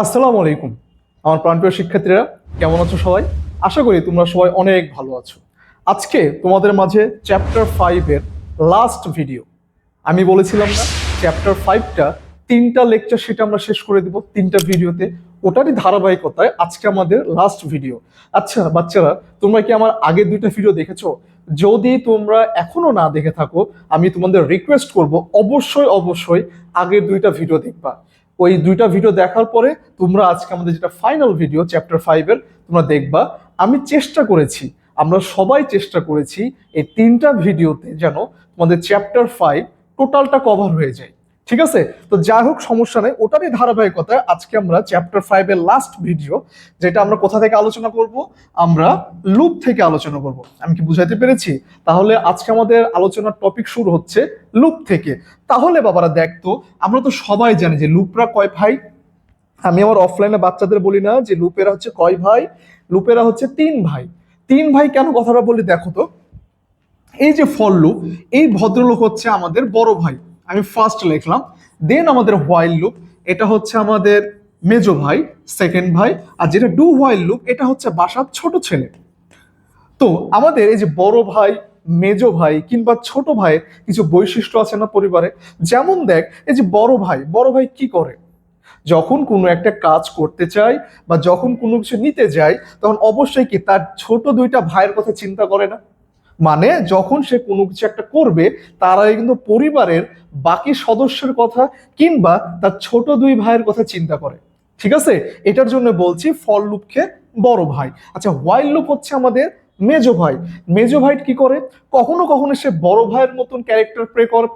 আসসালামু আলাইকুম আমার প্রাণপ্রিয় শিক্ষার্থীরা, কেমন আছো সবাই? আশা করি তোমরা সবাই অনেক ভালো আছো। আজকে তোমাদের মাঝে চ্যাপ্টার 5 এর লাস্ট ভিডিও। আমি বলেছিলাম না, চ্যাপ্টার 5টা 3টা লেকচার সেটা আমরা শেষ করে দিব 3টা ভিডিওতে। ওটারই ধারাবাহিকতায় আজকে আমাদের লাস্ট ভিডিও। আচ্ছা বাচ্চারা, তোমরা কি আমার আগের 2টা ভিডিও দেখেছো? যদি তোমরা এখনো না দেখে থাকো, আমি তোমাদের রিকোয়েস্ট করব অবশ্যই অবশ্যই আগের 2টা ভিডিও দেখবা। ওই 2টা ভিডিও দেখার পরে তোমরা আজকে আমাদের যেটা ফাইনাল ভিডিও চ্যাপ্টার 5 এর তোমরা দেখবা। আমি চেষ্টা করেছি, আমরা সবাই চেষ্টা করেছি এই 3টা ভিডিওতে যেন তোমাদের চ্যাপ্টার 5 টোটালটা কভার হয়ে যায়। ঠিক আছে? তো যাই হোক, সমস্যা নেই, ওটারই ধারাবাহিকতায় আজকে আমরা চ্যাপ্টার 5 এর লাস্ট ভিডিও, যেটা আমরা কোথা থেকে আলোচনা করব, আমরা লুপ থেকে আলোচনা করব। আমি কি বুঝাইতে পেরেছি? তাহলে আজকে আমাদের আলোচনার টপিক শুরু হচ্ছে লুপ থেকে। তাহলে বাবারা দেখতো, আমরা তো সবাই জানি যে লুপরা কয় ভাই। আমি আমার অফলাইনে বাচ্চাদের বলি না যে লুপেরা হচ্ছে কয় ভাই? লুপেরা হচ্ছে 3 ভাই। 3 ভাই কেন কথাটা বলি দেখো তো। এই যে ফর লুপ, এই ভদ্রলোক হচ্ছে আমাদের বড় ভাই, আমি ফার্স্ট লিখলাম। দেন আমাদের হোয়াইল লুপ, এটা হচ্ছে আমাদের মেজো ভাই, সেকেন্ড ভাই। আর যেটা ডু হোয়াইল লুপ, এটা হচ্ছে বাসার ছোট ছেলে। তো আমাদের এই যে বড় ভাই, মেজো ভাই কিংবা ছোট ভাইয়ের কিছু বৈশিষ্ট্য আছে না পরিবারে। যেমন দেখ, এই যে বড় ভাই কি করে? যখন কোনো একটা কাজ করতে চায় বা যখন কোনো কিছু নিতে যায়, তখন অবশ্যই কি তার ছোট 2টা ভাইয়ের কথা চিন্তা করে না? মানে যখন সে কোনো কিছু একটা করবে, তার আগে কিন্তু পরিবারের বাকি সদস্যের কথা কিংবা তার ছোট 2 ভাইয়ের কথা চিন্তা করে। ঠিক আছে? এটার জন্য বলছি ফর লুপকে বড় ভাই। আচ্ছা, হোয়াইল লুপ হচ্ছে আমাদের মেজো ভাই। মেজো ভাই কি করে? কখনো কখনো সে বড় ভাইয়ের মতন ক্যারেক্টার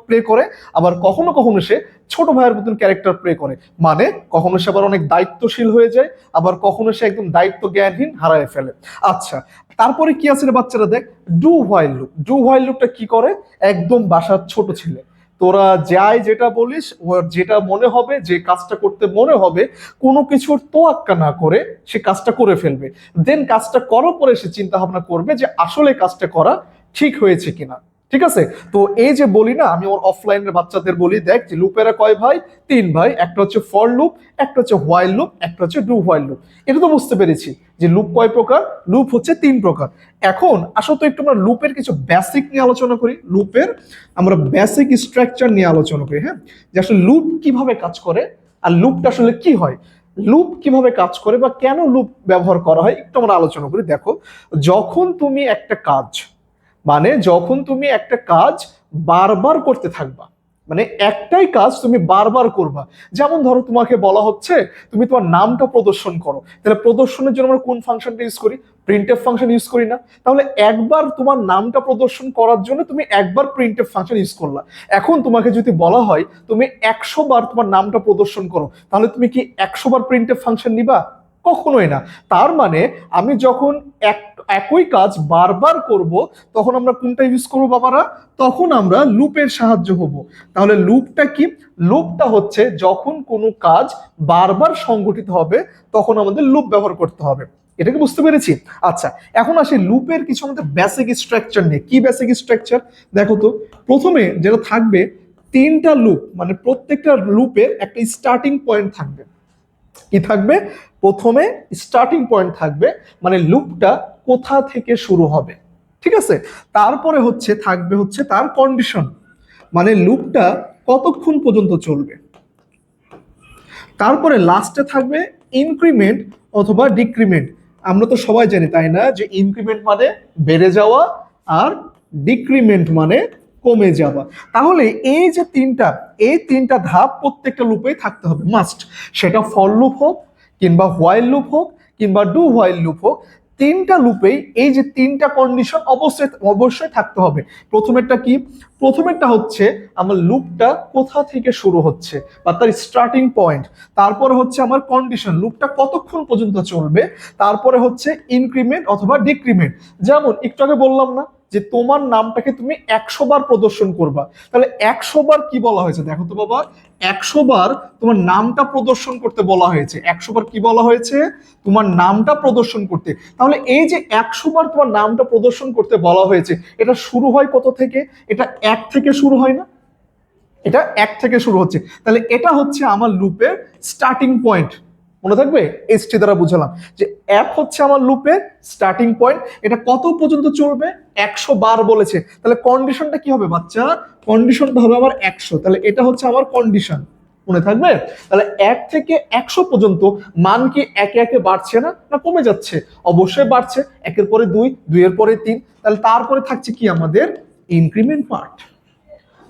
প্লে করে, আবার কখনো কখনো সে ছোট ভাইয়ের মতন ক্যারেক্টার প্লে করে। মানে কখনো সে আবার অনেক দায়িত্বশীল হয়ে যায়, আবার কখনো সে একদম দায়িত্ব জ্ঞানহীন হারায় ফেলে। আচ্ছা, তারপরে কি আছে রে বাচ্চারা, দেখ do while loop. Do while লুপটা কি করে? একদম বাসার ছোট ছেলে, তোরা যাই যেটা বলিস, ওর যেটা মনে হবে, যে কাজটা করতে মনে হবে, কোনো কিছুর তোয়াক্কা না করে সে কাজটা করে ফেলবে। দেন কাজটা করার পরে সে চিন্তা ভাবনা করবে যে আসলে কাজটা করা ঠিক হয়েছে কিনা। ঠিক আছে? তো এই যে বলি না, আমি ওর অফলাইনের বাচ্চাদের বলি, দেখ যে লুপেরা কয় ভাই? 3 ভাই। একটা হচ্ছে ফর লুপ, একটা হচ্ছে হোয়াইল লুপ, একটা হচ্ছে ডু হোয়াইল লুপ। এটা তো বুঝতে পেরেছি যে লুপ কয় প্রকার। লুপ হচ্ছে 3 প্রকার। এখন আসো তো একটু আমরা লুপের কিছু বেসিক নিয়ে আলোচনা করি। লুপের আমরা বেসিক স্ট্রাকচার নিয়ে আলোচনা করি। হ্যাঁ, যে আসলে লুপ কিভাবে কাজ করে আর লুপটা আসলে কি হয়, লুপ কিভাবে কাজ করে বা কেন লুপ ব্যবহার করা হয়, একটু আমরা আলোচনা করি। দেখো, যখন তুমি একটা কাজ, মানে যখন তুমি একটা কাজ বারবার করতে থাকবা, মানে একটাই কাজ তুমি বারবার করবা। যেমন ধরো, তোমাকে বলা হচ্ছে তুমি তোমার নামটা প্রদর্শন করো, তাহলে প্রদর্শনের জন্য আমরা কোন ফাংশনটা ইউজ করি? প্রিন্টএফ ফাংশন ইউজ করি না? তাহলে একবার তোমার নামটা প্রদর্শন করার জন্য তুমি একবার প্রিন্টএফ ফাংশন ইউজ করলা। এখন তোমাকে যদি বলা হয় তুমি 100 বার তোমার নামটা প্রদর্শন করো, তাহলে তুমি কি 100 বার প্রিন্টএফ ফাংশন নিবা? কখনোই না। তার মানে আমি যখন একই কাজ বারবার করব, তখন আমরা কোনটা ইউজ করবো বাবারা? তখন আমরা লুপের সাহায্য হব। তাহলে লুপটা কি? লুপটা হচ্ছে যখন কোনো কাজ বারবার সংগঠিত হবে, তখন আমাদের লুপ ব্যবহার করতে হবে। এটাকে বুঝতে পেরেছি? আচ্ছা, এখন আসি লুপের কিছু আমাদের বেসিক স্ট্রাকচার নিয়ে। কি বেসিক স্ট্রাকচার? দেখো তো, প্রথমে যেটা থাকবে, 3টা লুপ, মানে প্রত্যেকটা লুপের একটা স্টার্টিং পয়েন্ট থাকবে। কি থাকবে? প্রথমে স্টার্টিং পয়েন্ট থাকবে, মানে লুপটা কোথা থেকে শুরু হবে। ঠিক আছে? তারপরে হচ্ছে থাকবে হচ্ছে তার কন্ডিশন, মানে লুপটা কতক্ষণ পর্যন্ত চলবে। তারপরে লাস্টে থাকবে ইনক্রিমেন্ট অথবা ডিক্রিমেন্ট। আমরা তো সবাই জানি তাই না, যে ইনক্রিমেন্ট মানে বেড়ে যাওয়া আর ডিক্রিমেন্ট মানে কমে যাওয়া। তাহলে এই যে এই তিনটা ধাপ প্রত্যেকটা লুপেই থাকতে হবে মাস্ট। সেটা ফর লুপ হোক, কিংবা হোয়াইল লুপ হোক, কিংবা ডু হোয়াইল লুপ হোক, 3টা লুপেই এই যে 3টা কন্ডিশন অবশ্যই অবশ্যই থাকতে হবে। প্রথমেরটা কি? প্রথমেরটা হচ্ছে আমার লুপটা কোথা থেকে শুরু হচ্ছে বা তার স্টার্টিং পয়েন্ট। তারপরে হচ্ছে আমার কন্ডিশন, লুপটা কতক্ষণ পর্যন্ত চলবে। তারপরে হচ্ছে ইনক্রিমেন্ট অথবা ডিক্রিমেন্ট। যেমন একটু আগে বললাম না, যে তোমার নামটাকে তুমি 100 বার প্রদর্শন করবা। তাহলে 100 বার কি বলা হয়েছে দেখো তো বাবা? 100 বার তোমার নামটা প্রদর্শন করতে বলা হয়েছে। 100 বার কি বলা হয়েছে? তোমার নামটা প্রদর্শন করতে। তাহলে এই যে 100 বার তোমার নামটা প্রদর্শন করতে বলা হয়েছে, এটা শুরু হয় কত থেকে? এটা 1 থেকে শুরু হয় না? এটা 1 থেকে শুরু হচ্ছে। তাহলে এটা হচ্ছে আমার লুপের স্টার্টিং পয়েন্ট। মনে থাকবে? এসটি দ্বারা বুঝালাম যে এক হচ্ছে আমার লুপের স্টার্টিং পয়েন্ট, এটা কত পর্যন্ত চলবে? 100 বার বলেছে, তাহলে কন্ডিশনটা কি হবে বাচ্চা? কন্ডিশনটা হবে আমার 100, তাহলে এটা হচ্ছে আমার কন্ডিশন, মনে থাকবে? তাহলে 1 থেকে 100 পর্যন্ত মান কি একে একে বাড়ছে না, না কমে যাচ্ছে? অবশ্যই বাড়ছে, একের পরে 2, 2 এর পরে 3, তাহলে তারপরে থাকছে কি আমাদের ইনক্রিমেন্ট পার্ট।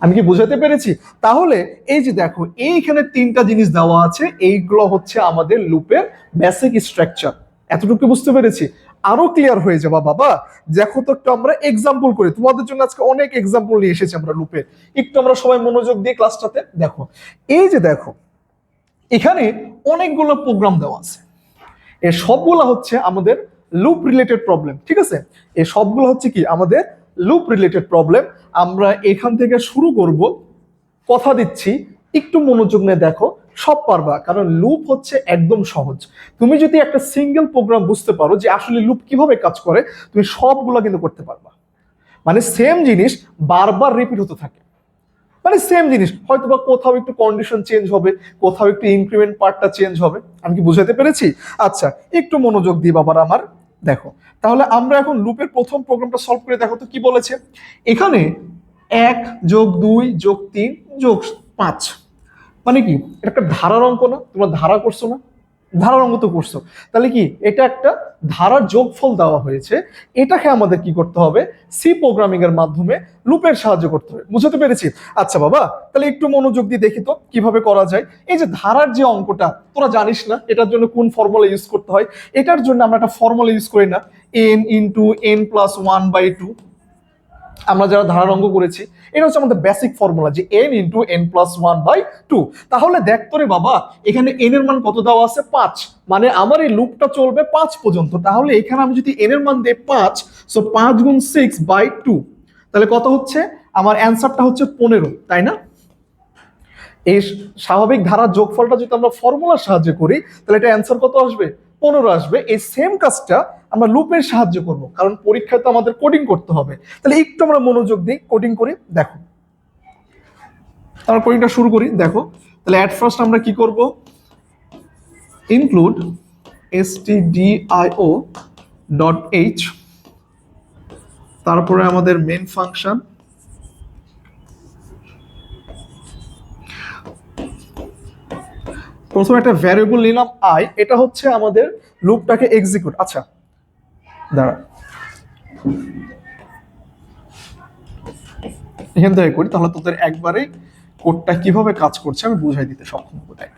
আমি কি বোঝাতে পেরেছি? তাহলে এই যে দেখো এইখানে তিনটা জিনিস দেওয়া আছে, এইগুলো হচ্ছে আমাদের লুপের বেসিক স্ট্রাকচার। এতটুকু বুঝতে পেরেছি? আরো ক্লিয়ার হয়ে যাবা বাবা। দেখো তো একটু আমরা এক্সাম্পল করি, তোমাদের জন্য আজকে অনেক এক্সাম্পল নিয়ে এসেছি আমরা লুপের। একটু আমরা সবাই মনোযোগ দিয়ে ক্লাসটাতে দেখো। এই যে দেখো এখানে অনেকগুলো প্রোগ্রাম দেওয়া আছে, এই সবগুলো হচ্ছে আমাদের লুপ রিলেটেড প্রবলেম, ঠিক আছে? এই সবগুলো হচ্ছে কি আমাদের লুপ রিলেটেড প্রবলেম। আমরা এখান থেকে শুরু করব, কথা দিচ্ছি একটু মনোযোগ নিয়ে দেখো, সব পারবা, কারণ লুপ হচ্ছে একদম সহজ। তুমি যদি একটা সিঙ্গেল প্রোগ্রাম বুঝতে পারো যে আসলে লুপ কিভাবে কাজ করে, তুমি সবগুলো কিন্তু করতে পারবা। মানে সেম জিনিস বারবার রিপিট হতে থাকে, মানে সেম জিনিস, হয়তো বা কোথাও একটু কন্ডিশন চেঞ্জ হবে, কোথাও একটু ইনক্রিমেন্ট পার্টটা চেঞ্জ হবে। আমি কি বুঝাতে পেরেছি? আচ্ছা, একটু মনোযোগ দিয়ে বাবার আমার দেখো। তাহলে আমরা এখন লুপের প্রথম প্রোগ্রামটা সলভ করে দেখো তো কি বলেছে। এখানে 1+2+3+5, মানে কি এটা একটা ধারার অঙ্ক না? তোমরা ধারা করছো না? ধারার অঙ্ক তো করছো। তাহলে কি এটা একটা ধারার যোগফল দেওয়া হয়েছে, এটাকে আমাদের কি করতে হবে? সি প্রোগ্রামিং এর মাধ্যমে লুপের সাহায্য করতে হবে। বুঝতে পেরেছি? আচ্ছা বাবা, তাহলে একটু মনোযোগ দিয়ে দেখি তো কিভাবে করা যায়। এই যে ধারার যে অঙ্কটা তোরা জানিস না এটার জন্য কোন ফর্মুলা ইউজ করতে হয়? এটার জন্য আমরা একটা ফর্মুলা ইউজ করি না, n × n+1/2। আমরা যারা ধারার অঙ্ক করেছি এটা হচ্ছে আমাদের বেসিক ফর্মুলা, যে n × n+1/2। তাহলে দেখ তোরে বাবা, এখানে n এর মান কত দেওয়া আছে? 5, মানে আমার এই লুপটা চলবে 5 পর্যন্ত। তাহলে এখানে আমি যদি n এর মান দেই 5, সো 5×6/2, তাহলে কত হচ্ছে? আমার অ্যান্সারটা হচ্ছে 15, তাই না? এই স্বাভাবিক ধারার যোগফলটা যদি আমরা ফর্মুলার সাহায্যে করি তাহলে এটা অ্যান্সার কত আসবে? 15 আসবে। এই সেম কাজটা আমরা লুপের সাহায্য করব, কারণ পরীক্ষায় তো আমাদের কোডিং করতে হবে। তাহলে একটু আমরা মনোযোগ দিই, কোডিং করি দেখো। আমরা কোডিংটা শুরু করি দেখো। তাহলে এট ফার্স্ট আমরা কি করব? ইনক্লুড stdio.h, তারপরে আমাদের মেন ফাংশন, প্রথমে একটা ভ্যারিয়েবল নিলাম i, এটা হচ্ছে আমাদের লুপটাকে এক্সিকিউট। আচ্ছা দাঁড়া, এখান থেকে করি, তাহলে তোদের একবারে কোডটা কিভাবে কাজ করছে আমি বুঝাই দিতে সক্ষম হবো। দেখ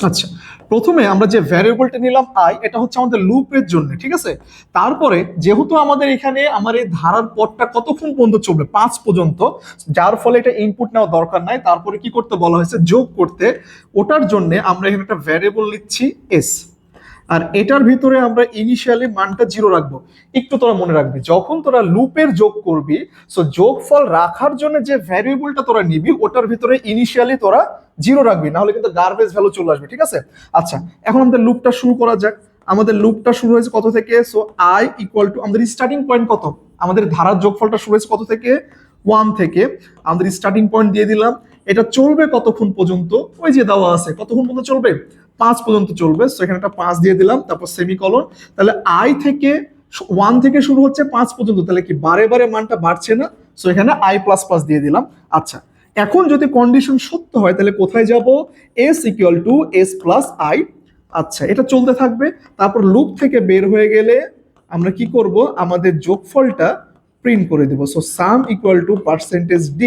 আচ্ছা, প্রথমে আমরা যে ভ্যারিয়েবলটা নিলাম i, এটা হচ্ছে আমাদের লুপের জন্য, ঠিক আছে? তারপরে যেহেতু আমাদের এখানে আমার এই ধারার পথটা কতক্ষণ পর্যন্ত চলবে? 5 পর্যন্ত, যার ফলে এটা ইনপুট নেওয়া দরকার নাই। তারপরে কি করতে বলা হয়েছে? যোগ করতে। ওটার জন্য আমরা এখানে একটা ভ্যারিয়েবল নিচ্ছি s, আর এটার ভিতরে আমরা ইনিশিয়ালি মানটা 0 রাখবো। একটু তোরা মনে রাখবি, যখন তোরা লুপের যোগ করবি, সো যোগফল রাখার জন্য যে ভ্যারিয়েবলটা তোরা নিবি ওটার ভিতরে ইনিশিয়ালি তোরা 0 রাখবি, না হলে কিন্তু গার্বেজ ভ্যালু চলে আসবে, ঠিক আছে? আচ্ছা, এখন আমাদের লুপটা শুরু করা যাক। আমাদের লুপটা শুরু হয়েছে কত থেকে? সো i = আমাদের স্টার্টিং পয়েন্ট কত? আমাদের ধারার যোগফলটা শুরু হয়েছে কত থেকে? 1 থেকে। আমাদের স্টার্টিং পয়েন্ট দিয়ে দিলাম। এটা চলবে কতক্ষণ পর্যন্ত? ওই যে দেওয়া আছে, কতক্ষণ পর্যন্ত চলবে? 5 পর্যন্ত চলবে। সো এখানে একটা 5 দিয়ে দিলাম, তারপর সেমিকলন। তাহলে i থেকে 1 থেকে শুরু হচ্ছে 5 পর্যন্ত, তাহলে কি বারে বারে মানটা বাড়ছে না? সো এখানে i++ দিয়ে দিলাম। আচ্ছা, এখন যদি কন্ডিশন সত্য হয় তাহলে কোথায় যাব? s = s+i। আচ্ছা, এটা চলতে থাকবে। তারপর লুপ থেকে বের হয়ে গেলে আমরা কি করব? আমাদের যোগফলটা প্রিন্ট করে দেব। সো সাম = %d,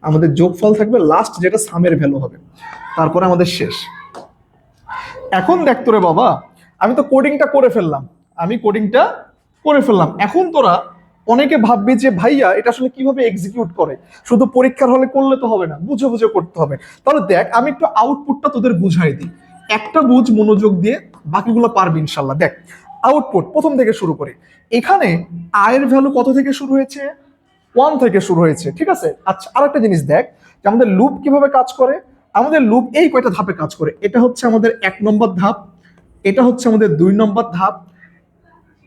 আমাদের যোগফল থাকবে লাস্ট, যেটা সামের ভ্যালু হবে। তারপরে আমাদের শেষ। এখন দেখ তোরে বাবা, আমি তো কোডিংটা করে ফেললাম, এখন তোরা অনেকে ভাববি যে ভাইয়া এটা আসলে কিভাবে এক্সিকিউট করে, শুধু পরীক্ষার হলে করলে তো হবে না, বুঝে বুঝে করতে হবে। তাহলে দেখ আমি একটু আউটপুটটা তোদের বুঝাই দিই, একটা বুঝ মনোযোগ দিয়ে, বাকিগুলো পারবি ইনশাল্লাহ। দেখ আউটপুট প্রথম থেকে শুরু করি। এখানে আয়ের ভ্যালু কত থেকে শুরু হয়েছে? 1 থেকে শুরু হয়েছে, ঠিক আছে? আচ্ছা, আরেকটা জিনিস দেখ যে আমাদের লুপ কিভাবে কাজ করে। আমাদের লুপ এই কয়টা ধাপে কাজ করে। এটা হচ্ছে আমাদের 1 নম্বর ধাপ, এটা হচ্ছে আমাদের 2 নম্বর ধাপ,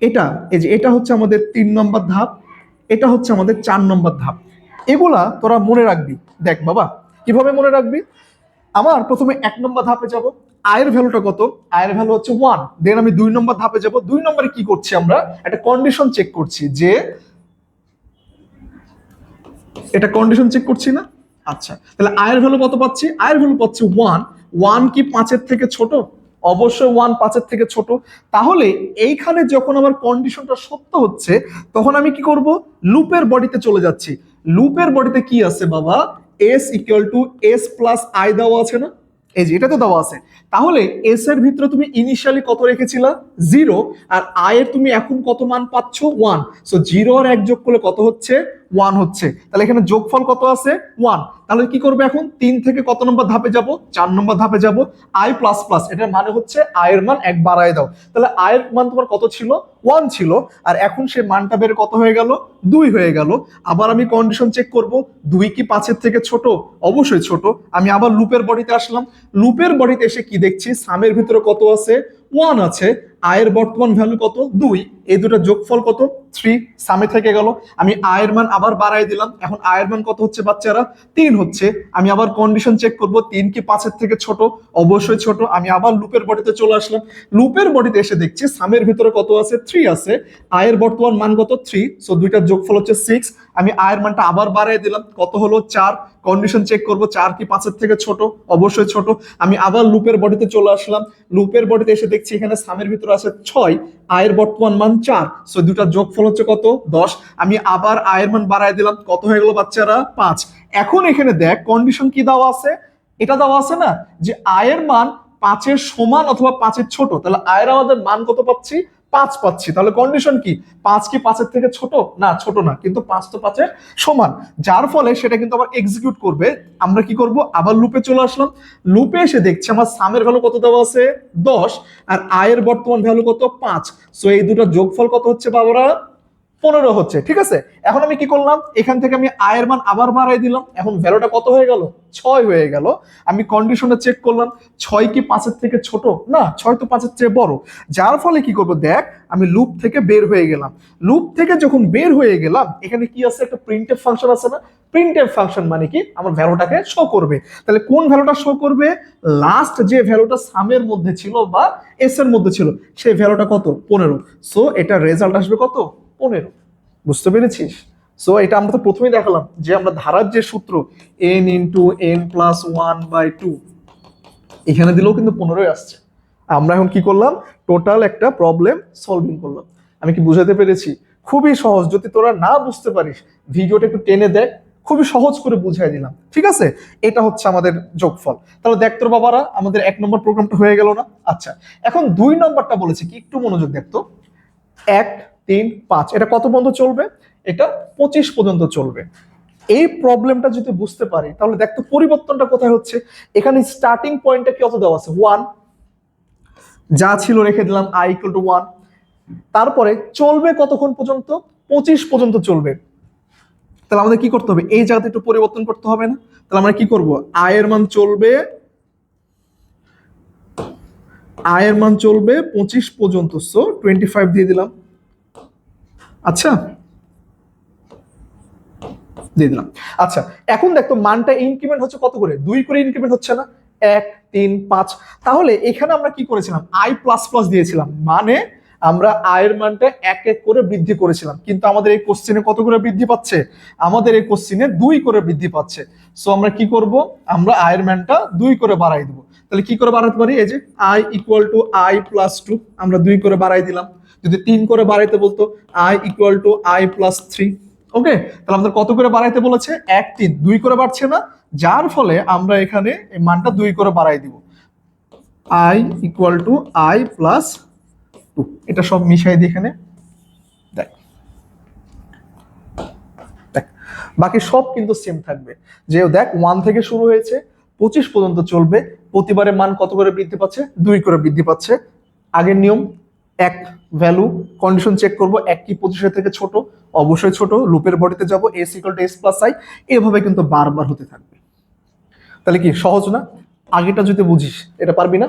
এটা এই যে এটা হচ্ছে আমাদের 3 নম্বর ধাপ, এটা হচ্ছে আমাদের 4 নম্বর ধাপ। এগুলা তোরা মনে রাখবি। দেখ বাবা, কিভাবে মনে রাখবি? আমার প্রথমে 1 নম্বর ধাপে যাব, আয়ের ভ্যালুটা কত? আয়ের ভ্যালু হচ্ছে 1। দেন আমি 2 নম্বর ধাপে যাব, 2 নম্বরে কি করছি? আমরা একটা কন্ডিশন চেক করছি, যে এটা কন্ডিশন চেক করছি না? আচ্ছা, তাহলে আয়ের ভ্যালু কত পাচ্ছি? আয়ের ভ্যালু পাচ্ছি 1। 1 কি 5-এর থেকে ছোট? অবশ্যই 1 5-এর থেকে ছোট। তাহলে এইখানে যখন আমার কন্ডিশনটা সত্য হচ্ছে, তখন আমি কি করব? লুপের বডিতে চলে যাচ্ছি। লুপের বডিতে কি আছে বাবা? S equal to S plus I দেওয়া আছে না? এই যে এটা তো দেওয়া আছে। তাহলে এস এর ভিতরে তুমি ইনিশিয়ালি কত রেখেছিলা? 0। আর আই এর তুমি এখন কত মান পাচ্ছ? 1। সো 0 আর 1 যোগ করলে কত হচ্ছে? 1 হচ্ছে। তাহলে এখানে যোগফল কত আছে? 1। তাহলে কি করবে এখন? 3 থেকে কত নম্বর ধাপে যাব? 4 নম্বর ধাপে যাব। আই প্লাস প্লাস, এটার মানে হচ্ছে আয়ের মান 1 বাড়ায় দাও। তাহলে আয়ের মান তোমার কত ছিল? 1 ছিল। আর এখন সে মানটা বের কত হয়ে গেল? 2 হয়ে গেল। আবার আমি কন্ডিশন চেক করব, 2 কি 5-এর থেকে ছোট? অবশ্যই ছোট। আমি আবার লুপের বডিতে আসলাম। লুপের বডিতে এসে কি দেখছি? সামের ভিতরে কত আছে? 1 আছে। আয়ের বর্তমান ভ্যালু কত? 2। এই দুটো যোগফল কত? 3। সামে থেকে গেল। আমি আয়ের মান আবার বাড়াই দিলাম। এখন আয়ের মান কত হচ্ছে বাচ্চারা? 3 হচ্ছে। আমি আবার কন্ডিশন চেক করব, 3 কি 5-এর থেকে ছোট? অবশ্যই ছোট। আমি আবার লুপের বডিতে চলে আসলাম। লুপের বডিতে এসে দেখছি সামের ভিতরে কত আছে? 3 আছে। আয়ের বর্তমান মান কত? 3। সো দুইটার যোগফল হচ্ছে 6। আমি আয়ের মানটা আবার বাড়াই দিলাম, কত হলো? 4। কন্ডিশন চেক করব, 4 কি 5-এর থেকে ছোট? অবশ্যই ছোট। আমি আবার লুপের বডিতে চলে আসলাম। লুপের বডিতে এসে দেখছি এখানে সামের ভিতরে আছে 6, আয়ের বর্তমান মান 4। সো দুটার যোগফল হচ্ছে কত? 10। আমি আবার আয়ের মান বাড়ায় দিলাম, কত হয়ে গেল বাচ্চারা? 5। এখন এখানে দেখ কন্ডিশন কি দেওয়া আছে? এটা দেওয়া আছে না যে আয়ের মান 5-এর সমান অথবা 5-এর ছোট। তাহলে আয়ের আমাদের মান কত পাচ্ছি? 5 পাচ্ছি। তাহলে কন্ডিশন কি? 5 কি 5-এর থেকে ছোট? না, ছোট না, কিন্তু 5 তো 5-এর সমান। যার ফলে সেটা কিন্তু আবার এক্সিকিউট করবে। আমরা কি করব? আবার লুপে চলে আসলাম। লুপে এসে দেখছি আমার সামের ভ্যালু কত দেওয়া আছে? 10। আর আয়ের বর্তমান ভ্যালু কত? 5। সো এই দুটো যোগফল কত হচ্ছে বাবারা? 15 হচ্ছে। ঠিক আছে, এখন আমি কি করলাম? এখান থেকে আমি আয়ের মান আবার বাড়াই দিলাম। এখন ভ্যালুটা কত হয়ে গেল? 6 হয়ে গেল। আমি কন্ডিশনে চেক করলাম, 6 কি 5-এর থেকে ছোট? না, 6 তো 5-এর চেয়ে বড়। যার ফলে কি করব? দেখ, আমি লুপ থেকে বের হয়ে গেলাম। লুপ থেকে যখন বের হয়ে গেলাম, এখানে কি আছে? একটা প্রিন্টএফ ফাংশন আছে না? প্রিন্টএফ ফাংশন মানে কি? আমার ভ্যালুটাকে শো করবে। তাহলে কোন ভ্যালুটা শো করবে? লাস্ট যে ভ্যালুটা সামের মধ্যে ছিল বা এস এর মধ্যে ছিল, সেই ভ্যালুটা কত? 15। সো এটা রেজাল্ট আসবে কত? 15। বুঝতে পেরেছিস? সো এটা আমরা তো প্রথমেই দেখালাম যে আমরা ধারার যে সূত্র n ইন্টু n প্লাস 1/2, এখানে দিলেও কিন্তু 15 আসছে। আমরা এখন কি করলাম? টোটাল একটা প্রবলেম সলভিং করলাম। আমি কি বুঝাতে পেরেছি? খুবই সহজ। যদি তোরা না বুঝতে পারিস, ভিডিওটা একটু টেনে দেখ, খুবই সহজ করে বুঝাই দিলাম। ঠিক আছে, এটা হচ্ছে আমাদের যোগফল। তাহলে দেখ তোর বাবারা, আমাদের 1 নম্বর প্রোগ্রামটা হয়ে গেল না? আচ্ছা, এখন 2 নম্বরটা বলেছে কি, একটু মনোযোগ দেখতো। 1 3 5 এটা কত পর্যন্ত চলবে? এটা 25 পর্যন্ত চলবে। এই প্রবলেমটা যদি বুঝতে পারি, তাহলে দেখতো পরিবর্তনটা কোথায় হচ্ছে। এখানে স্টার্টিং পয়েন্টটা কি অত দেওয়া আছে? 1। যা ছিল রেখে দিলাম, i = 1। তারপরে চলবে কতক্ষণ পর্যন্ত? 25 পর্যন্ত চলবে। তাহলে আমাদের কি করতে হবে? এই জায়গাতে একটু পরিবর্তন করতে হবে না? তাহলে আমরা কি করব? আয়ের মান চলবে, আয়ের মান চলবে 25 পর্যন্ত। সো 25 দিয়ে দিলাম। আচ্ছা, দিয়ে দিলাম। আচ্ছা, এখন দেখো মানটা ইনক্রিমেন্ট হচ্ছে কত করে? 2 করে ইনক্রিমেন্ট হচ্ছে না? 1 3 5। তাহলে এখানে আমরা কি করেছিলাম? i প্লাস প্লাস দিয়েছিলাম, মানে আমরা আয়ের মানটা 1 1 করে বৃদ্ধি করেছিলাম। কিন্তু আমাদের এই কোশ্চেনে কত করে বৃদ্ধি পাচ্ছে? আমাদের এই কোশ্চেনে 2 করে বৃদ্ধি পাচ্ছে। সো আমরা কি করব? আমরা আয়ের মানটা 2 করে বাড়াই দেব। তাহলে কি করে বাড়াতে পারি? এই যে i = i + 2, আমরা 2 করে বাড়াই দিলাম। যদি 3 করে বাড়াইতে বলতো, i = i + 3। ওকে, তাহলে আমাদের কত করে বাড়াইতে বলেছে? 1 3, 2 করে বাড়ছে না? যার ফলে আমরা এখানে এই মানটা 2 করে বাড়াই দিব। i = i + 2। এটা সব মিশাই দিই এখানে। দেখ দেখ, বাকি সব কিন্তু সেম থাকবে। যে দেখ 1 থেকে শুরু হয়েছে, 25 পর্যন্ত চলবে। প্রতিবারে মান কত করে বৃদ্ধি পাচ্ছে? 2 করে বৃদ্ধি পাচ্ছে। আগের নিয়ম, এক ভ্যালু কন্ডিশন চেক করব, 1 কি 25-এর থেকে ছোট? অবশ্যই ছোট। লুপের বডিতে যাব, s = s + i। এভাবে কিন্তু বারবার হতে থাকবে। তাহলে কি সহজ না? আগেটা যদি বুঝিস, এটা পারবি না?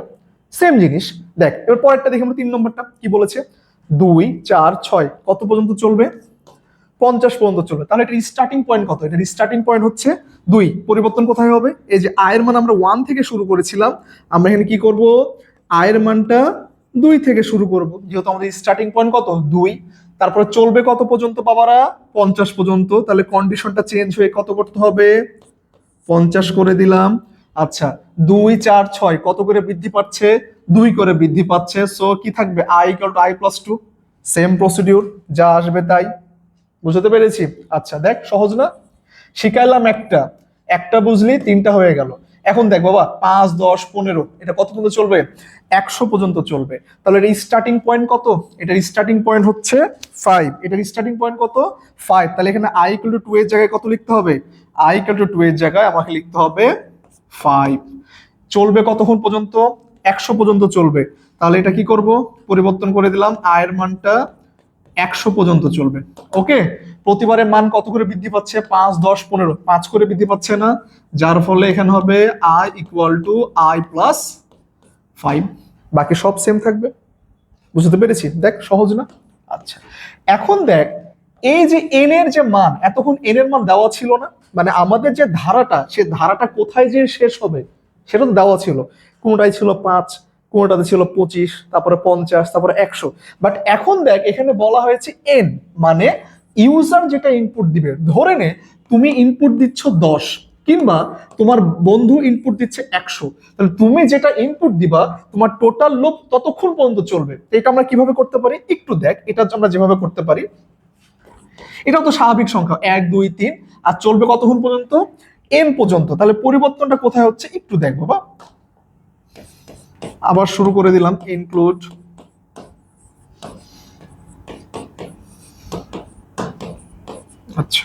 সেম জিনিস। দেখ, এবার পরেরটা দেখি আমরা, 3 নম্বরটা কি বলেছে। 2 4 6 কত পর্যন্ত চলবে? 50 পর্যন্ত চলবে। তাহলে এটার স্টার্টিং পয়েন্ট কত? এটার স্টার্টিং পয়েন্ট হচ্ছে 2। পরিবর্তন কোথায় হবে? এই যে আয়ের মান আমরা 1 থেকে শুরু করেছিলাম, আমরা এখানে কি করব? আয়ের মানটা 2 থেকে শুরু করব, যেহেতু আমাদের স্টার্টিং পয়েন্ট কত? 2। তারপরে চলবে কত পর্যন্ত বাবারা? 50 পর্যন্ত। তাহলে কন্ডিশনটা চেঞ্জ হয়ে কত করতে হবে? 50 করে দিলাম। আচ্ছা, 2 4 6 কত করে বৃদ্ধি পাচ্ছে? 2 করে বৃদ্ধি পাচ্ছে। সো কি থাকবে? i = i+2। সেম প্রসিডিউর, যা আসবে তাই। বুঝতে পেরেছি? আচ্ছা দেখ, সহজ না? শিখাইলাম একটা, একটা বুঝলি, 3টা হয়ে গেল। এখন দেখ বাবা, 5 10 15 এটা কত পর্যন্ত চলবে? 100 পর্যন্ত চলবে। তাহলে এর স্টার্টিং পয়েন্ট কত? এটার স্টার্টিং পয়েন্ট হচ্ছে 5। এটার স্টার্টিং পয়েন্ট কত? 5। তাহলে এখানে i = 2 এর জায়গায় কত লিখতে হবে? i = 2 এর জায়গায় আমাকে লিখতে হবে 5। চলবে কতক্ষণ পর্যন্ত? 100 পর্যন্ত চলবে। তাহলে এটা কি করব? পরিবর্তন করে দিলাম, আয়ের মানটা 100 পর্যন্ত চলবে। ওকে, প্রতিবারের মান কত করে বৃদ্ধি পাচ্ছে? 5 10 15 5 করে বৃদ্ধি পাচ্ছে না, যার ফলে এখানে হবে i = i+5। বাকি সব সেম থাকবে। বুঝতে পেরেছি? দেখ, সহজ না? আচ্ছা, এখন দেখ, এই যে n এর যে মান, এতক্ষণ n এর মান দেওয়া ছিল না, মানে আমাদের যে ধারাটা, সে ধারাটা কোথায় যে শেষ হবে সেটা তো দেওয়া ছিল। কোনটাই ছিল 5, কোনটাতে ছিল 25, তারপরে 50, তারপরে 100। বাট এখন দেখ, এখানে বলা হয়েছে n, মানে ইউজার যেটা ইনপুট দিবে। ধরে নে তুমি ইনপুট দিচ্ছ 10, কিংবা তোমার বন্ধু ইনপুট দিচ্ছে 100। তাহলে তুমি যেটা ইনপুট দিবা, তোমার টোটাল লুপ ততক্ষণ পর্যন্ত চলবে। এটা আমরা কিভাবে করতে পারি একটু দেখ। এটা আমরা যেভাবে করতে পারি, এটাও তো স্বাভাবিক সংখ্যা, 1 2 3, আর চলবে কতক্ষণ পর্যন্ত? n পর্যন্ত। তাহলে পরিবর্তনটা কোথায় হচ্ছে একটু দেখ বাবা। আবার শুরু করে দিলাম, ইনক্লুড আচ্ছা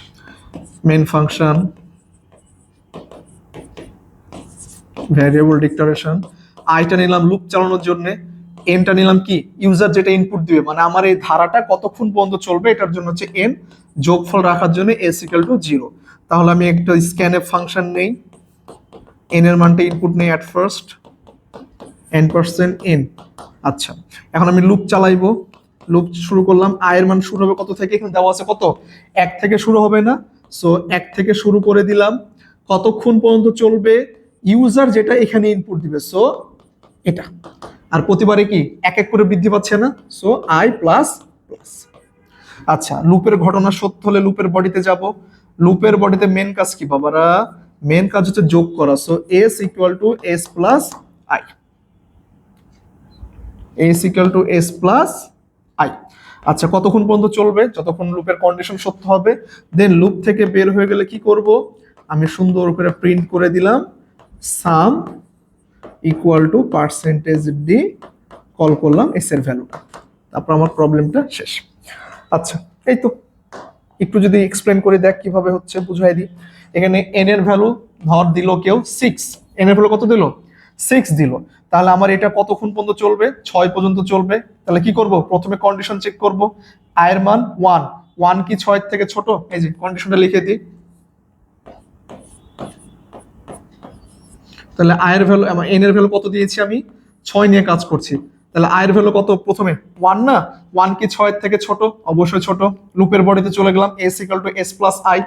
মেন ফাংশন ভ্যারিয়েবল ডিক্লারেশন। আইটা নিলাম লুপ চালানোর জন্য, এনটা নিলাম কি? ইউজার যেটা ইনপুট দিবে, মানে আমার এই ধারাটা কতক্ষণ পর্যন্ত চলবে এটার জন্য হচ্ছে এন। যোগফল রাখার জন্য s = 0। তাহলে আমি একটা স্ক্যানএফ ফাংশন নেই, এন এর মানটা ইনপুট নেই অ্যাট ফার্স্ট, n%n। আচ্ছা, এখন আমি লুপ চালাইবো। লুপ শুরু করলাম, আয়ের মান শুরু হবে কত থেকে? এখানে দেওয়া আছে কত? 1 থেকে শুরু হবে না? সো 1 থেকে শুরু করে দিলাম। কতক্ষণ পর্যন্ত চলবে? ইউজার যেটা এখানে ইনপুট দিবে, সো এটা। আর প্রতিবারে কি এক এক করে বৃদ্ধি পাচ্ছে না? So i++। আচ্ছা, লুপের ঘটনা সত্য হলে লুপের বডিতে যাব। লুপের বডিতে মেন কাজ কি বাবারা? মেন কাজ হচ্ছে যোগ করা। So s = s+i, s = s+i। আচ্ছা, কতক্ষণ পর্যন্ত চলবে? যতক্ষণ লুপের কন্ডিশন সত্য হবে। দেন লুপ থেকে বের হয়ে গেলে কি করব? আমি সুন্দর করে প্রিন্ট করে দিলাম সাম =%d, কল করলাম s এর ভ্যালুটা। তারপর আমার প্রবলেমটা শেষ। আচ্ছা, এই তো। একটু যদি এক্সপ্লেন করে দেখ কিভাবে হচ্ছে, বুঝাই দিই। এখানে n এর ভ্যালু ধর দিল কেউ 6, n এর ভ্যালু কত দিল? 6 দিল। তাহলে আমার এটা কতক্ষণ পর্যন্ত চলবে? 6 পর্যন্ত চলবে। তাহলে কি করব? প্রথমে কন্ডিশন চেক করব। আয়ের মান 1, 1 কি 6 এর থেকে ছোট? এই যে কন্ডিশনটা লিখে দিই। তাহলে আয়ের ভ্যালু, এন এর ভ্যালু কত দিয়েছি আমি? 6 নিয়ে কাজ করছি। তাহলে আয়ের ভ্যালু কত? প্রথমে 1 না? 1 কি 6 এর থেকে ছোট? অবশ্যই ছোট। লুপের বডিতে চলে গেলাম, s = s+i,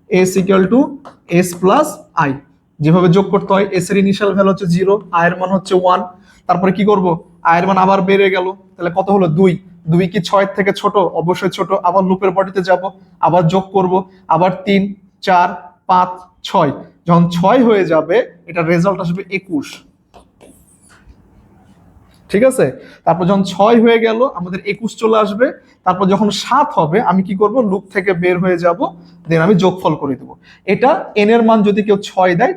s = s+i। যেভাবে যোগ করতে হয়, s এর ইনিশিয়াল ভ্যালু হচ্ছে 0, আয়ের মান হচ্ছে 1। তারপরে কি করব? আয়ের মান আবার বেড়ে গেল, তাহলে কত হলো? 2। 2 কি 6 এর থেকে ছোট? অবশ্যই ছোট। আবার লুপের বডিতে যাব, আবার যোগ করব, আবার 3 4 5 6। যখন 6 হয়ে যাবে, এটা রেজাল্ট আসবে 21। ঠিক আছে? তারপর যখন 6 হয়ে গেল, আমাদের 21 চলে আসবে। তারপর যখন 7 হবে, আমি কি করব? লুপ থেকে বের হয়ে যাব, দেন আমি যোগফল করে দেব। এটা n এর মান যদি কেউ 6 দেয়,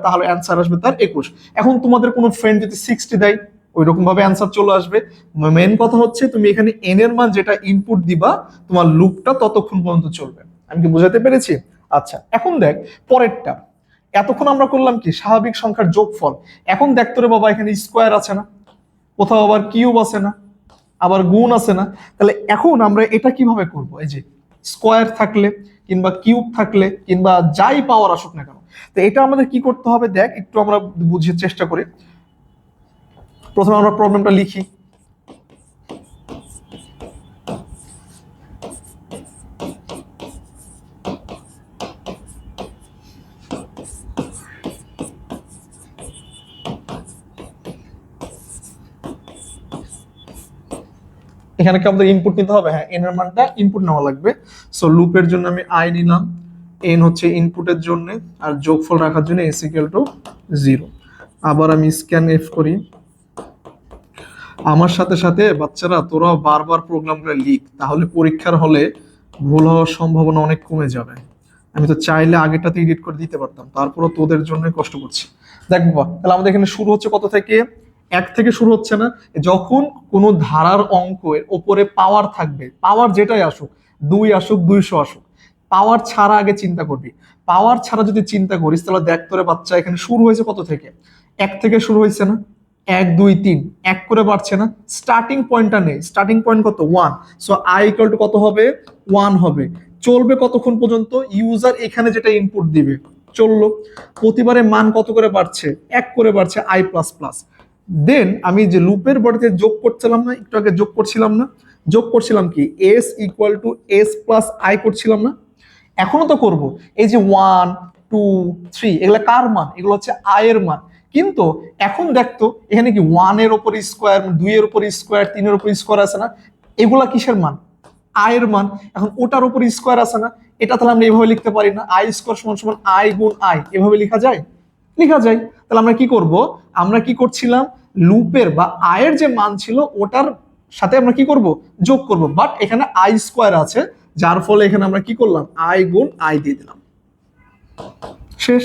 তাহলে অ্যান্সার আসবে তার 21। এখন তোমাদের কোনো ফ্রেন্ড যদি 60 দেয়, ওই রকম ভাবে অ্যান্সার চলে আসবে। মেন কথা হচ্ছে তুমি এখানে n এর মান যেটা ইনপুট দিবা, তোমার লুপটা ততক্ষণ পর্যন্ত চলবে। আমি কি বোঝাতে পেরেছি? আচ্ছা, এখন দেখ পরেরটা। এতক্ষণ আমরা করলাম কি? স্বাভাবিক সংখ্যার যোগফল। এখন দেখতো রে বাবা, এখানে স্কোয়ার আছে না? কোথাও আবার কিউব আছে না? আবার গুণ আছে না? তাহলে এখন আমরা এটা কিভাবে করব? এই যে স্কোয়ার থাকলে, কিংবা কিউব থাকলে, কিংবা যাই পাওয়ার আসুক না কেন, তো এটা আমাদের কি করতে হবে দেখ, একটু আমরা বুঝিয়ে চেষ্টা করি। প্রথমে আমরা প্রবলেমটা লিখি। এখানে কি আমাদের ইনপুট নিতে হবে? হ্যাঁ, এন এর মানটা ইনপুট নেওয়া লাগবে। সো লুপের জন্য আমি আই নিলাম, এন হচ্ছে ইনপুটের জন্য, আর যোগফল রাখার জন্য এস ইকুয়াল টু 0। আবার আমি স্ক্যান এফ করি। আমার সাথে সাথে বাচ্চারা তোরাও বারবার প্রোগ্রামগুলো লিখ, তাহলে পরীক্ষার হলে ভুল হওয়ার সম্ভাবনা অনেক কমে যাবে। আমি তো চাইলে আগেরটাতে এডিট করে দিতে পারতাম, তারপরও তোদের জন্যই কষ্ট করছি। দেখ বাবা, তাহলে আমাদের এখানে শুরু হচ্ছে কত থেকে? 1 থেকে শুরু হচ্ছে না? যখন কোনো ধারার অঙ্কের ওপরে পাওয়ার থাকবে, পাওয়ার যেটাই আসুক, 2 আসুক 200 আসুক, পাওয়ার ছাড়া আগে চিন্তা করবি। পাওয়ার ছাড়া যদি চিন্তা করিস তাহলে দেখ তোরে বাচ্চা এখানে শুরু হয়েছে কত থেকে? 1 থেকে শুরু হয়েছে না? 1 2 3 1 করে বাড়ছে না? স্টার্টিং পয়েন্টটা নেই, স্টার্টিং পয়েন্ট কত? 1। সো আই ইকুয়াল টু কত হবে? 1 হবে। চলবে কতক্ষণ পর্যন্ত? ইউজার এখানে যেটা ইনপুট দিবে চললো, প্রতিবারে মান কত করে বাড়ছে? 1 করে বাড়ছে, আই প্লাস প্লাস। দেন আমি যে লুপের বডিতে যোগ করছিলাম না, একটু আগে যোগ করছিলাম না? যোগ করছিলাম কি? S equal to S plus I করছিলাম না? এখনো তো করব। এই যে 1 2 3 এগুলা কার মান? এগুলো হচ্ছে আই এর মান। কিন্তু এখন দেখতো এখানে কি 1 এর উপর স্কোয়ার, 2 এর উপর স্কোয়ার, 3 এর উপর স্কোয়ার আছে না? এগুলা কিসের মান? আই এর মান। এখন ওটার উপর স্কোয়ার আছে না? এটা তাহলে আমরা এভাবে লিখতে পারি না? আই স্কোয়ার সমান সমান আই গুণ আই, এভাবে লেখা যায়? লেখা যায়। তাহলে আমরা কি করব? আমরা কি করছিলাম? লুপের বা আয়ের যে মান ছিল ওটার সাথে আমরা কি করব? যোগ করব। বাট এখানে আই স্কোয়ার আছে, যার ফলে এখানে আমরা কি করলাম? আই গুণ আই দিয়ে দিলাম। শেষ।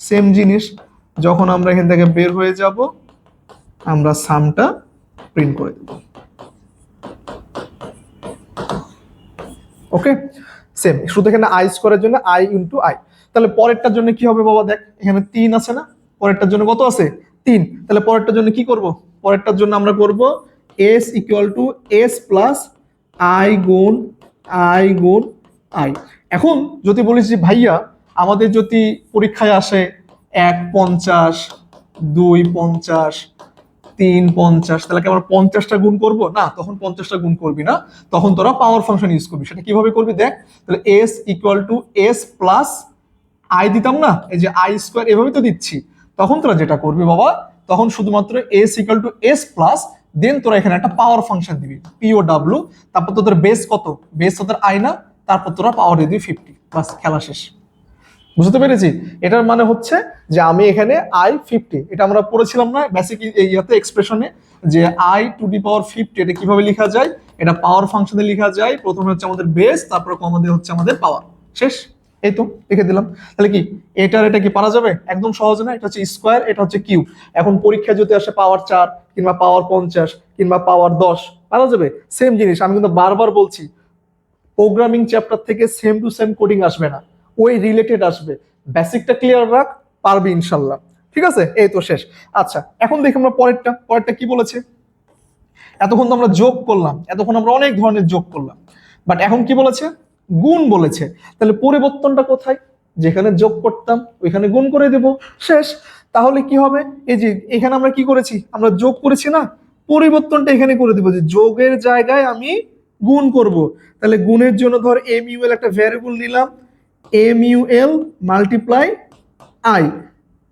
সেম জিনিস যখন আমরা এখান থেকে বের হয়ে যাব, আমরা সামটা প্রিন্ট করে দেব। ওকে, সেম। শুধু এখানে আই স্কোয়ারের জন্য আই ইন্টু আই। তাহলে পরেরটার জন্য কি হবে বাবা? দেখ এখানে 3 আছে না? পরেরটার জন্য কত আছে? 3। তাহলে পরেরটার জন্য কি করব? পরেরটার জন্য আমরা করব S equal to S plus I গুণ আই গুণ আই। এখন যদি বলিস যে ভাইয়া আমাদের যদি পরীক্ষায় আসে 1 50 2 50 3 50, তাহলে কি আমরা 50টা গুণ করব? না, তখন 50টা গুণ করবি না, তখন তোরা পাওয়ার ফাংশন ইউজ করবি। সেটা কিভাবে করবি দেখ। তাহলে S equal to S plus I দিতাম না, এই যে আই স্কোয়ার এভাবে তো দিচ্ছি। তখন তোরা যেটা করবি বাবা, তখন শুধুমাত্র S equal to S plus, then তোরা এখানে একটা পাওয়ার ফাংশন দিবি, পিও ডাব্লিউ। তারপর তোদের বেস কত? বেস তোদের আই না? তারপর তোরা পাওয়ার দিয়ে দিবি 50। বাস, খেলা শেষ। বুঝতে পেরেছি? এটার মানে হচ্ছে যে আমি এখানে আই 50, এটা আমরা পড়েছিলাম না বেসিক ইয়াতে এক্সপ্রেশনে, যে আই টু দি পাওয়ার 50 এটা কিভাবে লেখা যায়? এটা পাওয়ার ফাংশনে লেখা যায়। প্রথমে হচ্ছে আমাদের বেস, তারপর কমা দিয়ে হচ্ছে আমাদের পাওয়ার। শেষ। এই তো লিখে দিলাম। তাহলে কি এটা কি পারা যাবে? একদম সহজ না? এটা হচ্ছে স্কোয়ার, এটা হচ্ছে কিউব। এখন পরীক্ষা যদি আসে পাওয়ার 4 কিংবা পাওয়ার 50 কিংবা পাওয়ার 10, পারা যাবে? সেম জিনিস। আমি কিন্তু বারবার বলছি, প্রোগ্রামিং চ্যাপ্টার থেকে সেম টু সেম কোডিং আসবে না, ওই রিলেটেড আসবে। বেসিকটা ক্লিয়ার রাখ, পারবি ইনশাল্লাহ। ঠিক আছে? এই তো শেষ। আচ্ছা, এখন দেখি আমরা পরেরটা কি বলেছে। এতক্ষণ তো আমরা যোগ করলাম, এতক্ষণ আমরা অনেক ধরনের যোগ করলাম, বাট এখন কি বলেছে? গুণ বলেছে। তাহলে পরিবর্তনটা কোথায়? যেখানে যোগ করতাম ওইখানে গুণ করে দেব। শেষ। তাহলে কি হবে? এই যে এখানে আমরা কি করেছি? আমরা যোগ করেছি না? পরিবর্তনটা এখানে করে দেবো, যে যোগের জায়গায় আমি গুণ করব। তাহলে গুণের জন্য ধর এম ইউএল একটা ভ্যারিয়েবল নিলাম, এম ইউএল মাল্টিপ্লাই আই।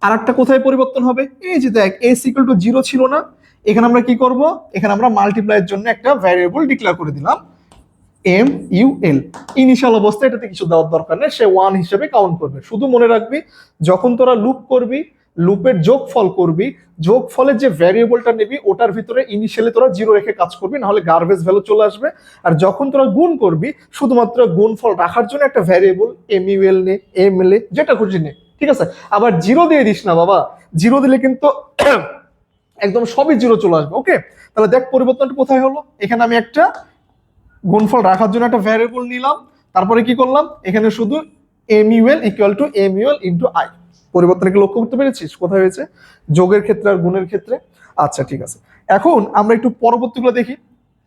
আর একটা কোথায় পরিবর্তন হবে? এই যে দেখ এস ইকুয়াল টু 0 ছিল না? এখানে আমরা কি করব? এখানে আমরা মাল্টিপ্লাইয়ের জন্য একটা ভ্যারিয়েবল ডিক্লেয়ার করে দিলাম, এম ইউ এল। ইনিশিয়াল অবস্থায় এটাতে কিছু দেওয়ার দরকার নেই, সে 1 হিসেবে কাউন্ট করবে। শুধু মনে রাখবি, যখন তোরা লুপ করবি, লুপের যোগফল করবি, যোগফলের যে ভ্যারিয়েবলটা নিবি ওটার ভিতরে ইনিশিয়ালি তোরা 0 রেখে কাজ করবি, নাহলে গার্বেজ ভ্যালু চলে আসবে। আর যখন তোরা গুণ করবি, শুধুমাত্র গুণফল রাখার জন্য একটা ভ্যারিয়েবল এম ইউ এল নে, এম এল এ, যেটা খুশি নে। ঠিক আছে? আবার 0 দিয়ে দিস না বাবা, 0 দিলে কিন্তু একদম সবই 0 চলে আসবে। ওকে, তাহলে দেখ পরিবর্তনটা কোথায় হলো। এখানে আমি একটা গুণফল রাখার জন্য একটা ভ্যারিয়েবল নিলাম, তারপরে কি করলাম? এখানে শুধু M U L equal to M U L into I. পরিবর্তনকে লক্ষ্য করতে পেরেছিস কোথায় হয়েছে? যোগের ক্ষেত্রে আর গুণের ক্ষেত্রে। আচ্ছা ঠিক আছে, এখন আমরা একটু পরবর্তীগুলো দেখি।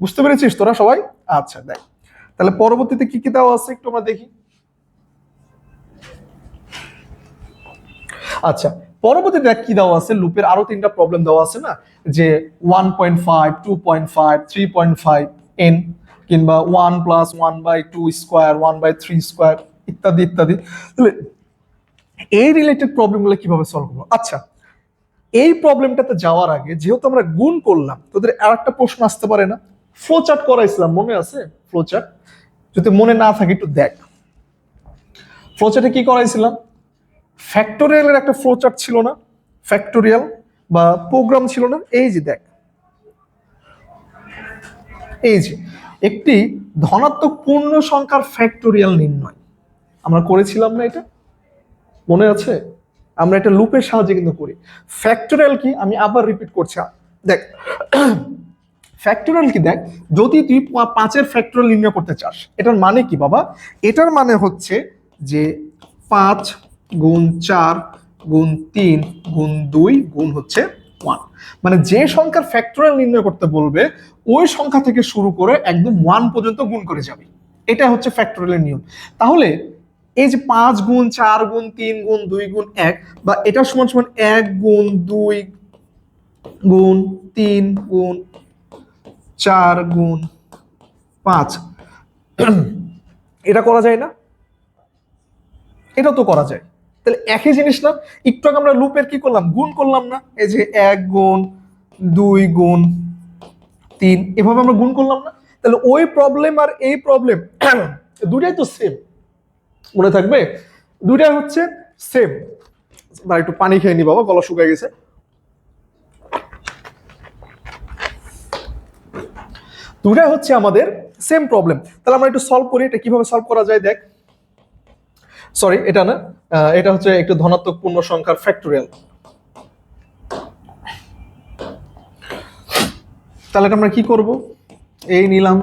বুঝতে পেরেছিস তোরা সবাই? আচ্ছা দেখ, তাহলে পরবর্তীতে কি কি দেওয়া আছে একটু আমরা দেখি। আচ্ছা, পরবর্তী দেখ কি দেওয়া আছে। লুপের আরো 3টা প্রবলেম দেওয়া আছে না, যে 1.5 2.5 3.5 এন, কিংবা 1 প্লাস 1/2 স্কোয়ার 1/3 স্কোয়ার, ইত্যাদি ইত্যাদি। তাহলে এই রিলেটেড প্রবলেমগুলো কিভাবে সলভ করবো? আচ্ছা, এই প্রবলেমটাতে যাওয়ার আগে যেহেতু আমরা গুণ করলাম, তোদের আর একটা প্রশ্ন আসতে পারে না, ফ্লো চার্ট করাইছিলাম, মনে আছে? ফ্লো চার্ট যদি মনে না থাকে একটু দেখ। ফ্লো চার্টে কি করাইছিলাম? ফ্যাক্টোরিয়ালের একটা ফ্লো চার্ট ছিল না? ফ্যাক্টোরিয়াল বা প্রোগ্রাম ছিল না? এই যে দেখ, এই যে একটি ধনাত্মক পূর্ণ সংখ্যার ফ্যাক্টোরিয়াল নির্ণয় আমরা করেছিলাম না? এটা মনে আছে? আমরা এটা লুপের সাহায্যে কিন্তু করি। ফ্যাক্টোরিয়াল কি আমি আবার রিপিট করছি, দেখ। ফ্যাক্টোরিয়াল কি দেখ, যদি তুই 5-এর ফ্যাক্টোরিয়াল নির্ণয় করতে চাস, এটার মানে কি বাবা? এটার মানে হচ্ছে যে 5 গুণ 4 গুণ 3 গুণ 2 গুণ হচ্ছে 1, মানে যে সংখ্যার ফ্যাক্টোরিয়াল নির্ণয় করতে বলবে ওই সংখ্যা থেকে শুরু করে একদম 1 পর্যন্ত গুণ করে যাবে। এটা হচ্ছে ফ্যাক্টোরিয়ালের নিয়ম। তাহলে এই যে 5 গুণ 4 গুণ 3 গুণ 2 গুণ 1, বা এটা সমান সমান 1 গুণ 2 গুণ 3 গুণ 4 গুণ 5, এটা করা যায় না? এটা তো করা যায়। তাহলে একই জিনিস না? একটু আগে আমরা লুপের কি করলাম, গুণ করলাম না? এই যে 1 গুণ 2 গুণ 3, এভাবে আমরা গুণ করলাম না? তাহলে ওই প্রবলেম আর এই প্রবলেম দুটাই তো সেম, মনে থাকবে? দুটাই হচ্ছে সেম। বা একটু পানি খেয়ে নি বাবা, গলা শুকিয়ে গেছে। দুটাই হচ্ছে আমাদের সেম প্রবলেম। তাহলে আমরা একটু সলভ করি। এটা কিভাবে সলভ করা যায় দেখ। সরি, এটা না, এটা হচ্ছে একটু ধনাত্মক পূর্ণ সংখ্যার ফ্যাক্টোরিয়াল। তাহলে এটা আমরা কি করব? এই নিলাম,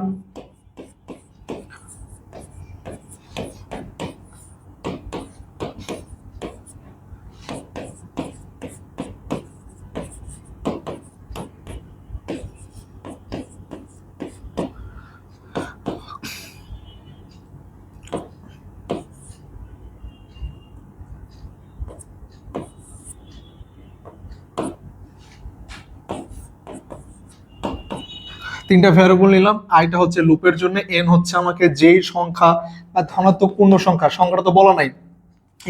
তিনটা ভ্যারিয়েবল নিলাম। আইটা হচ্ছে লুপের জন্য, এন হচ্ছে আমাকে যেই সংখ্যা বা ধনাত্মক পূর্ণ সংখ্যা, সংখ্যাটা তো বলা নাই,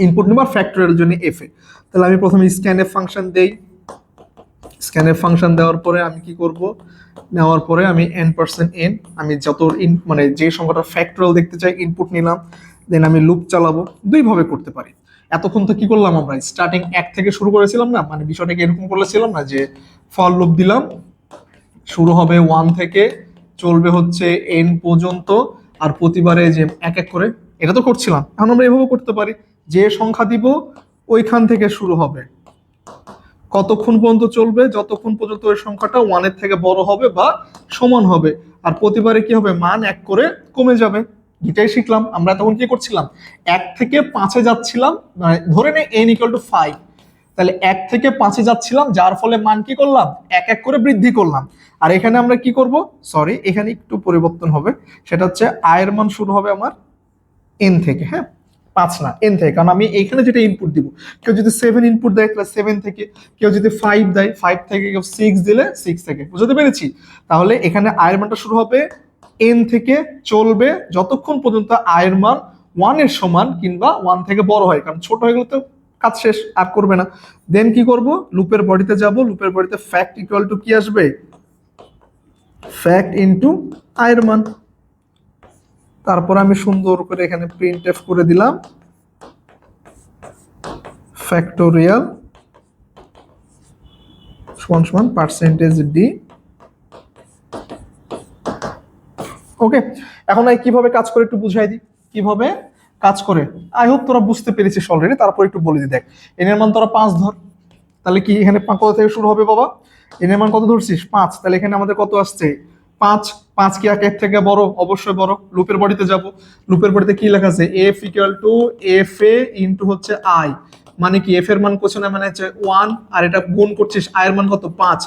ইনপুট নেব ফ্যাক্টরিয়াল জন্য এফ এ। তাহলে আমি প্রথমে স্ক্যানএফ ফাংশন দেই। স্ক্যানএফ ফাংশন দেওয়ার পরে আমি কি করব, নেওয়ার পরে আমি n%n, আমি যত মানে যে সংখ্যাটা ফ্যাক্টরিয়াল দেখতে চাই ইনপুট নিলাম, দেন আমি লুপ চালাবো। দুই ভাবে করতে পারি। এতক্ষণ তো কি করলাম আমরা, স্টার্টিং 1 থেকে শুরু করেছিলাম না? মানে বিষয়টাকে এরকম করেছিলাম না যে ফর লুপ দিলাম, শুরু হবে 1 থেকে, চলবে হচ্ছে n পর্যন্ত, আর প্রতিবারে যে এক এক করে, এটা তো করছিলাম। এখন আমরা এভাবে করতে পারি, যে সংখ্যা দিব ওইখান থেকে শুরু হবে, কতক্ষণ পর্যন্ত চলবে, যতক্ষণ পর্যন্ত ওই সংখ্যাটা 1-এর থেকে বড় হবে বা সমান হবে, আর প্রতিবারে কি হবে, মান 1 করে কমে যাবে। এটাই শিখলাম আমরা। তখন কি করছিলাম, 1 থেকে 5-এ যাচ্ছিলাম, মানে ধরে নে n = 5, তাহলে 1 থেকে 5-এ যাচ্ছিলাম, যার ফলে মান কি করলাম, এক এক করে বৃদ্ধি করলাম। আর এখানে আমরা কি করব, সরি এখানে একটু পরিবর্তন হবে, সেটা হচ্ছে আয়ের মান শুরু হবে আমার n থেকে, হ্যাঁ 5 না, n থেকে, কারণ আমি এখানে যেটা ইনপুট দিব। কেউ যদি 7 ইনপুট দেয় তাহলে 7 থেকে, কেউ যদি 5 দেয় 5 থেকে, কেউ 6 দিলে 6 থেকে। বুঝতে পেরেছি? তাহলে এখানে আয়ের মানটা শুরু হবে n থেকে, চলবে যতক্ষণ পর্যন্ত আয়ের মান 1 এর সমান কিংবা 1 থেকে বড় হয়, কারণ ছোট হয়ে গেলে তো কাজ শেষ, আর করবে না। দেন কি করব, লুপের বডিতে যাব, লুপের বডিতে ফ্যাক্ট ইকুয়াল টু কি আসবে, ফ্যাক্ট ইনটু আয়ের মান। তারপর আমি সুন্দর করে এখানে প্রিন্টএফ করে দিলাম ফ্যাক্টোরিয়াল সমান সমান %d। ওকে, এখন আমি কিভাবে কাজ করে একটু বুঝাই দিই, কিভাবে কাজ করে। আই হোপ তোরা বুঝতে পেরেছিস অলরেডি, তারপর একটু বলে দিই। দেখ, এন এর মান তোরা 5 ধর, তাহলে কি এখানে কত থেকে শুরু হবে বাবা, এন এর মান কত ধরছিস, 5, তাহলে এখানে আমাদের কত আসছে 5। 5 কি একের থেকে বড়? অবশ্যই বড়। লুপের বডিতে যাব, লুপের বডিতে কি লেখা আছে, F equal to F A into হচ্ছে আই, মানে কি এফ এর মান কোশ্চেনে মানে হচ্ছে 1, আর এটা গুণ করছিস, আয়ের মান কত 5,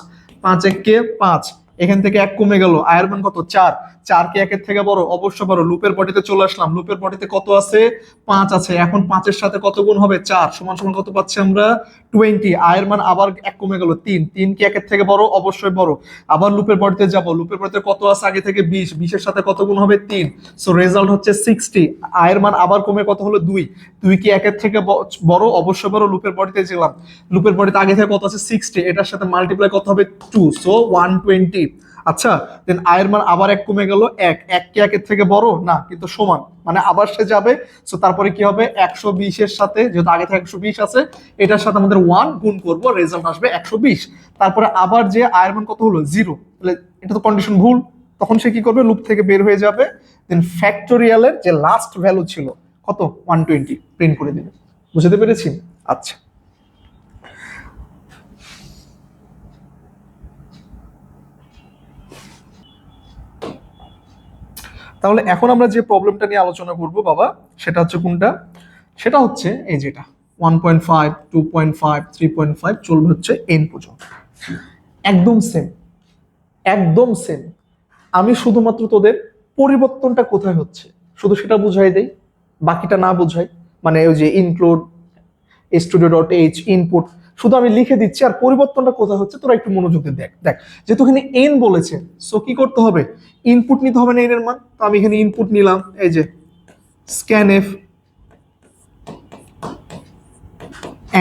5 একে 5, এখান থেকে 1 কমে গেল, আয়ের মান কত 4, 4 কি একের থেকে বড়? অবশ্যই বড়। লুপের বডিতে চলে আসলাম, লুপের বডিতে কত আছে, 5 আছে। এখন 5-এর সাথে কত গুণ হবে, 4, সমান সমান কত পাচ্ছি আমরা 20। আয়ের মান আবার 1 কমে গেল, 3, 3 কি একের থেকে বড়? অবশ্যই বড়। আবার লুপের বডিতে যাব, লুপের বডিতে কত আছে আগে থেকে 20, 20-এর সাথে কত গুণ হবে 3, সো রেজাল্ট হচ্ছে 60। আয়ের মান আবার কমে কত হলো 2, 2 কি একের থেকে বড়? অবশ্যই বড়। লুপের বডিতে গেলাম, লুপের বডিতে আগে থেকে কত আছে 60, এটার সাথে মাল্টিপ্লাই কত হবে 2, সো 120। আচ্ছা, দেন আয়ের মান আবার এক কমে গেল, এক কি একের থেকে বড় না, কিন্তু সমান, মানে আবার সে যাবে। সো তারপরে কি হবে, 120-এর সাথে, যেহেতু আগে থেকে 120 আছে, এটার সাথে আমাদের 1 গুণ করব, রেজাল্ট আসবে 120। তারপরে আবার যে আয়ের মান কত হলো, 0, তাহলে এটা তো কন্ডিশন ভুল। তখন সে কি করবে, লুপ থেকে বের হয়ে যাবে, দেন ফ্যাক্টোরিয়ালের যে লাস্ট ভ্যালু ছিল কত, 120 প্রিন্ট করে দিবে। বুঝতে পেরেছি? আচ্ছা, তাহলে এখন আমরা যে প্রবলেমটা নিয়ে আলোচনা করব বাবা, সেটা হচ্ছে কোনটা, সেটা হচ্ছে এই যেটা 1.5, 2.5, 3.5 চলবে হচ্ছে এন পর্যন্ত। একদম সেম, একদম সেম। আমি শুধুমাত্র তোদের পরিবর্তনটা কোথায় হচ্ছে শুধু সেটা বুঝাই দেই, বাকিটা না বুঝাই। মানে ওই যে ইনক্লুড studio.h ইনপুট শুধু আমি লিখে দিচ্ছি, আর পরিবর্তনটা কোথায় হচ্ছে তোরা একটু মনোযোগ দিয়ে দেখ। দেখ, যেহেতু এখানে এন বলেছে, সো কি করতে হবে, ইনপুট নিতে হবে না এন এর মান। তো আমি এখানে ইনপুট নিলাম, এই যে scanf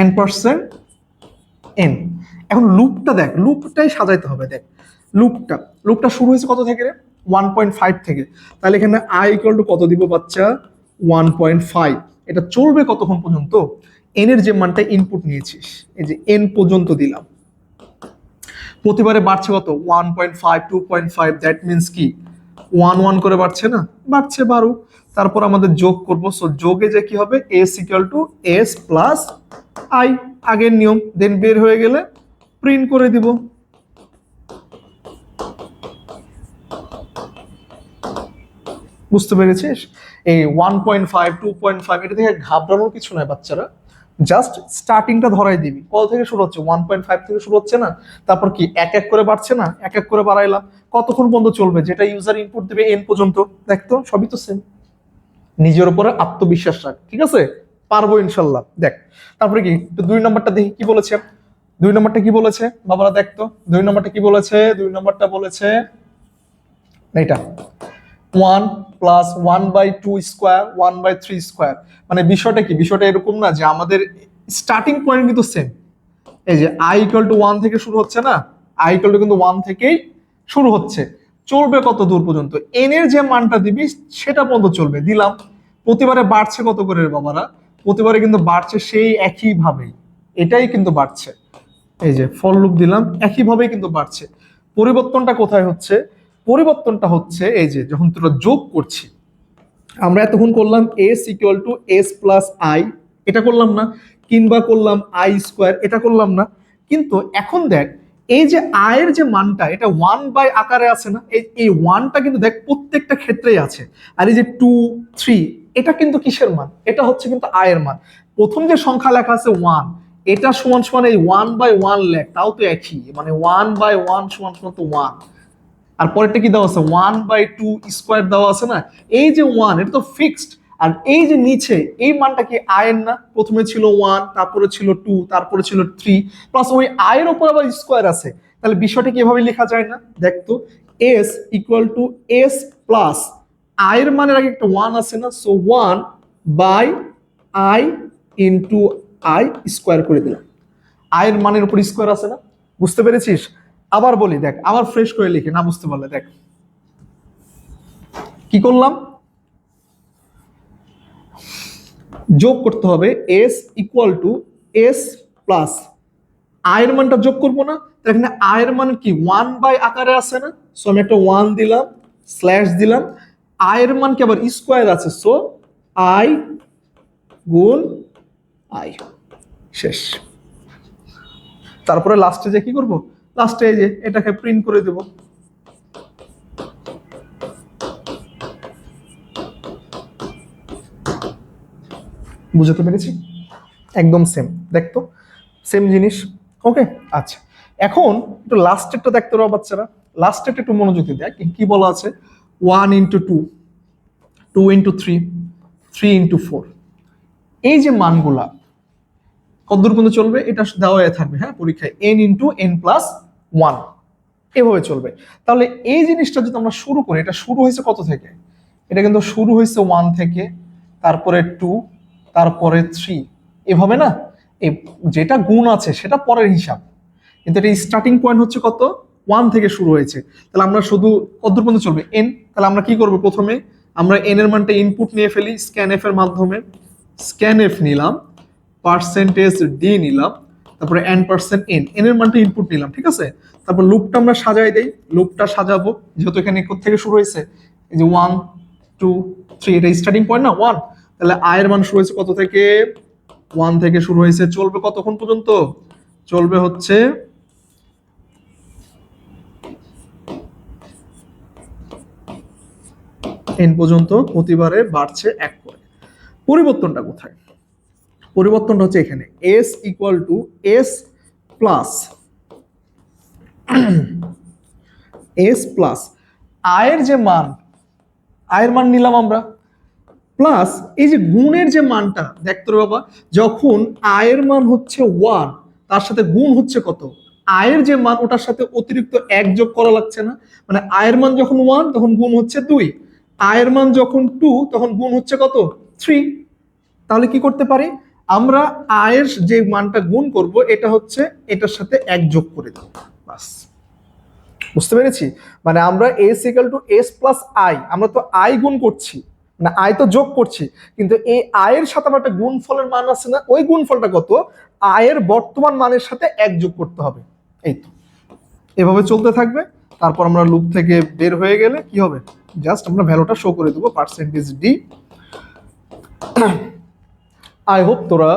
n% n। এখন লুপটা দেখ, লুপটাই সাজাইতে হবে। দেখ, লুপটা লুপটা শুরু হয়েছে কত থেকে রে, 1.5 থেকে। তাহলে এখানে i ইকুয়াল টু কত দিব বাচ্চা, 1.5। এটা চলবে কতক্ষণ পর্যন্ত, n এর যে মানটা ইনপুট নিয়েছিস, এই যে n পর্যন্ত দিলাম। প্রতিবারে বাড়ছে কত, 1.5, 2.5, দ্যাট মিনস কি 1 করে বাড়ছে না, বাড়ছে 12। তারপর আমাদের যোগ করব, সো যোগে যে কি হবে, s equal to s plus i, আগের নিয়ম। দেন বের হয়ে গেলে প্রিন্ট করে দিব। বুঝতে পেরেছিস? এই 1.5, 2.5 এটা থেকে ঘাবড়ানোর কিছু নয় বাচ্চারা, জাস্ট স্টার্টিংটা ধরাই দিবি। কত থেকে শুরু হচ্ছে, 1.5 থেকে শুরু হচ্ছে না, তারপর কি এক এক করে বাড়ছে না, এক এক করে বাড়াইলাম। কতক্ষণ পর্যন্ত চলবে, যেটা ইউজার ইনপুট দিবে এন পর্যন্ত। দেখতো সবই তো সেম। নিজের উপরে আত্মবিশ্বাস রাখ, ঠিক আছে, পারবো ইনশাল্লাহ। দেখ, তারপরে কি, 2 নম্বরটা দেখি কি বলেছে। 2 নম্বরটা কি বলেছে বাবারা, দেখতো 2 নম্বরটা কি বলেছে। 2 নম্বরটা বলেছে এটা 1 + 1/2 স্কোয়ার, 1/3 স্কোয়ার। মানে বিষয়টা কি, বিষয়টা এরকম না যে আমাদের স্টার্টিং পয়েন্ট কিন্তু সেম। এই যে i ইকুয়াল টু 1 থেকে শুরু হচ্ছে না, i ইকুয়াল টু কিন্তু 1 থেকেই শুরু হচ্ছে। চলবে কত দূর পর্যন্ত, n এর যে মানটা দিবি সেটা পর্যন্ত চলবে, দিলাম। প্রতিবারে বাড়ছে কত করে রে বাবারা, প্রতিবারে কিন্তু বাড়ছে সেই একই ভাবেই, এটাই কিন্তু বাড়ছে। এই যে ফর লুপ দিলাম, একই ভাবেই কিন্তু বাড়ছে। পরিবর্তনটা কোথায় হচ্ছে, পরিবর্তনটা হচ্ছে এই যে যখন তোরা যোগ করছি, আমরা এতক্ষণ করলাম s equal to s plus i, এটা করলাম না, কিংবা করলাম i স্কোয়ার, এটা করলাম না। কিন্তু এখন দেখ, এই যে i এর যে মানটা, এটা 1 আকারে আছে না, এই 1টা কিন্তু দেখ প্রত্যেকটা ক্ষেত্রেই আছে। আর এই যে 2, 3, এটা কিন্তু কিসের মান, এটা হচ্ছে কিন্তু i এর মান। প্রথম যে সংখ্যা লেখা আছে 1, এটা সমান সমান এই 1/1 লেখ, তাও তো একই, মানে 1/1 সমান সমান তো 1। আর পরেরটা কি দেওয়া আছে, 1/2 স্কোয়ার দেওয়া আছে না। এই যে 1, এটা তো ফিক্সড। আর এই যে নিচে এই মানটা কি আয়ের না, প্রথমে ছিল 1, তারপরে ছিল 2, তারপরে ছিল 3, প্লাস ওই আয়ের উপর আবার স্কোয়ার আছে। তাহলে বিষয়টা কি এভাবে লেখা যায় না, দেখতো s equal to s plus আয়ের মানের আগে একটা 1 আছে না, so 1/i into i square করে দিলাম। আয়ের মানের উপর স্কোয়ার আছে না, বুঝতে পেরেছিস? আবার বলি, দেখ আবার ফ্রেশ করে লিখে, না বুঝতে পারলে দেখ কি করলাম, যোগ করতে হবে s equal to s plus আয়ের মানটা যোগ করবো না, এখানে আয়ের মান কি 1 আকারে আছে না, সো আমি একটা 1 দিলাম, স্ল্যাশ দিলাম। আয়ের মান কি আবার স্কোয়ার আছে, সো i গুণ i, শেষ। তারপরে লাস্টে যে কি করব, লাস্টে এই যে এটাকে প্রিন্ট করে দেব। বুঝতে পেরেছি? একদম সেম, দেখতো সেম জিনিস। ওকে, আচ্ছা, এখন একটু লাস্টেরটা দেখতে পারো বাচ্চারা, লাস্টেরটা একটু মনোযোগ দিয়ে দেখ কি বলা আছে। 1 × 2, 2 × 3, 3 × 4, এই যে মানগুলা কতদূর পর্যন্ত চলবে, এটা দেওয়া থাকবে হ্যাঁ পরীক্ষায়, n × n+1 এভাবে চলবে। তাহলে এই জিনিসটা যদি আমরা শুরু করি, এটা শুরু হয়েছে কত থেকে, এটা কিন্তু শুরু হয়েছে 1 থেকে, তারপরে 2, তারপরে 3, এভাবে না। এই যেটা গুণ আছে সেটা পরের হিসাব, কিন্তু এটা স্টার্টিং পয়েন্ট হচ্ছে কত, ওয়ান থেকে শুরু হয়েছে, তাহলে আমরা শুধু কত পর্যন্ত চলবে এন। তাহলে আমরা কি করব, প্রথমে আমরা এন এর মানটা ইনপুট নিয়ে ফেলি স্ক্যানএফ এর মাধ্যমে। স্ক্যানএফ নিলাম, পার্সেন্টেজ ডি নিলাম, তারপরে n% এন, এন এর মানটা ইনপুট নিলাম, ঠিক আছে। তারপর লুপটা আমরা সাজাই দেই, লুপটা সাজাবো যেহেতু এখানে কোথা থেকে শুরু হয়েছে, এই যে 1 2 3, এটা স্টার্টিং পয়েন্ট না 1, তাহলে আই এর মান শুরু হয়েছে কত থেকে, 1 থেকে শুরু হয়েছে, চলবে কতক্ষণ পর্যন্ত, চলবে হচ্ছে এন পর্যন্ত, প্রতিবারে বাড়ছে 1 করে। পরিবর্তনটা কোথায়, পরিবর্তনটা হচ্ছে এখানে s equal to S plus আয়ের যে মান, আয়ের মান নিলাম আমরা, প্লাস এই যে গুণের যে মানটা দেখতে বাবা, যখন আয়ের মান হচ্ছে 1 তার সাথে গুণ হচ্ছে কত, আয়ের যে মান ওটার সাথে অতিরিক্ত 1 যোগ করা লাগছে না, মানে আয়ের মান যখন 1 তখন গুণ হচ্ছে 2, আয়ের মান যখন 2 তখন গুণ হচ্ছে কত 3। তাহলে কি করতে পারি আমরা, আয়ের যে মানটা গুণ করব এটা হচ্ছে এটার সাথে 1 যোগ করে দেব, বাস। বুঝতে পেরেছি, মানে আমরা s equal to S plus I, আমরা তো আই গুণ করছি না, আই তো যোগ করছি, কিন্তু এই আয়ের সাথে আমার একটা গুণফলের মান আছে না, ওই গুণফলটা কত, আয়ের বর্তমান মানের সাথে 1 যোগ করতে হবে। এই তো এভাবে চলতে থাকবে। তারপর আমরা লুপ থেকে বের হয়ে গেলে কি হবে, জাস্ট আমরা ভ্যালুটা শো করে দেবো পার্সেন্টেজ ডি। আই হোপ তোরা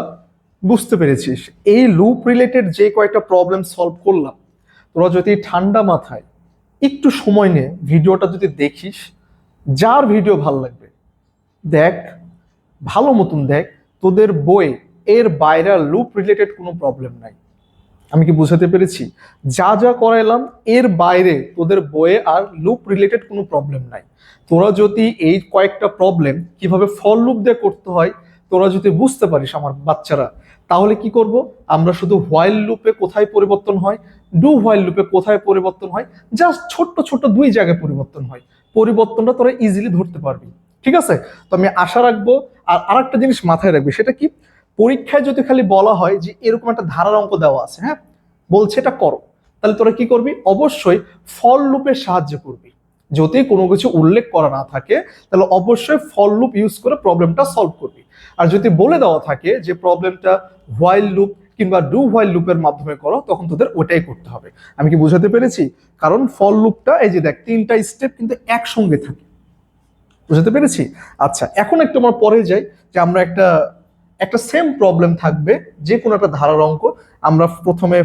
বুঝতে পেরেছিস। এই লুপ রিলেটেড যে কয়েকটা প্রবলেম সলভ করলাম, তোরা যদি ঠান্ডা মাথায় একটু সময় নিয়ে ভিডিওটা যদি দেখিস, যার ভিডিও ভালো লাগবে দেখ, ভালো মতন দেখ, তোদের বই এর বাইরে লুপ রিলেটেড কোনো প্রবলেম নাই। আমি কি বুঝাতে পেরেছি, যা যা করাইলাম এর বাইরে তোদের বইয়ে আর লুপ রিলেটেড কোনো প্রবলেম নাই। তোরা যদি এই কয়েকটা প্রবলেম কিভাবে ফর লুপ দিয়ে করতে হয় তোরা যদি বুঝতে পারিস আমার বাচ্চারা, তাহলে কি করব, আমরা শুধু হোয়াইল লুপে কোথায় পরিবর্তন হয়, ডু হোয়াইল লুপে কোথায় পরিবর্তন হয়, জাস্ট ছোট্ট ছোট্ট 2 জায়গায় পরিবর্তন হয়, পরিবর্তনটা তোরা ইজিলি ধরতে পারবি, ঠিক আছে। তো আমি আশা রাখবো। আর আরেকটা জিনিস মাথায় রাখবি, সেটা কি, পরীক্ষায় যদি খালি বলা হয় যে এরকম একটা ধারার অঙ্ক দেওয়া আছে, হ্যাঁ বলছে এটা করো, তাহলে তোরা কি করবি, অবশ্যই ফল লুপের সাহায্য করবি। যদি কোনো কিছু উল্লেখ করা না থাকে তাহলে অবশ্যই ফল লুপ ইউজ করে প্রবলেমটা সলভ করবি। আর যদি বলে দেওয়া থাকে যে প্রবলেমটা হোয়াইল লুপ কিংবা ডু হোয়াইল লুপের মাধ্যমে করো, তখন তোদের ওটাই করতে হবে। আমি কি বোঝাতে পেরেছি, কারণ ফল লুপটা এই যে দেখ 3টা স্টেপ কিন্তু একসঙ্গে থাকে, বুঝতে পেরেছি। আচ্ছা এখন একটু আমরা পরে যাই, যে আমরা একটা সেম প্রবলেম থাকবে, যে কোনো একটা ধারার অঙ্ক, আমরা প্রথমে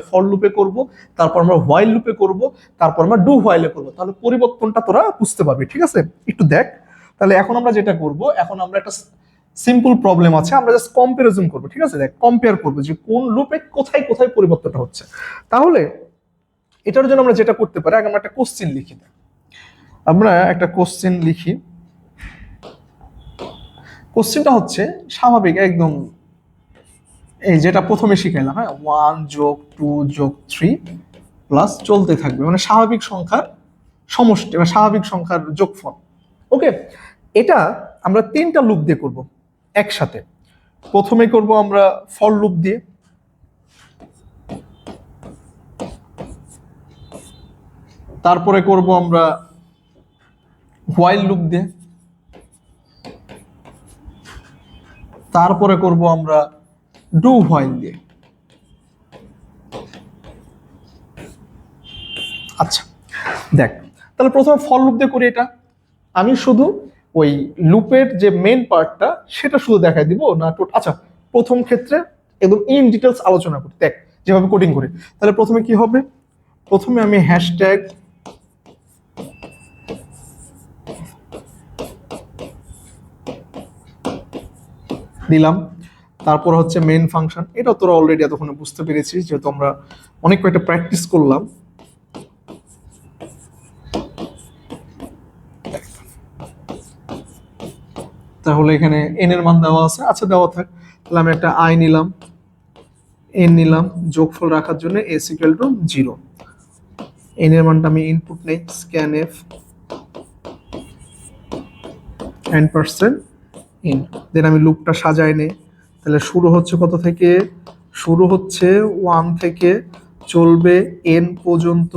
ফর লুপে করব, তারপর আমরা হোয়াইল লুপে করব, তারপর আমরা ডু হোয়াইলে করব, তাহলে পরিবর্তনটা তোরা বুঝতে পারবি, ঠিক আছে। একটু দেখ, তাহলে এখন আমরা যেটা করব, এখন আমরা একটা সিম্পল প্রবলেম আছে, আমরা জাস্ট কম্পারিজন করব, ঠিক আছে। দেখ কম্পেয়ার করব যে কোন লুপে কোথায় কোথায় পরিবর্তনটা হচ্ছে। তাহলে এটার জন্য আমরা যেটা করতে পারি, আগে আমরা একটা কোশ্চেন লিখি, আমরা একটা কোশ্চেন লিখি। কোশ্চেনটা হচ্ছে স্বাভাবিক একদম, এই যেটা প্রথমে শিখাইলাম, হ্যাঁ 1 যোগ 2 যোগ 3 প্লাস চলতে থাকবে, মানে স্বাভাবিক সংখ্যার সমষ্টি বা স্বাভাবিক সংখ্যার যোগফল। ওকে, এটা আমরা 3টা লুপ দিয়ে করব একসাথে। প্রথমে করব আমরা ফর লুপ দিয়ে, তারপরে করব আমরা হোয়াইল লুপ দিয়ে, তারপরে করব আমরা ডু হোয়াইল দিয়ে। আচ্ছা দেখ, তাহলে প্রথমে ফর লুপ দিয়ে করি। এটা আমি শুধু ওই লুপের যে মেন পার্টটা সেটা শুধু দেখাই দিব না। আচ্ছা প্রথম ক্ষেত্রে একদম ইন ডিটেলস আলোচনা করি, দেখ যেভাবে কোডিং করি। তাহলে প্রথমে কি হবে, প্রথমে আমি হ্যাশট্যাগ দিলাম, তারপর হচ্ছে মেইন ফাংশন। এটা তোরা অলরেডি এতক্ষণে বুঝতে পেরেছিস, যেহেতু আমরা অনেক কয়েকটা প্র্যাকটিস করলাম। তাহলে এখানে এন এর মান দেওয়া আছে, আচ্ছা দেওয়া থাক। তাহলে আমি একটা আই নিলাম, এন নিলাম, যোগফল রাখার জন্য এস ইকুয়াল টু 0। এন এর মানটা আমি ইনপুট নেই, স্ক্যান এফ n% ইন, দেন আমি লুপটা সাজাই নেই। তাহলে শুরু হচ্ছে কত থেকে, শুরু হচ্ছে 1 থেকে চলবে এন পর্যন্ত,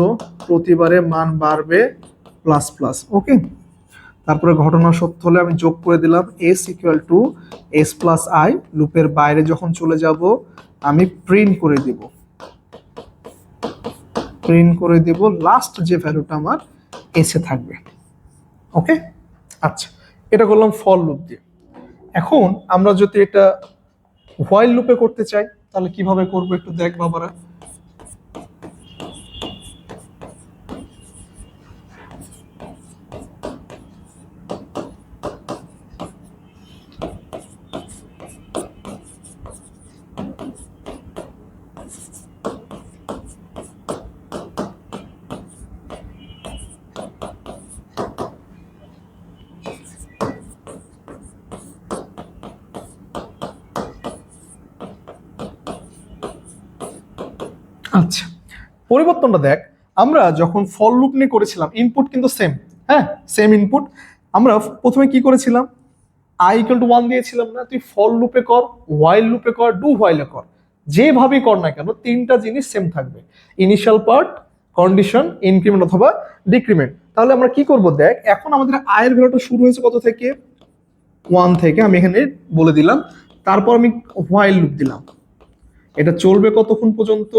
প্রতিবারে মান বাড়বে প্লাস প্লাস। ওকে, তারপরে ঘটনা সত্য হলে আমি যোগ করে দিলাম S equal to S plus I. লুপের বাইরে যখন চলে যাব আমি প্রিন্ট করে দিব, লাস্ট যে ভ্যালুটা আমার এসে থাকবে। ওকে, আচ্ছা, এটা করলাম ফর লুপ দিয়ে। এখন আমরা যদি এটা হোয়াইল লুপে করতে চাই তাহলে কিভাবে করবো একটু দেখ বাবারা। আচ্ছা, পরিবর্তনটা দেখ, আমরা যখন ফর লুপ নিয়ে করেছিলাম ইনপুট কিন্তু সেম, হ্যাঁ সেম ইনপুট। আমরা প্রথমে কি করেছিলাম, আই ইকুয়াল টু 1 দিয়েছিলাম না? তুই ফর লুপে কর, হোয়াইল লুপে কর, ডু হোয়াইলে কর, যেভাবেই কর না কেন তিনটা জিনিস সেম থাকবে, ইনিশিয়াল পার্ট, কন্ডিশন, ইনক্রিমেন্ট অথবা ডিক্রিমেন্ট। তাহলে আমরা কি করব দেখ, এখন আমাদের আয়ের ভ্যালুটা শুরু হয়েছে কত থেকে, 1 থেকে, আমি এখানে বলে দিলাম। তারপর আমি হোয়াইল লুপ দিলাম, এটা চলবে কতক্ষণ পর্যন্ত,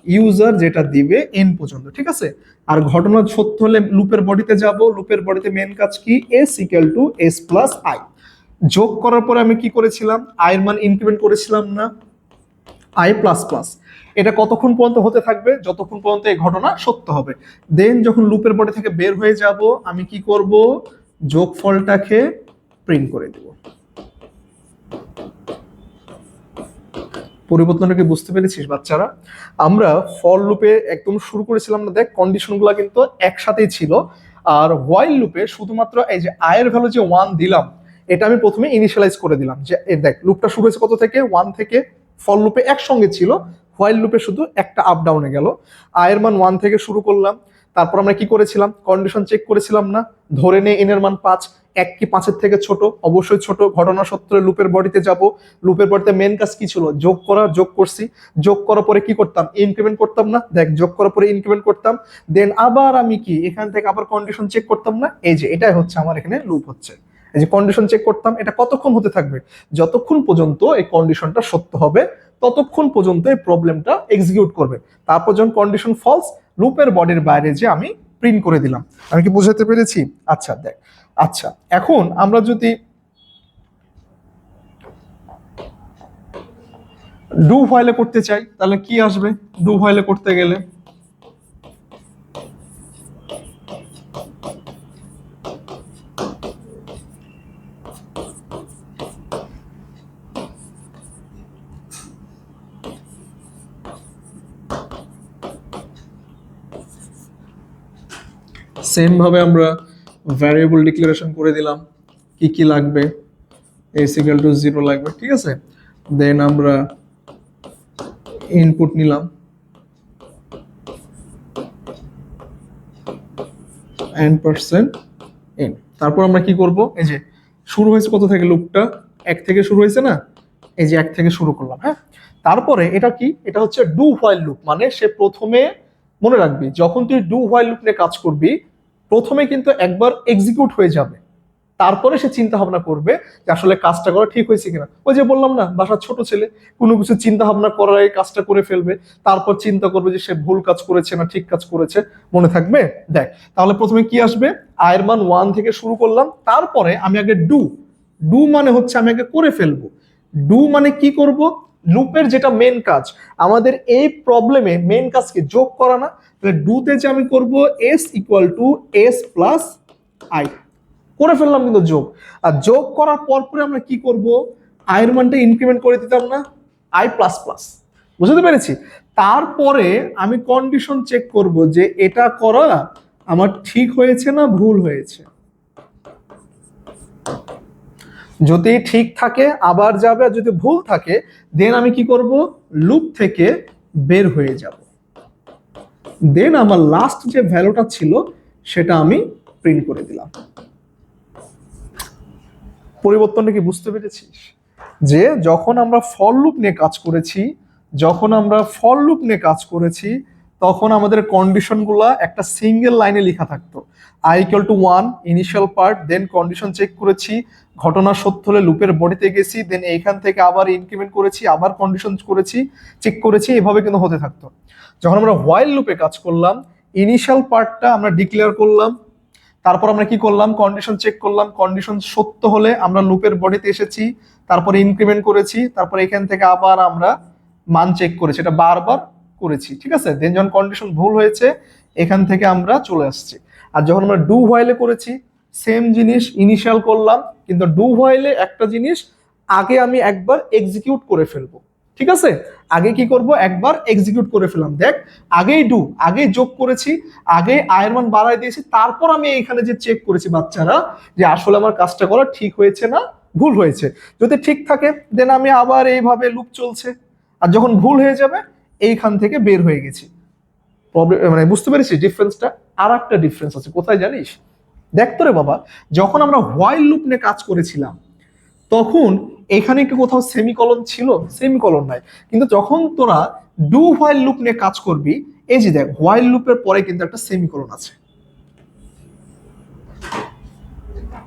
ইউজার যেটা দিবে এন পর্যন্ত, ঠিক আছে। আর ঘটনা সত্য হলে লুপের বডিতে যাব, লুপের বডিতে মেন কাজ কি, S equal to S plus I. যোগ করার পরে আমি কি করেছিলাম, আয়ের মান ইনক্রিমেন্ট করেছিলাম না, আই প্লাস প্লাস। এটা কতক্ষণ পর্যন্ত হতে থাকবে, যতক্ষণ পর্যন্ত এই ঘটনা সত্য হবে। দেন যখন লুপের বডি থেকে বের হয়ে যাব আমি কি করব, যোগফলটাকে প্রিন্ট করে দেব। পরিবর্তনটাকে বুঝতে পেরেছিস বাচ্চারা? আমরা ফর লুপে একদম শুরু করেছিলাম না, দেখ কন্ডিশনগুলো কিন্তু একসাথেই ছিল। আর হোয়াইল লুপে শুধুমাত্র এই যে আয়ের ভ্যালু যে 1 দিলাম, এটা আমি প্রথমে ইনিশিয়ালাইজ করে দিলাম, যে দেখ লুপটা শুরু হয়েছে কত থেকে, 1 থেকে। ফর লুপে একসঙ্গে ছিল, হোয়াইল লুপে শুধু একটা আপ ডাউনে গেল। আয়ের মান 1 থেকে শুরু করলাম, তারপর আমরা কি করেছিলাম, কন্ডিশন চেক করেছিলাম না, ধরে নে এন এর মান 5, 1 কি 5-এর থেকে ছোট, অবশ্যই ছোট। ঘটনা সত্ত্বে লুপের বডিতে যাব, লুপের বডিতে মেন কাজ কি ছিল, যোগ করা, যোগ করছি। যোগ করার পরে কি করতাম, ইনক্রিমেন্ট করতাম না, দেখ যোগ করার পরে ইনক্রিমেন্ট করতাম। দেন আবার আমি কি এখান থেকে আবার কন্ডিশন চেক করতাম না, এই যে এটাই হচ্ছে আমার এখানে লুপ হচ্ছে। এই যে কন্ডিশন চেক করতাম, এটা কতক্ষণ হতে থাকবে, যতক্ষণ পর্যন্ত এই কন্ডিশনটা সত্য হবে ততক্ষণ পর্যন্ত এই প্রবলেমটা এক্সিকিউট করবে। তারপর যখন কন্ডিশন ফলস, লুপের বডির বাইরে যে আমি প্রিন্ট করে দিলাম। আমি কি বুঝাতে পেরেছি? আচ্ছা দেখ, আচ্ছা এখন আমরা যদি ডু হোয়াইলে করতে চাই তাহলে কি আসবে, ডু হোয়াইলে করতে গেলে সেম ভাবে আমরা ভ্যারিয়েবল ডিক্লারেশন করে দিলাম, কি কি লাগবে, এস ইকুয়াল টু 0 লাগবে, ঠিক আছে। দেন আমরা ইনপুট নিলাম n%, n। তারপর আমরা কি করব, এই যে শুরু হয়েছে কত থেকে, লুপটা 1 থেকে শুরু হয়েছে না, এই যে 1 থেকে শুরু করলাম, হ্যাঁ। তারপরে এটা কি, এটা হচ্ছে ডু হোয়াইল লুপ, মানে সে প্রথমে, মনে রাখবি যখন তুই ডু হোয়াইল লুপ নিয়ে কাজ করবি প্রথমে কিন্তু একবার এক্সিকিউট হয়ে যাবে, তারপরে সে চিন্তা ভাবনা করবে যে আসলে কাজটা করা ঠিক হয়েছে কিনা। ওই যে বললাম না, বাসার ছোট ছেলে কোনো কিছু চিন্তা ভাবনা করার আগে কাজটা করে ফেলবে, তারপর চিন্তা করবে যে সে ভুল কাজ করেছে না ঠিক কাজ করেছে, মনে থাকবে। দেখ তাহলে প্রথমে কি আসবে, আয়ের মান 1 থেকে শুরু করলাম, তারপরে আমি আগে ডু, ডু মানে হচ্ছে আমি আগে করে ফেলবো। ডু মানে কি করব, লুপের যেটা মেন কাজ, আমাদের এই প্রবলেমে মেন কাজকে যোগ করা না, তাহলে ডুতে যে আমি করব S equal to S plus I, করে ফেললাম কিন্তু যোগ। আর যোগ করার পর পরে আমরা কি করব, আয়ের মানটা ইনক্রিমেন্ট করে দিতাম না, আই প্লাস প্লাস, বুঝতে পেরেছি। তারপরে আমি কন্ডিশন চেক করব যে এটা করা আমার ঠিক হয়েছে না ভুল হয়েছে। যদি ঠিক থাকে আবার যাবে, আর যদি ভুল থাকে দেন আমি কি করব, লুপ থেকে বের হয়ে যাব। দেন আমার লাস্ট যে ভ্যালুটা ছিল সেটা আমি প্রিন্ট করে দিলাম। পরিবর্তনটা কি বুঝতে পেরেছিস? যে যখন আমরা ফর লুপ নিয়ে কাজ করেছি, যখন আমরা ফর লুপ নিয়ে কাজ করেছি তখন আমাদের কন্ডিশনগুলো একটা সিঙ্গেল লাইনে লেখা থাকতো। i equal to 1 initial part, then condition check করেছি, ঘটনা সত্য হলে লুপের বডিতে গেছি, দেন এইখান থেকে আবার ইনক্রিমেন্ট করেছি, আবার কন্ডিশন করেছি, চেক করেছি, এভাবে কিন্তু হতে থাকতো। যখন আমরা হোয়াইল লুপে কাজ করলাম, ইনিশিয়াল পার্টটা আমরা ডিক্লেয়ার করলাম, তারপর আমরা কি করলাম, কন্ডিশন চেক করলাম, কন্ডিশন সত্য হলে আমরা লুপের বডিতে এসেছি, তারপরে ইনক্রিমেন্ট করেছি, তারপর এখান থেকে আবার আমরা মান চেক করেছি, এটা বারবার করেছি, ঠিক আছে। দেন যখন কন্ডিশন ভুল হয়েছে এখান থেকে আমরা চলে আসছি। আর যখন আমরা ডু হোয়াইলে করেছি সেম জিনিস, ইনিশিয়াল করলাম, কিন্তু ডু হোয়াইলে একটা জিনিস, আগে আমি একবার এক্সিকিউট করে ফেলবো, ঠিক আছে। আগে কি করব, একবার এক্সিকিউট করে ফেললাম, দেখ আগেই ডু, আগেই যোগ করেছি, আগে আয়ের মান বাড়াই দিয়েছি, তারপর আমি এখানে যে চেক করেছি বাচ্চারা যে আসলে আমার কাজটা করা ঠিক হয়েছে না ভুল হয়েছে। যদি ঠিক থাকে দেন আমি আবার এইভাবে লুপ চলছে, আর যখন ভুল হয়ে যাবে এইখান থেকে বের হয়ে গেছি। প্রবলেম মানে বুঝতে পেরেছি ডিফারেন্সটা। আর একটা ডিফারেন্স আছে, কোথায় জানিস? দেখ তো রে বাবা, যখন আমরা হোয়াইল লুপ নিয়ে কাজ করেছিলাম তখন এখানে কি কোথাও সেমিকলন ছিল? সেমিকলন নাই। কিন্তু যখন তোরা ডু হোয়াইল লুপ নিয়ে কাজ করবি, এই যে দেখ হোয়াইল লুপের পরে কিন্তু একটা সেমিকলন আছে,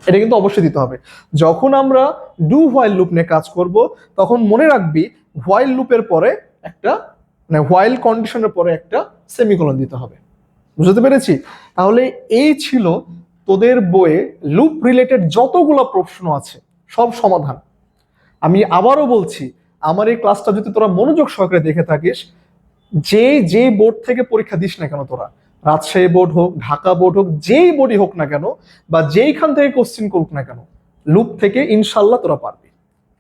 এটা কিন্তু অবশ্যই দিতে হবে। যখন আমরা ডু হোয়াইল লুপ নিয়ে কাজ করব তখন মনে রাখবি হোয়াইল লুপের পরে একটা মানে হোয়াইল কন্ডিশনের পরে একটা সেমিকলন দিতে হবে। বুঝতে পেরেছি? তাহলে এই ছিল তোদের বইয়ে লুপ রিলেটেড যতগুলো প্রশ্ন আছে সব সমাধান। আমি আবারও বলছি, আমার এই ক্লাসটা যদি তোরা মনোযোগ সহকারে দেখে থাকিস, যে বোর্ড থেকে পরীক্ষা দিস না কেন তোরা, রাজশাহী বোর্ড হোক, ঢাকা বোর্ড হোক, যেই বোর্ডই হোক না কেন, বা যেইখান থেকে কোশ্চিন করুক না কেন, লুপ থেকে ইনশাল্লাহ তোরা পারবি।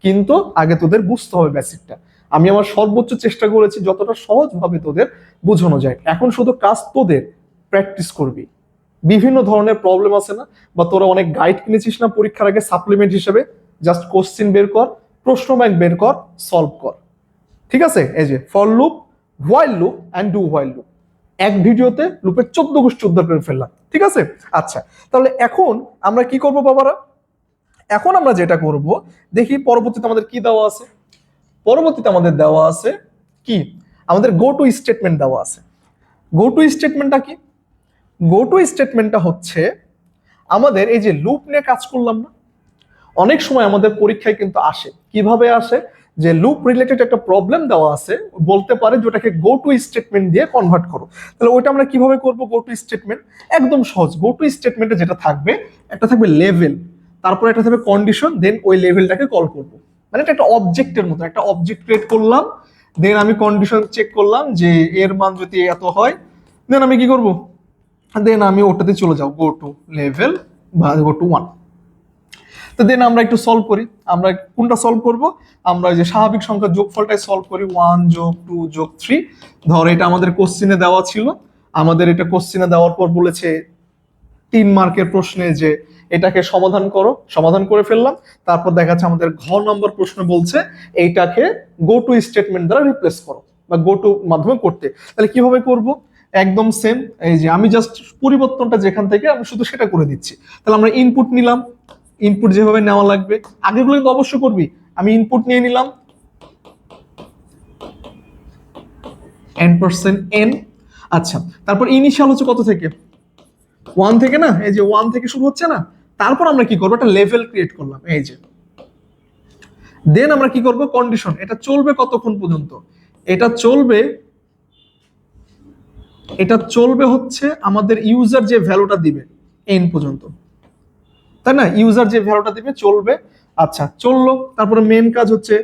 কিন্তু আগে তোদের বুঝতে হবে বেসিকটা। আমি আমার সর্বোচ্চ চেষ্টা করেছি যতটা সহজভাবে তোদের বোঝানো যায়। এখন শুধু কাজ তোদের প্র্যাকটিস করবি। বিভিন্ন ধরনের প্রবলেম আছে না, বা তোরা অনেক গাইড কিনেছিস না পরীক্ষার আগে সাপ্লিমেন্ট হিসেবে, জাস্ট কোশ্চিন বের কর, প্রশ্ন ব্যাংক বের কর, সলভ কর, ঠিক আছে। এই যে for loop, while loop and do while loop, এক ভিডিওতে লুপের 14 গোষ্ঠী উদ্ধার করে ফেললাম, ঠিক আছে। আচ্ছা, তাহলে এখন আমরা কি করব বাবারা? এখন আমরা যেটা করব, দেখি পরবর্তীতে আমাদের কি দেওয়া আছে। পরবর্তীতে আমাদের দেওয়া আছে কি, আমাদের গো টু স্টেটমেন্ট দেওয়া আছে। গো টু স্টেটমেন্টটা কি? গো টু স্টেটমেন্টটা হচ্ছে আমাদের এই যে লুপ নিয়ে কাজ করলাম না, অনেক সময় আমাদের পরীক্ষায় কিন্তু আসে, কিভাবে আসে, যে লুপ রিলেটেড একটা প্রবলেম দেওয়া আছে, বলতে পারে যে ওটাকে গো টু স্টেটমেন্ট দিয়ে কনভার্ট করো। তাহলে ওইটা আমরা কিভাবে করব? গো টু স্টেটমেন্ট একদম সহজ। গো টু স্টেটমেন্টে যেটা থাকবে, একটা থাকবে লেভেল, তারপরে একটা থাকবে কন্ডিশন, দেন ওই লেভেলটাকে কল করব। মানে এটা একটা অবজেক্টের মতো, একটা অবজেক্ট ক্রিয়েট করলাম, দেন আমি কন্ডিশন চেক করলাম যে এর মান যদি এত হয়, দেন আমি কি করব, দেন আমি ওটাতে চলে যাও, গো টু লেভেল বা গো টু 1। তো দেন আমরা একটু সলভ করি। আমরা কোনটা সলভ করব? আমরা যে স্বাভাবিক সংখ্যার যোগফলটাই সলভ করি, 1 যোগ 2 যোগ 3। ধর এটা আমাদের কোশ্চিনে দেওয়া ছিল, আমাদের এটা কোশ্চিনে দেওয়ার পর বলেছে 3 মার্কের প্রশ্নে যে এটাকে সমাধান করো, সমাধান করে ফেললাম। তারপর দেখা যাচ্ছে আমাদের ঘ নম্বর প্রশ্ন বলছে এইটাকে গো টু স্টেটমেন্ট দ্বারা রিপ্লেস করো বা গো টু মাধ্যমে করতে। তাহলে কিভাবে করব? একদম সেম, এই যে আমি জাস্ট পরিবর্তনটা যেখান থেকে আমি শুধু সেটা করে দিচ্ছি। তাহলে আমরা ইনপুট নিলাম, ইনপুট যেভাবে নেওয়া লাগবে আগেগুলো কিন্তু অবশ্যই করবি। আমি ইনপুট নিয়ে নিলাম n%n। আচ্ছা, তারপর ইনিশিয়াল হচ্ছে কত থেকে? 1 থেকে না, এই যে 1 থেকে শুরু হচ্ছে না। তারপর আমরা কি করবো, একটা লেভেল ক্রিয়েট করলাম, এই যে। দেন আমরা কি করব, কন্ডিশন। এটা চলবে কতক্ষণ পর্যন্ত? এটা চলবে হচ্ছে আমাদের ইউজার যে ভ্যালুটা দিবে n পর্যন্ত, তাই না? ইউজার যে ভ্যালুটা দিবে চলবে। আচ্ছা, চললো। তারপরে মেন কাজ হচ্ছে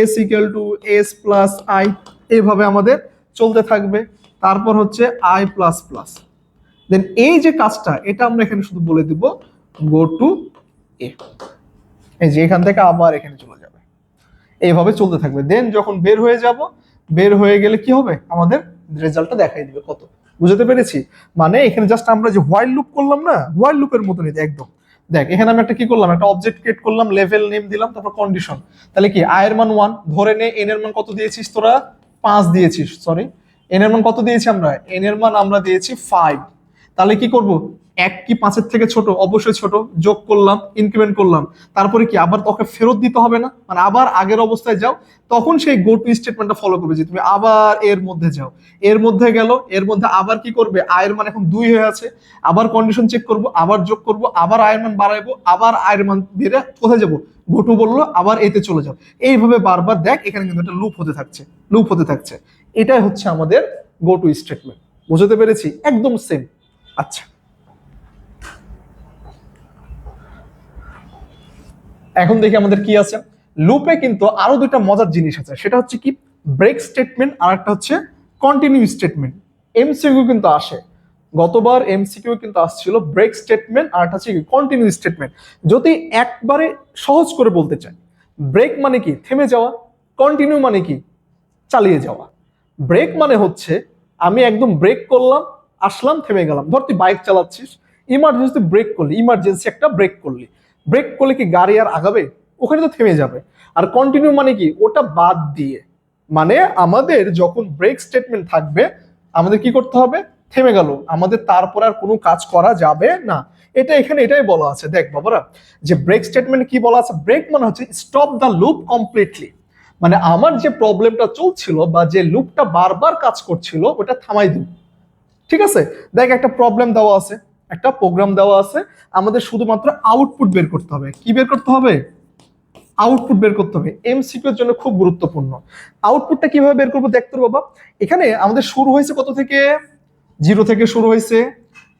s equal to s plus i, এইভাবে আমাদের চলতে থাকবে। তারপর হচ্ছে i প্লাস প্লাস, দেন এই যে কাজটা এটা আমরা এখানে শুধু বলে দিব গো টু এ, এই যে এখান থেকে আবার এখানে চলে যাবে, এইভাবে চলতে থাকবে। দেন যখন বের হয়ে যাব, বের হয়ে গেলে কি হবে, আমাদের রেজাল্টটা দেখাই দিবে কত। বুঝতে পেরেছি? মানে এখানে জাস্ট আমরা যে হোয়াইল লুপ করলাম না, হোয়াইল লুপের মতো নিতে একদম। দেখ এখানে আমি একটা কি করলাম, একটা অবজেক্ট ক্রিয়েট করলাম, লেভেল নেম দিলাম, তারপর কন্ডিশন। তাহলে কি i এর মান 1 ধরে নে, n এর মান কত দিয়েছিস তোরা? 5 দিয়েছিস, সরি n এর মান কত দিয়েছি আমরা? n এর মান আমরা দিয়েছি 5। তাহলে কি করব, এক কি 5-এর থেকে ছোট? অবশ্যই ছোট। যোগ করলাম, ইনক্রিমেন্ট করলাম, তারপরে কি আবার তোকে ফেরত দিতে হবে না? মানে আবার আগের অবস্থায় যাও, তখন সেই গো টু স্টেটমেন্টটা ফলো করবে যে তুমি আবার এর মধ্যে যাও। এর মধ্যে গেল, এর মধ্যে আবার কি করবে? আয়ের মান এখন 2 হয়ে আছে, আবার কন্ডিশন চেক করব, আবার যোগ করব, আবার আয়ের মান বাড়াইবো, আবার আয়ের মান বেড়ে কোথায় যাব? গো টু বললো, আবার এতে চলে যাও। এইভাবে বারবার দেখ, এখানে কিন্তু একটা লুপ হতে থাকছে, লুপ হতে থাকছে। এটাই হচ্ছে আমাদের গো টু স্টেটমেন্ট। বুঝতে পেরেছি? একদম সেম। আচ্ছা, এখন দেখি আমাদের কি আছে। লুপে কিন্তু আরো দুইটা মজার জিনিস আছে, সেটা হচ্ছে কি ব্রেক স্টেটমেন্ট, আর একটা হচ্ছে কন্টিনিউ স্টেটমেন্ট। এমসিকিউ কিন্তু আসে, গতবার এমসিকিউ কিন্তু আসছিল ব্রেক স্টেটমেন্ট আর একটা হচ্ছে কন্টিনিউ স্টেটমেন্ট। যদি একবারে সহজ করে বলতে চাই, ব্রেক মানে কি? থেমে যাওয়া। কন্টিনিউ মানে কি? চালিয়ে যাওয়া। ব্রেক মানে হচ্ছে আমি একদম ব্রেক করলাম, আসলাম, থেমে গেলাম। ধর তুই বাইক চালাচ্ছিস, ইমার্জেন্সি ব্রেক করলি, ইমার্জেন্সি একটা ব্রেক করলি, ব্রেক করলে কি গাড়ি আর আগাবে? ওখানে তো থেমে যাবে। আর কন্টিনিউ মানে কি? ওটা বাদ দিয়ে, মানে আমাদের যখন ব্রেক স্টেটমেন্ট থাকবে, আমাদের কি করতে হবে? থেমে গেল, আমাদের তারপর আর কোনো কাজ করা যাবে না। এটা এখানে এটাই বলা আছে। দেখ বাবারা, যে ব্রেক স্টেটমেন্ট কি বলা আছে? ব্রেক মানে হচ্ছে স্টপ দ্য লুপ কমপ্লিটলি, মানে আমার যে প্রবলেমটা চলছিল বা যে লুপটা বারবার কাজ করছিল ওটা থামাই দিই। ঠিক আছে? দেখ, একটা প্রবলেম দেওয়া আছে, একটা প্রোগ্রাম দেওয়া আছে, আমাদের শুধুমাত্র আউটপুট বের করতে হবে। কি বের করতে হবে? আউটপুট বের করতে হবে। এমসিকিউ এর জন্য খুব গুরুত্বপূর্ণ। আউটপুটটা কিভাবে বের করবো দেখতে বাবা। এখানে আমাদের শুরু হয়েছে কত থেকে? 0 থেকে শুরু হয়েছে।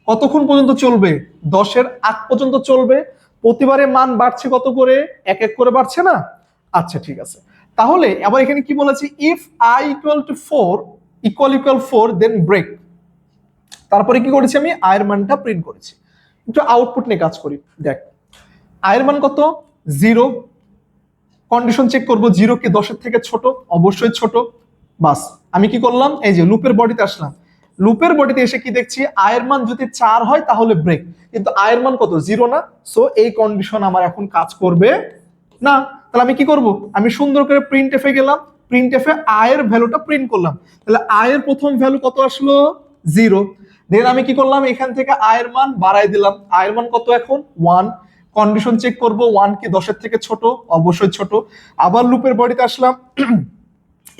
কতক্ষণ পর্যন্ত চলবে? 10-এর আগ পর্যন্ত চলবে। প্রতিবারে মান বাড়ছে কত করে? এক এক করে বাড়ছে না? আচ্ছা, ঠিক আছে। তাহলে আবার এখানে কি বলেছে? If I equal to 4 equal 4 then break. তারপরে কি করেছি? আমি আয়ের মানটা প্রিন্ট করেছি। একটু আউটপুট নিয়ে কাজ করি। দেখ, আয়ের মান কত? 0। কন্ডিশন চেক করব, 0 কি 10-এর থেকে ছোট? অবশ্যই ছোট। বাস, আমি কি করলাম? এই যে লুপের বডিতে আসলাম, লুপের বডিতে এসে কি দেখছি? আয়ের মান যদি 4 হয় তাহলে ব্রেক, কিন্তু আয়ের মান কত? 0 না। সো এই কন্ডিশন আমার এখন কাজ করবে না। তাহলে আমি কি করব? আমি সুন্দর করে প্রিন্ট এফে গেলাম, প্রিন্ট এফে আয়ের ভ্যালুটা প্রিন্ট করলাম। তাহলে আয়ের প্রথম ভ্যালু কত আসলো? 0। দেন আমি কি করলাম? এখান থেকে আয়ের মান বাড়াই দিলাম। আয়ের মান কত এখন? 1। কন্ডিশন চেক করব, 1 কি 10-এর থেকে ছোট? অবশ্যই ছোট। আবার লুপের বডিতে আসলাম,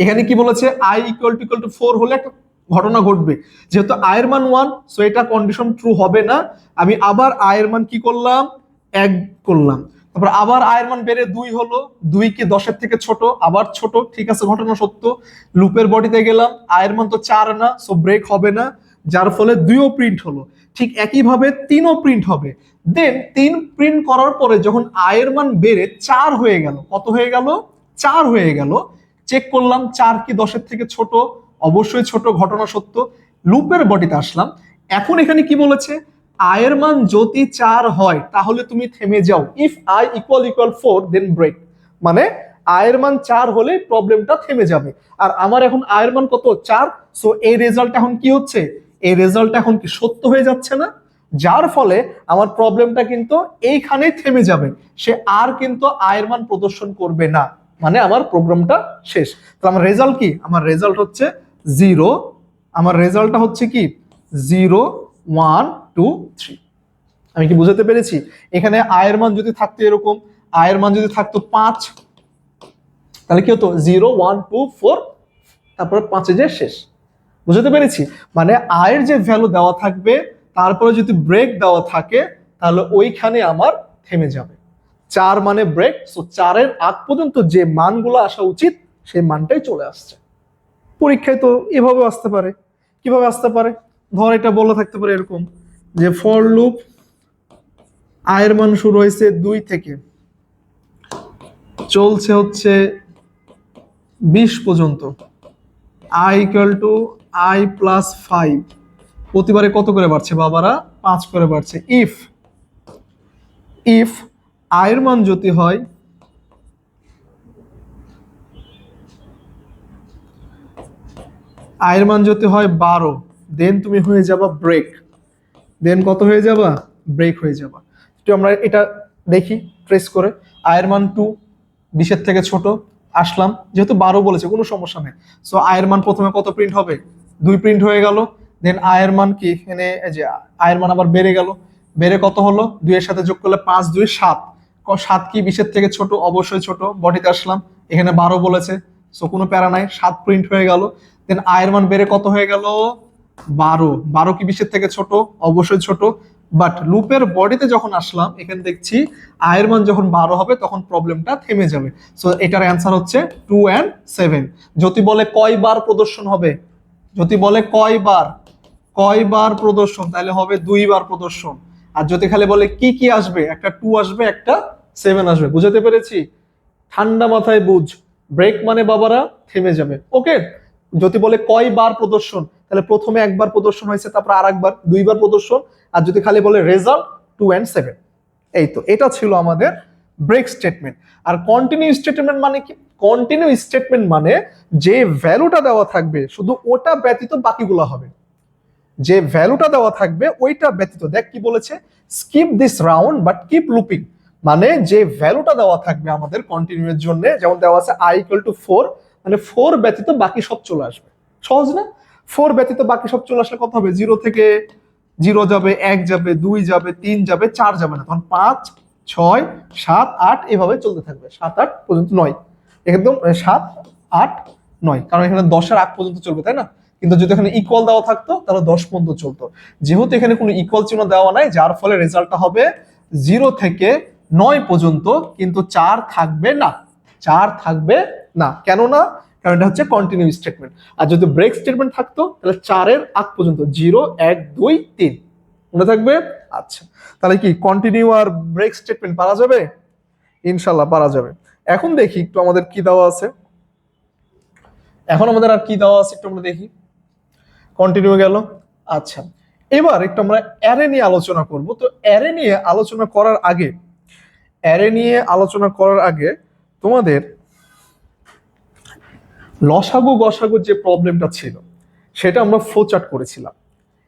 এখানে কি বলেছে? আই ইকুয়াল টু 4 হলে একটা ঘটনা ঘটবে। যেহেতু আয়ের মান 1, সো এটা কন্ডিশন ট্রু হবে না। আমি আবার আয়ের মান কি করলাম? 1 করলাম। তারপর আবার আয়ের মান বেড়ে 2 হলো। 2 কি 10-এর থেকে ছোট? আবার ছোট। ঠিক আছে, ঘটনা সত্য। লুপের বডিতে গেলাম, আয়ের মান তো 4 না, সো ব্রেক হবে না, যার ফলে 2ও প্রিন্ট হলো। ঠিক একইভাবে 3ও প্রিন্ট হবে। দেন 3 প্রিন্ট করার পরে যখন আয়ের মান বেড়ে 4 হয়ে গেল, কত হয়ে গেল? 4 হয়ে গেল। চেক করলাম 4 কি 10-এর থেকে ছোট? অবশ্যই ছোট, ঘটনা সত্য। লুপের বডিতে আসলাম, এখন এখানে কি বলেছে? আয়ের মান যদি 4 হয় তাহলে তুমি থেমে যাও। If I equal 4 then break, মানে আয়ের মান 4 হলে প্রবলেমটা থেমে যাবে। আর আমার এখন আয়ের মান কত? 4। সো এই রেজাল্ট এখন কি হচ্ছে? এই রেজাল্ট এখন কি সত্য হয়ে যাচ্ছে না? যার ফলে আমার প্রবলেমটা কিন্তু এইখানেই থেমে যাবে, সে আর কিন্তু আয়ের মান প্রদর্শন করবে না, মানে আমার প্রোগ্রামটা শেষ। তো আমার রেজাল্ট কি? আমার রেজাল্ট হচ্ছে 0। আমার রেজাল্টটা হচ্ছে কি? 0 1 2 3। আমি কি বুঝাতে পেরেছি? এখানে আয়ের মান যদি থাকতো এরকম, আয়ের মান যদি থাকতো 5, তাহলে কি হতো? 0 1 2 4, তারপরে 5-এ যে শেষ। বুঝতে পেরেছি? মানে আয়ের যে ভ্যালু দেওয়া থাকবে, তারপরে যদি ব্রেক দেওয়া থাকে, তাহলে ওইখানে আমার থেমে যাবে। 4 মানে ব্রেক, সো 4-এর আগ পর্যন্ত যে মানগুলো আসা উচিত সেই মানটাই চলে আসছে। পরীক্ষায় তো এভাবে আসতে পারে। কিভাবে আসতে পারে? ধর এটা বলা থাকতে পারে এরকম, যে ফর লুপ আয়ের মান শুরু হয়েছে 2 থেকে, চলছে হচ্ছে 20 পর্যন্ত, I equal two I plus 5, প্রতিবারে কত করে বাড়ছে বাবারা? 5 করে বাড়ছে। ইফ ইফ আয়ের মান যদি হয় আয়ের মান যদি হয় 12, দেন তুমি হয়ে যাবা ব্রেক। দেন কত হয়ে যাবা? ব্রেক হয়ে যাবা। তো আমরা এটা দেখি ট্রেস করে। আয়ের মান 2, 20-এর থেকে ছোট, আসলাম, যেহেতু 12 বলেছে কোনো সমস্যা নেই। সো আয়ের মান প্রথমে কত প্রিন্ট হবে? 2 প্রিন্ট হয়ে গেল। দেন আয়ের মান কি? এখানে এই যে আয়ের মান আবার বেড়ে গেল, বেড়ে কত হলো, 2 এর সাথে যোগ করলে 5 2 7। 7 কি 20 এর থেকে ছোট? অবশ্যই ছোট। বডিতে আসলাম, এখানে 12 বলেছে, সো কোনো প্যারা নাই, 7 প্রিন্ট হয়ে গেল। দেন আয়ের মান বেড়ে কত হয়ে গেল? 12। 12 কি 20 এর থেকে ছোট? অবশ্যই ছোট। বাট লুপের বডিতে যখন আসলাম, এখানে দেখছি আয়ের মান যখন 12 হবে তখন প্রবলেমটা থেমে যাবে। সো এটার অ্যান্সার হচ্ছে 2 and 7। যদি বলে কয়বার প্রদর্শন হবে, যদি বলে কয়বার প্রদর্শন, তাহলে হবে 2 বার প্রদর্শন। আর যদি খালি বলে কি কি আসবে, একটা 2 আসবে, একটা 7 আসবে। বুঝাতে পেরেছি? ঠান্ডা মাথায় বুঝ, ব্রেক মানে বাবারা থেমে যাবে। ওকে, যদি বলে কয়বার প্রদর্শন, তাহলে প্রথমে একবার প্রদর্শন হয়েছে, তারপর আরেকবার, 2 বার প্রদর্শন। আর যদি খালি বলে রেজাল্ট 2 and 7। এই তো, এটা ছিল আমাদের ব্রেক স্টেটমেন্ট। আর কন্টিনিউ স্টেটমেন্ট মানে কি? কন্টিনিউ স্টেটমেন্ট মানে যে ভ্যালুটা দেওয়া থাকবে শুধু ওটা ব্যতীত বাকিগুলো হবে। যে ভ্যালুটা দেওয়া থাকবে ওইটা ব্যতীত, দেখ কি বলেছে, skip this round but keep looping. মানে যে ভ্যালুটা দেওয়া থাকবে আমাদের কন্টিনিউ এর জন্য, যেমন দেওয়া আছে i = 4, মানে 4 ব্যতীত বাকি সব চলে আসবে। সহজ না? 4 ব্যতীত বাকি সব চলে আসলে কত হবে? 0 থেকে 0 যাবে, 1 যাবে, 2 যাবে, 3 যাবে, 4 যাবে না, তখন 5 6 7 8 এভাবে চলতে থাকবে, 7 8 পর্যন্ত 9, একদম 7 8 9, কারণ এখানে 10 এর আগ পর্যন্ত চলবে, তাই না? কিন্তু যদি এখানে ইকুয়াল দেওয়া থাকতো তাহলে 10 পর্যন্ত চলতো। যেহেতু এখানে কোনো ইকুয়াল চিহ্ন দেওয়া নাই, যার ফলে রেজাল্টটা হবে 0 থেকে 9 পর্যন্ত, কিন্তু 4 থাকবে না। 4 থাকবে না, কেন না? কারণ এটা হচ্ছে কন্টিনিউ স্টেটমেন্ট। আর যদি ব্রেক স্টেটমেন্ট থাকতো তাহলে 4 এর আগ পর্যন্ত 0 1 2 3 মনে থাকবে। আচ্ছা, তাহলে কি কন্টিনিউ আর ব্রেক স্টেটমেন্ট পারা যাবে? ইনশাল্লাহ পারা যাবে। এখন দেখি একটু আমাদের কি দেওয়া আছে। এখন আমাদের আর কি দেওয়া আছে একটু আমরা দেখি। কন্টিনিউ গেল। আচ্ছা, এবার একটু আমরা অ্যারে নিয়ে আলোচনা করব। তো অ্যারে নিয়ে আলোচনা করার আগে তোমাদের লসাগু গসাগু যে প্রবলেমটা ছিল সেটা আমরা ফ্লোচার্ট করেছিলাম।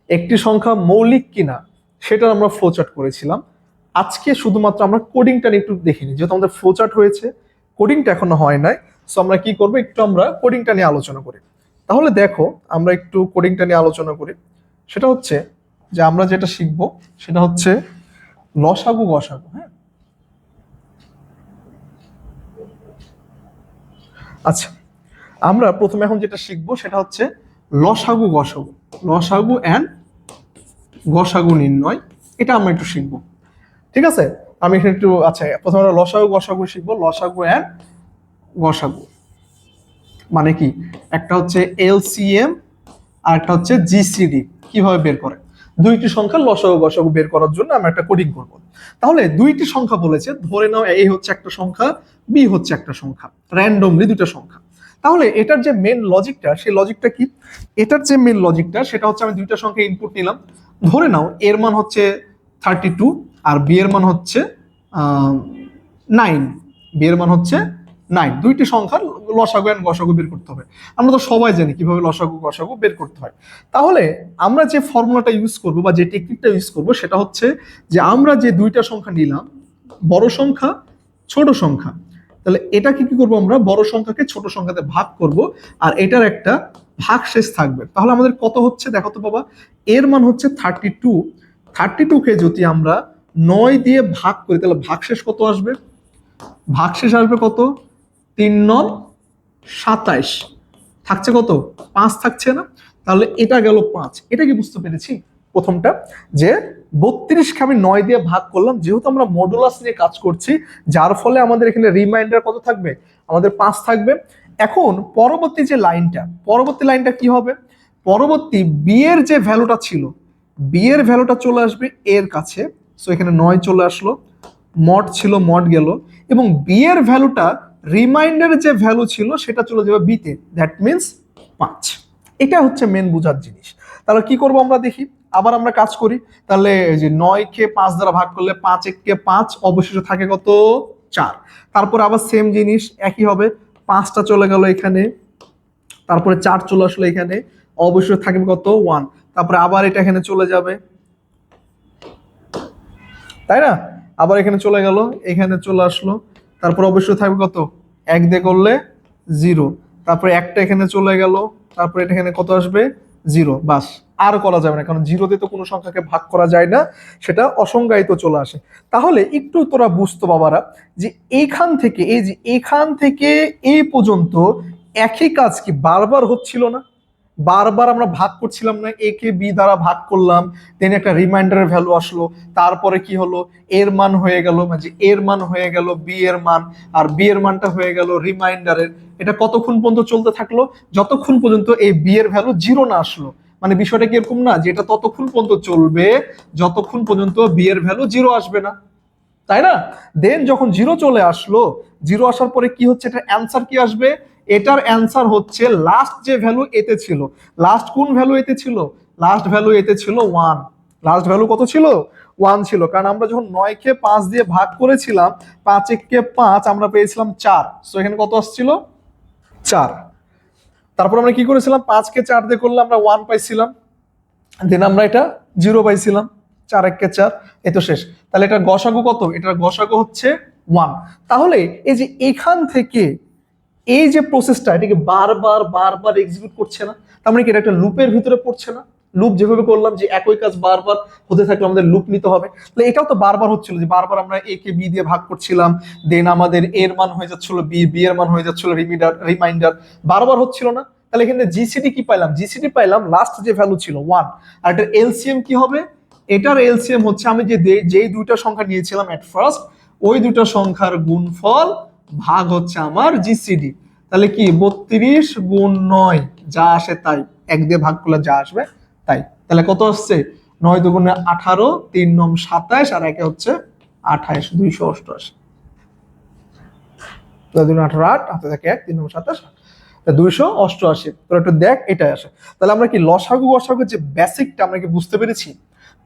একটি সংখ্যা মৌলিক কিনা সেটা আমরা ফ্লোচার্ট করেছিলাম। আজকে শুধুমাত্র আমরা কোডিংটা নিয়ে একটু দেখিনি, যেহেতু আমাদের ফ্লোচার্ট হয়েছে, কোডিংটা এখনো হয় নাই। সো আমরা কি করবো, একটু আমরা কোডিংটা নিয়ে আলোচনা করি। তাহলে দেখো, আমরা একটু কোডিংটা নিয়ে আলোচনা করি। সেটা হচ্ছে যে আমরা যেটা শিখবো সেটা হচ্ছে লসাগু গসাগু। হ্যাঁ, আচ্ছা, আমরা প্রথমে এখন যেটা শিখবো সেটা হচ্ছে লসাগু গসাগু, লসাগু অ্যান্ড গসাগু নির্ণয়। এটা আমরা একটু শিখবো, ঠিক আছে? আমি এখানে একটু, আচ্ছা, প্রথমে আমরা লসাগু গসাগু শিখবো। লসাগু অ্যান্ড গসাগু মানে কি? একটা হচ্ছে এলসিএম আর একটা হচ্ছে জিসিডি, কিভাবে বের করে। দুইটি সংখ্যার লসাগু গসাগু বের করার জন্য আমরা একটা কোডিং করব। তাহলে দুইটি সংখ্যা বলেছে, ধরে নাও এ হচ্ছে একটা সংখ্যা, বি হচ্ছে একটা সংখ্যা, র্যান্ডমলি দুটো সংখ্যা। তাহলে এটার যে মেন লজিকটা, সেই লজিকটা কি? এটার যে মেন লজিকটা সেটা হচ্ছে, আমি দুইটা সংখ্যা ইনপুট নিলাম। ধরে নাও এর মান হচ্ছে 32 আর বি এর মান হচ্ছে 9। বি এর মান হচ্ছে 9। দুইটি সংখ্যার লসাগু এন্ড গসাগু বের করতে হবে। আমরা তো সবাই জানি কিভাবে লসাগু গসাগু বের করতে হয়। তাহলে আমরা যে ফর্মুলাটা ইউজ করব বা যে টেকনিকটা ইউজ করব সেটা হচ্ছে যে আমরা যে দুইটা সংখ্যা নিলাম, বড় সংখ্যা ছোট সংখ্যা, তাহলে এটাকে কি করব, আমরা বড় সংখ্যাকে ছোট সংখ্যাতে ভাগ করব, আর এটার একটা ভাগশেষ থাকবে। তাহলে আমাদের কত হচ্ছে দেখো তো বাবা, এর মান হচ্ছে 32। 32কে যদি আমরা 9 দিয়ে ভাগ করি তাহলে ভাগশেষ কত আসবে? ভাগশেষ আসবে কত? 3 9 27। থাকছে কত? 5 থাকছে না? তাহলে এটা গেল 5। এটা কি বুঝতে পেরেছি? প্রথমটা যে 32কে আমি 9 দিয়ে ভাগ করলাম, যেহেতু আমরা মডুলাস নিয়ে কাজ করছি, যার ফলে আমাদের এখানে রিমাইন্ডার কত থাকবে? আমাদের 5 থাকবে। এখন পরবর্তী লাইনটা কি হবে? পরবর্তী বি এর যে ভ্যালুটা ছিল, বি এর ভ্যালুটা চলে আসবে এর কাছে। সো এখানে 9 চলে আসলো, মড ছিল, মড গেল, এবং বি এর ভ্যালুটা রিমাইন্ডারের যে ভ্যালু ছিল সেটা চলে যাবে বিতে, দ্যাট মিনস 5। এটা হচ্ছে মেন বোঝার জিনিস। তাহলে কি করব আমরা দেখি, আবার আমরা কাজ করি। তাহলে যে 9কে 5 দ্বারা ভাগ করলে 5 1 5, অবশেষে থাকে কত? 4। তারপর আবার সেম জিনিস একই হবে, 5টা চলে গেল এখানে, তারপরে 4 চলে আসলো এখানে, অবশ্যই থাকবে কত? 1। তারপরে আবার এটা এখানে চলে যাবে, তাই না? আবার এখানে চলে গেল, এখানে চলে আসলো, তারপর অবশ্যই থাকবে কত? 1 দিয়ে করলে 0। তারপরে একটা এখানে চলে গেল, তারপরে এটা এখানে কত আসবে? 0। বাস, আর করা যাবে না, কারণ জিরোতে তো কোনো সংখ্যাকে ভাগ করা যায় না, সেটা অসংজ্ঞায়িত চলে আসে। তাহলে একটু তোরা বুঝতো বাবারা যে এইখান থেকে এই যে এখান থেকে এই পর্যন্ত একই কাজ কি বারবার হচ্ছিল না? বারবার আমরা ভাগ করছিলাম না, এ কে বি দ্বারা ভাগ করলাম, দেন একটা রিমাইন্ডারের ভ্যালু আসলো, তারপরে কি হলো, এর মান হয়ে গেল, মানে এর মান হয়ে গেল বি এর মান, আর বি এর মানটা হয়ে গেল রিমাইন্ডারের। এটা কতক্ষণ পর্যন্ত চলতে থাকলো? যতক্ষণ পর্যন্ত এই বি এর ভ্যালু জিরো না আসলো। মানে বিষয়টা কি এরকম না যে এটা ততক্ষণ পর্যন্ত চলবে যতক্ষণ পর্যন্ত বি এর ভ্যালু জিরো আসবে না, তাই না? দেন যখন জিরো চলে আসলো, জিরো আসার পরে কি হচ্ছে, এটা অ্যান্সার কি আসবে? এটার অ্যান্সার হচ্ছে লাস্ট যে ভ্যালু এতে ছিল। লাস্ট কোন ভ্যালু এতে ছিল? লাস্ট ভ্যালু এতে ছিল 1। লাস্ট ভ্যালু কত ছিল? 1 ছিল, কারণ আমরা যখন 9 কে 5 দিয়ে ভাগ করেছিলাম, 5 কে 5 আমরা পেয়েছিলাম 4, সো এখানে কত আসছিল? 4। তারপর আমরা কি করেছিলাম, 5 কে 4 দিয়ে করলে আমরা 1 পাইছিলাম, দেন আমরা এটা 0 পাইছিলাম, 4 1 কে 4, এই তো শেষ। তাহলে এটার গসাগু কত? এটার গসাগু হচ্ছে 1। তাহলে এই যে এখান থেকে এই যে প্রসেসটা, এটাকে বারবার বারবার এক্সিকিউট করছে না? তার মানে কি এটা একটা লুপের ভিতরে পড়ছে না? লুপ যেভাবে করলাম যে একই কাজ বারবার হতে থাকলে আমাদের লুপ নিতে হবে, তাহলে এটাও তো বারবার হচ্ছিল, যে বারবার আমরা এ কে বি দিয়ে ভাগ করছিলাম, দেন আমাদের এর মান হয়ে যাচ্ছিল বি, বি এর মান হয়ে যাচ্ছিল রিমাইন্ডার, বারবার হচ্ছিল না? তাহলে এখানে জিসিডি কি পাইলাম? জিসিডি পাইলাম লাস্ট যে ভ্যালু ছিল 1। আর এটার এলসিএম কি হবে? এটার এলসিএম হচ্ছে আমি যেই দুইটা সংখ্যা নিয়েছিলাম এট ফার্স্ট, ওই দুইটা সংখ্যার গুণফল ভাগ হচ্ছে আমার জিসিডি। তাহলে কি 32 গুণ 9 যা আসে তাই, 1 দিয়ে ভাগ করলে যা আসবে তাই। তাহলে কত আসছে? 9 দুগুণে 18, 3 9 27, আর একে হচ্ছে 28, 288। 9 দুগুণে 18 8, হাতে থাকে 1, 3 9 27, 288। তোর একটু দেখ এটাই আসে। তাহলে আমরা কি লসাগু গসাগু যে বেসিকটা আমরা কি বুঝতে পেরেছি?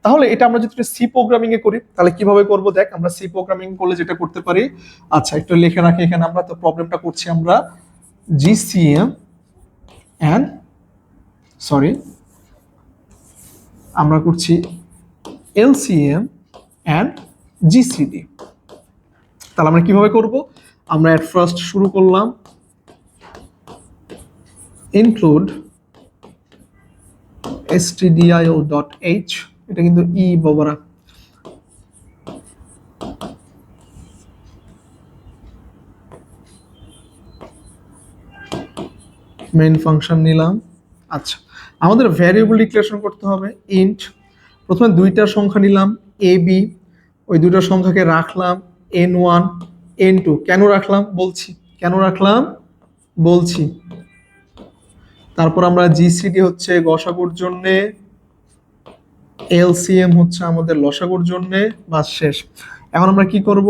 তাহলে এটা আমরা যদি সি প্রোগ্রামিং এ করি তাহলে কিভাবে করব দেখ। আমরা সি প্রোগ্রামিং করলে যেটা করতে পারি, আচ্ছা একটু লিখে রাখি এখানে। আমরা তো প্রবলেমটা করছি আমরা GCM and সরি আমরা করছি LCM and GCD। তাহলে আমরা কিভাবে করব? আমরা এট ফার্স্ট শুরু করলাম ইনক্লুড stdio.h, এটা কিন্তু ই বাবারা, মেইন ফাংশন নিলাম। আচ্ছা, আমাদের ভ্যারিয়েবল ডিক্লারেশন করতে হবে ইন্ট। প্রথমে দুইটা সংখ্যা নিলাম এ বি, ওই দুটো সংখ্যাকে রাখলাম n1 n2। কেন রাখলাম বলছি, কেন রাখলাম বলছি। তারপর আমরা জিসিডি হচ্ছে গসাগুর জন্যে, এলসিএম হচ্ছে আমাদের লসাগুর জন্যে, বাস শেষ। এখন আমরা কি করব,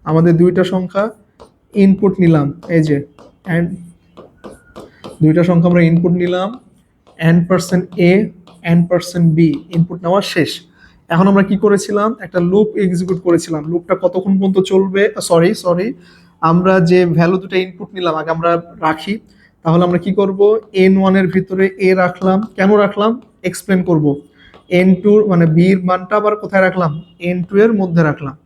আমাদের দুইটা সংখ্যা ইনপুট নিলাম, এই যে এন্ড দুইটা সংখ্যা আমরা ইনপুট নিলাম, n%a n%b ইনপুট নেওয়া শেষ। এখন আমরা কি করেছিলাম, একটা লুপ এক্সিকিউট করেছিলাম। লুপটা কতক্ষণ পর্যন্ত চলবে? সরি, আমরা যে ভ্যালু দুটো ইনপুট নিলাম আগে আমরা রাখি। তাহলে আমরা কি করব, n1 এর ভিতরে a রাখলাম। কেন রাখলাম এক্সপ্লেন করব। n2 মানে b এর মানটা আবার কোথায় রাখলাম? n2 এর মধ্যে রাখলাম।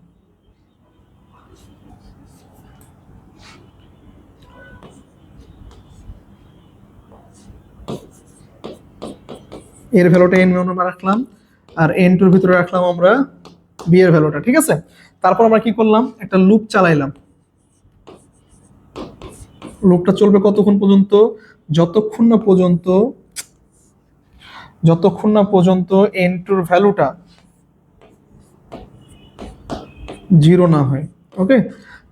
এর ভ্যালুটা n1 রাখলাম, আর n2 এর ভিতরে রাখলাম আমরা b এর ভ্যালুটা, ঠিক আছে? তারপর আমরা কি করলাম, একটা লুপ চালাইলাম। লুপটা চলবে কতক্ষণ পর্যন্ত? যতক্ষণ না পর্যন্ত n2 এর ভ্যালুটা 0 না হয়। ওকে,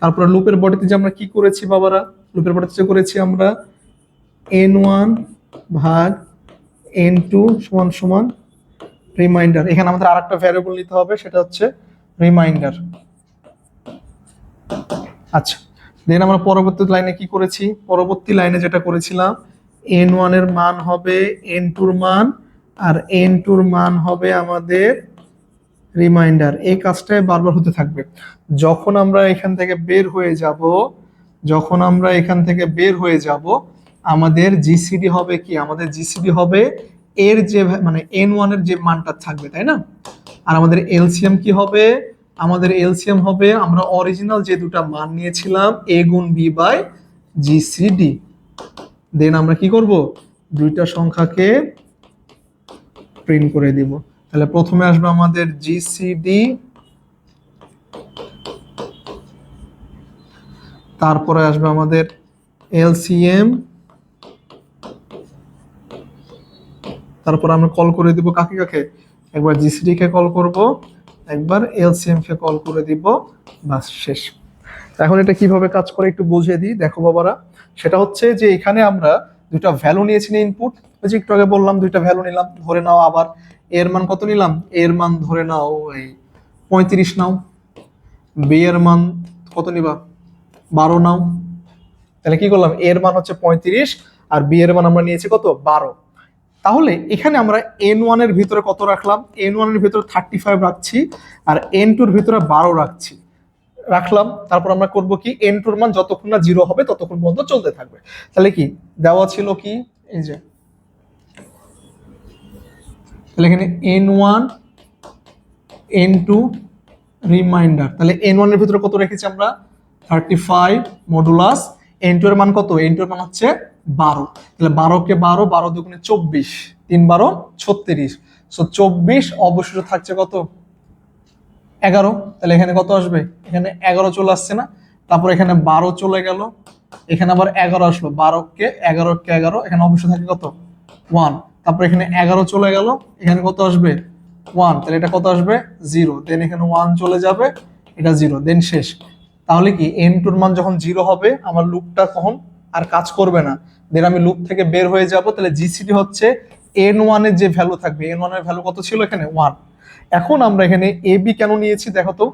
তারপর লুপের বডিতে যে আমরা কি করেছি বাবারা, লুপের বডিতে যে করেছি আমরা n1 ভাগ n2 সমান সমান রিমাইন্ডার। এখানে আমাদের আরেকটা ভ্যারিয়েবল নিতে হবে, সেটা হচ্ছে রিমাইন্ডার। আচ্ছা, দেন আমরা পরবর্তী লাইনে কি করেছি? পরবর্তী লাইনে যেটা করেছিলাম, n1 এর মান হবে n2 এর মান, আর n2 এর মান হবে আমাদের রিমাইন্ডার। এই কাজটাই বারবার হতে থাকবে। যখন আমরা এখান থেকে বের হয়ে যাব, আমাদের জিসিডি হবে কি? আমাদের জিসিডি হবে এর যে মানে n1 এর যে মানটা থাকবে, তাই না? আর আমাদের এলসিএম কি হবে? আমাদের এলসিএম হবে আমরা অরিজিনাল যে দুটো মান নিয়েছিলাম a গুণ b বাই জিসিডি। দেন আমরা কি করব, দুইটা সংখ্যাকে প্রিন্ট করে দিব। তাহলে প্রথমে আসবে আমাদের জিসিডি, তারপরে আসবে আমাদের এলসিএম, তারপর আমরা কল করে দিব কাকে কাকে, একবার জিসিডি কে কল করব, একবার এলসিএম কে কল করে দিব, বাস শেষ। এখন এটা কিভাবে কাজ করে একটু বুঝিয়ে দিই, দেখো বাবারা। সেটা হচ্ছে যে এখানে আমরা দুটা ভ্যালু নিয়েছি না ইনপুট, ওই যে একটু আগে বললাম দুইটা ভ্যালু নিলাম, ধরে নাও আবার এর মান কত নিলাম, এর মান ধরে নাও এই 35 নাও, বি এর মান কত নিবা, 12 নাও। তাহলে কি করলাম, এর মান হচ্ছে 35 আর বি এর মান আমরা নিয়েছি কত, 12। তাহলে এখানে আমরা N1 এর ভিতরে কত রাখলাম, N1 এর ভিতরে 35 রাখছি, আর N2 এর ভিতরে 12 রাখলাম। তারপর আমরা করব কি, N2 এর মান যতক্ষণ না 0 হবে ততক্ষণ পর্যন্ত চলতে থাকবে। তাহলে কি দেওয়া ছিল কি, এই যে তাহলে এখানে N1 N2 রিমাইন্ডার, তাহলে N1 এর ভিতরে কত রেখেছি আমরা, 35 মডুলাস N2 এর মান কত, N2 এর মান হচ্ছে 12। তাহলে 12 কে 12, 12 দুগুণে 24, 3 12 36, সো 24 অবশিষ্ট থাকছে কত, 11। তাহলে এখানে কত আসবে, এখানে 11 চলে আসছে না, তারপর এখানে 12 চলে গেল, এখানে আবার 11 আসলো, 12 কে 11, এখানে অবশ্যই থাকে কত, 1। তারপর এখানে 11 চলে গেল, এখানে কত আসবে, 1। তাহলে এটা কত আসবে, 0। দেন এখানে 1 চলে যাবে, এটা 0, দেন শেষ। তাহলে কি N2 এর মান যখন 0 হবে আমার লুপটা তখন আর কাজ করবে না, দেন আমি লুপ থেকে বের হয়ে যাব। তাহলে জিসিডি হচ্ছে N1 এর যে ভ্যালু থাকবে, N1 এর ভ্যালু কত ছিল এখানে, 1। এখন আমরা এখানে এ বি কেন নিয়েছি দেখো তো,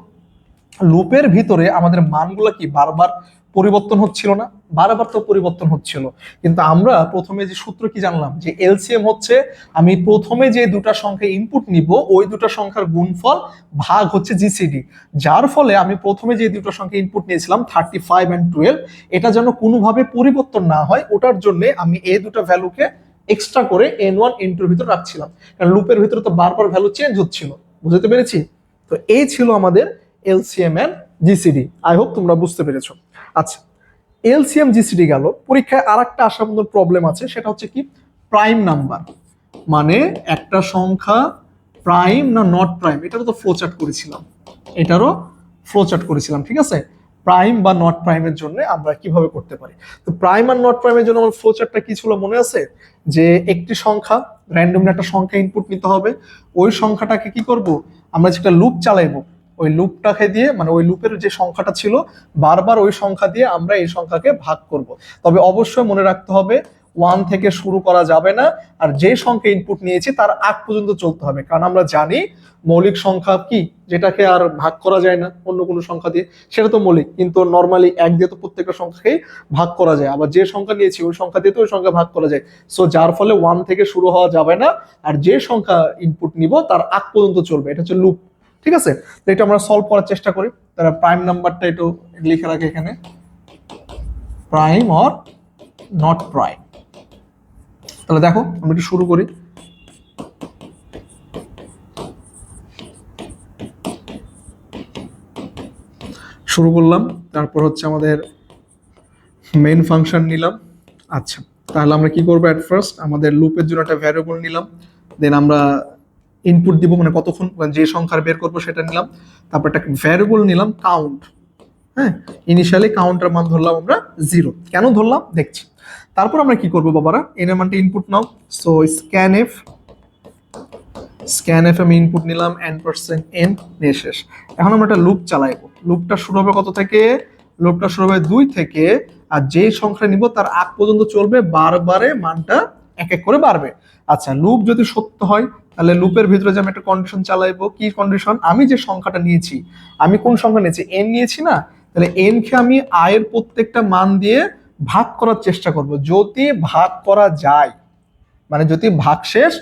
লুপের ভিতরে আমাদের মানগুলো কি বারবার পরিবর্তন হচ্ছিল না, বারবার তো পরিবর্তন হচ্ছিল, কিন্তু আমরা প্রথমে যে সূত্র কি জানলাম, যে এলসিএম হচ্ছে আমি প্রথমে যে দুটা সংখ্যা ইনপুট নিব ওই দুটো সংখ্যার গুণফল ভাগ হচ্ছে জিসিডি, যার ফলে আমি প্রথমে যে দুটো সংখ্যা ইনপুট নিয়েছিলাম 35 and 12, এটা যেন কোনোভাবে পরিবর্তন না হয় ওটার জন্য আমি এই দুটো ভ্যালুকে এক্সট্রা করে N1 N2 এর ভিতর রাখছিলাম, কারণ লুপের ভিতরে তো বারবার ভ্যালু চেঞ্জ হচ্ছিল। বুঝতে পেরেছি? তো এই ছিল আমাদের LCM and GCD. I hope তোমরা বুঝতে পেরেছো। আচ্ছা, এলসিএম জিসিডি গেল, পরীক্ষায় আর একটা আসার মতো প্রবলেম আছে, সেটা হচ্ছে কি প্রাইম নাম্বার, মানে একটা সংখ্যা প্রাইম না নট প্রাইম, এটারও তো ফ্লোচার্ট করেছিলাম, ঠিক আছে। প্রাইম বা নট প্রাইমের জন্য আমরা কিভাবে করতে পারি, তো প্রাইম আর নট প্রাইমের জন্য আমার ফ্লোচার্টটা কি ছিল মনে আছে, যে একটি সংখ্যা র্যান্ডমলি একটা সংখ্যা ইনপুট নিতে হবে, ওই সংখ্যাটাকে কি করব, আমরা যেটা লুপ চালাইবো ওই লুপটাকে দিয়ে, মানে ওই লুপের যে সংখ্যাটা ছিল বারবার ওই সংখ্যা দিয়ে আমরা এই সংখ্যাকে ভাগ করব। তবে অবশ্যই মনে রাখতে হবে 1 থেকে শুরু করা যাবে না, আর যে সংখ্যা ইনপুট নিয়েছি তার আগ পর্যন্ত চলতে হবে, কারণ আমরা জানি মৌলিক সংখ্যা কি, যেটাকে আর ভাগ করা যায় না অন্য কোনো সংখ্যা দিয়ে, সেটা তো মৌলিক, কিন্তু নর্মালি 1 দিয়ে তো প্রত্যেকটা সংখ্যাকেই ভাগ করা যায়, আবার যে সংখ্যা নিয়েছি ওই সংখ্যা দিয়ে তো ওই সংখ্যা ভাগ করা যায়। সো যার ফলে 1 থেকে শুরু হওয়া যাবে না, আর যে সংখ্যা ইনপুট নিব তার আগ পর্যন্ত চলবে, এটা হচ্ছে লুপ। ঠিক আছে, তো এটা আমরা সলভ করার চেষ্টা করি। তারা প্রাইম নাম্বারটা একটু লিখে রাখে এখানে, প্রাইম অর নট প্রাইম। তাহলে দেখো আমরা একটু শুরু করি। শুরু করলাম, তারপর হচ্ছে আমাদের মেইন ফাংশন নিলাম। আচ্ছা, তাহলে আমরা কি করবো, এট ফার্স্ট আমাদের লুপের জন্য একটা ভ্যারিয়েবল নিলাম, দেন আমরা ইনপুট দিব, মানে কতক্ষণ যে সংখ্যার বের করবো সেটা নিলাম, তারপর একটা ভ্যারিয়েবল নিলাম কাউন্ট। হ্যাঁ, ইনিশিয়ালি কাউন্টার মান ধরলাম আমরা 0, কেন ধরলাম দেখছি। তারপর আমরা কি করবো বাবারা, এন এর মানটা ইনপুট নাও, সো স্ক্যান এফ আমি ইনপুট নিলাম n%n নিয়ে শেষ। এখন আমরা একটা লুপ চালাইবো, লুপটা শুরু হবে কত থেকে, লুপটা শুরু হবে 2 থেকে, আর যে সংখ্যা নিব তার আগ পর্যন্ত চলবে, বারবারে মানটা এক এক করে বাড়বে। আচ্ছা, লুপ যদি সত্য হয় তাহলে লুপের ভিতরে যে আমি একটা কন্ডিশন চালাইবো, কি কন্ডিশন, আমি যে সংখ্যাটা নিয়েছি, আমি কোন সংখ্যা নিয়েছি, n নিয়েছি না, তাহলে n কে আমি i এর প্রত্যেকটা মান দিয়ে ভাগ করার চেষ্টা করব, যদি ভাগ করা যায়, মানে যদি ভাগশেষ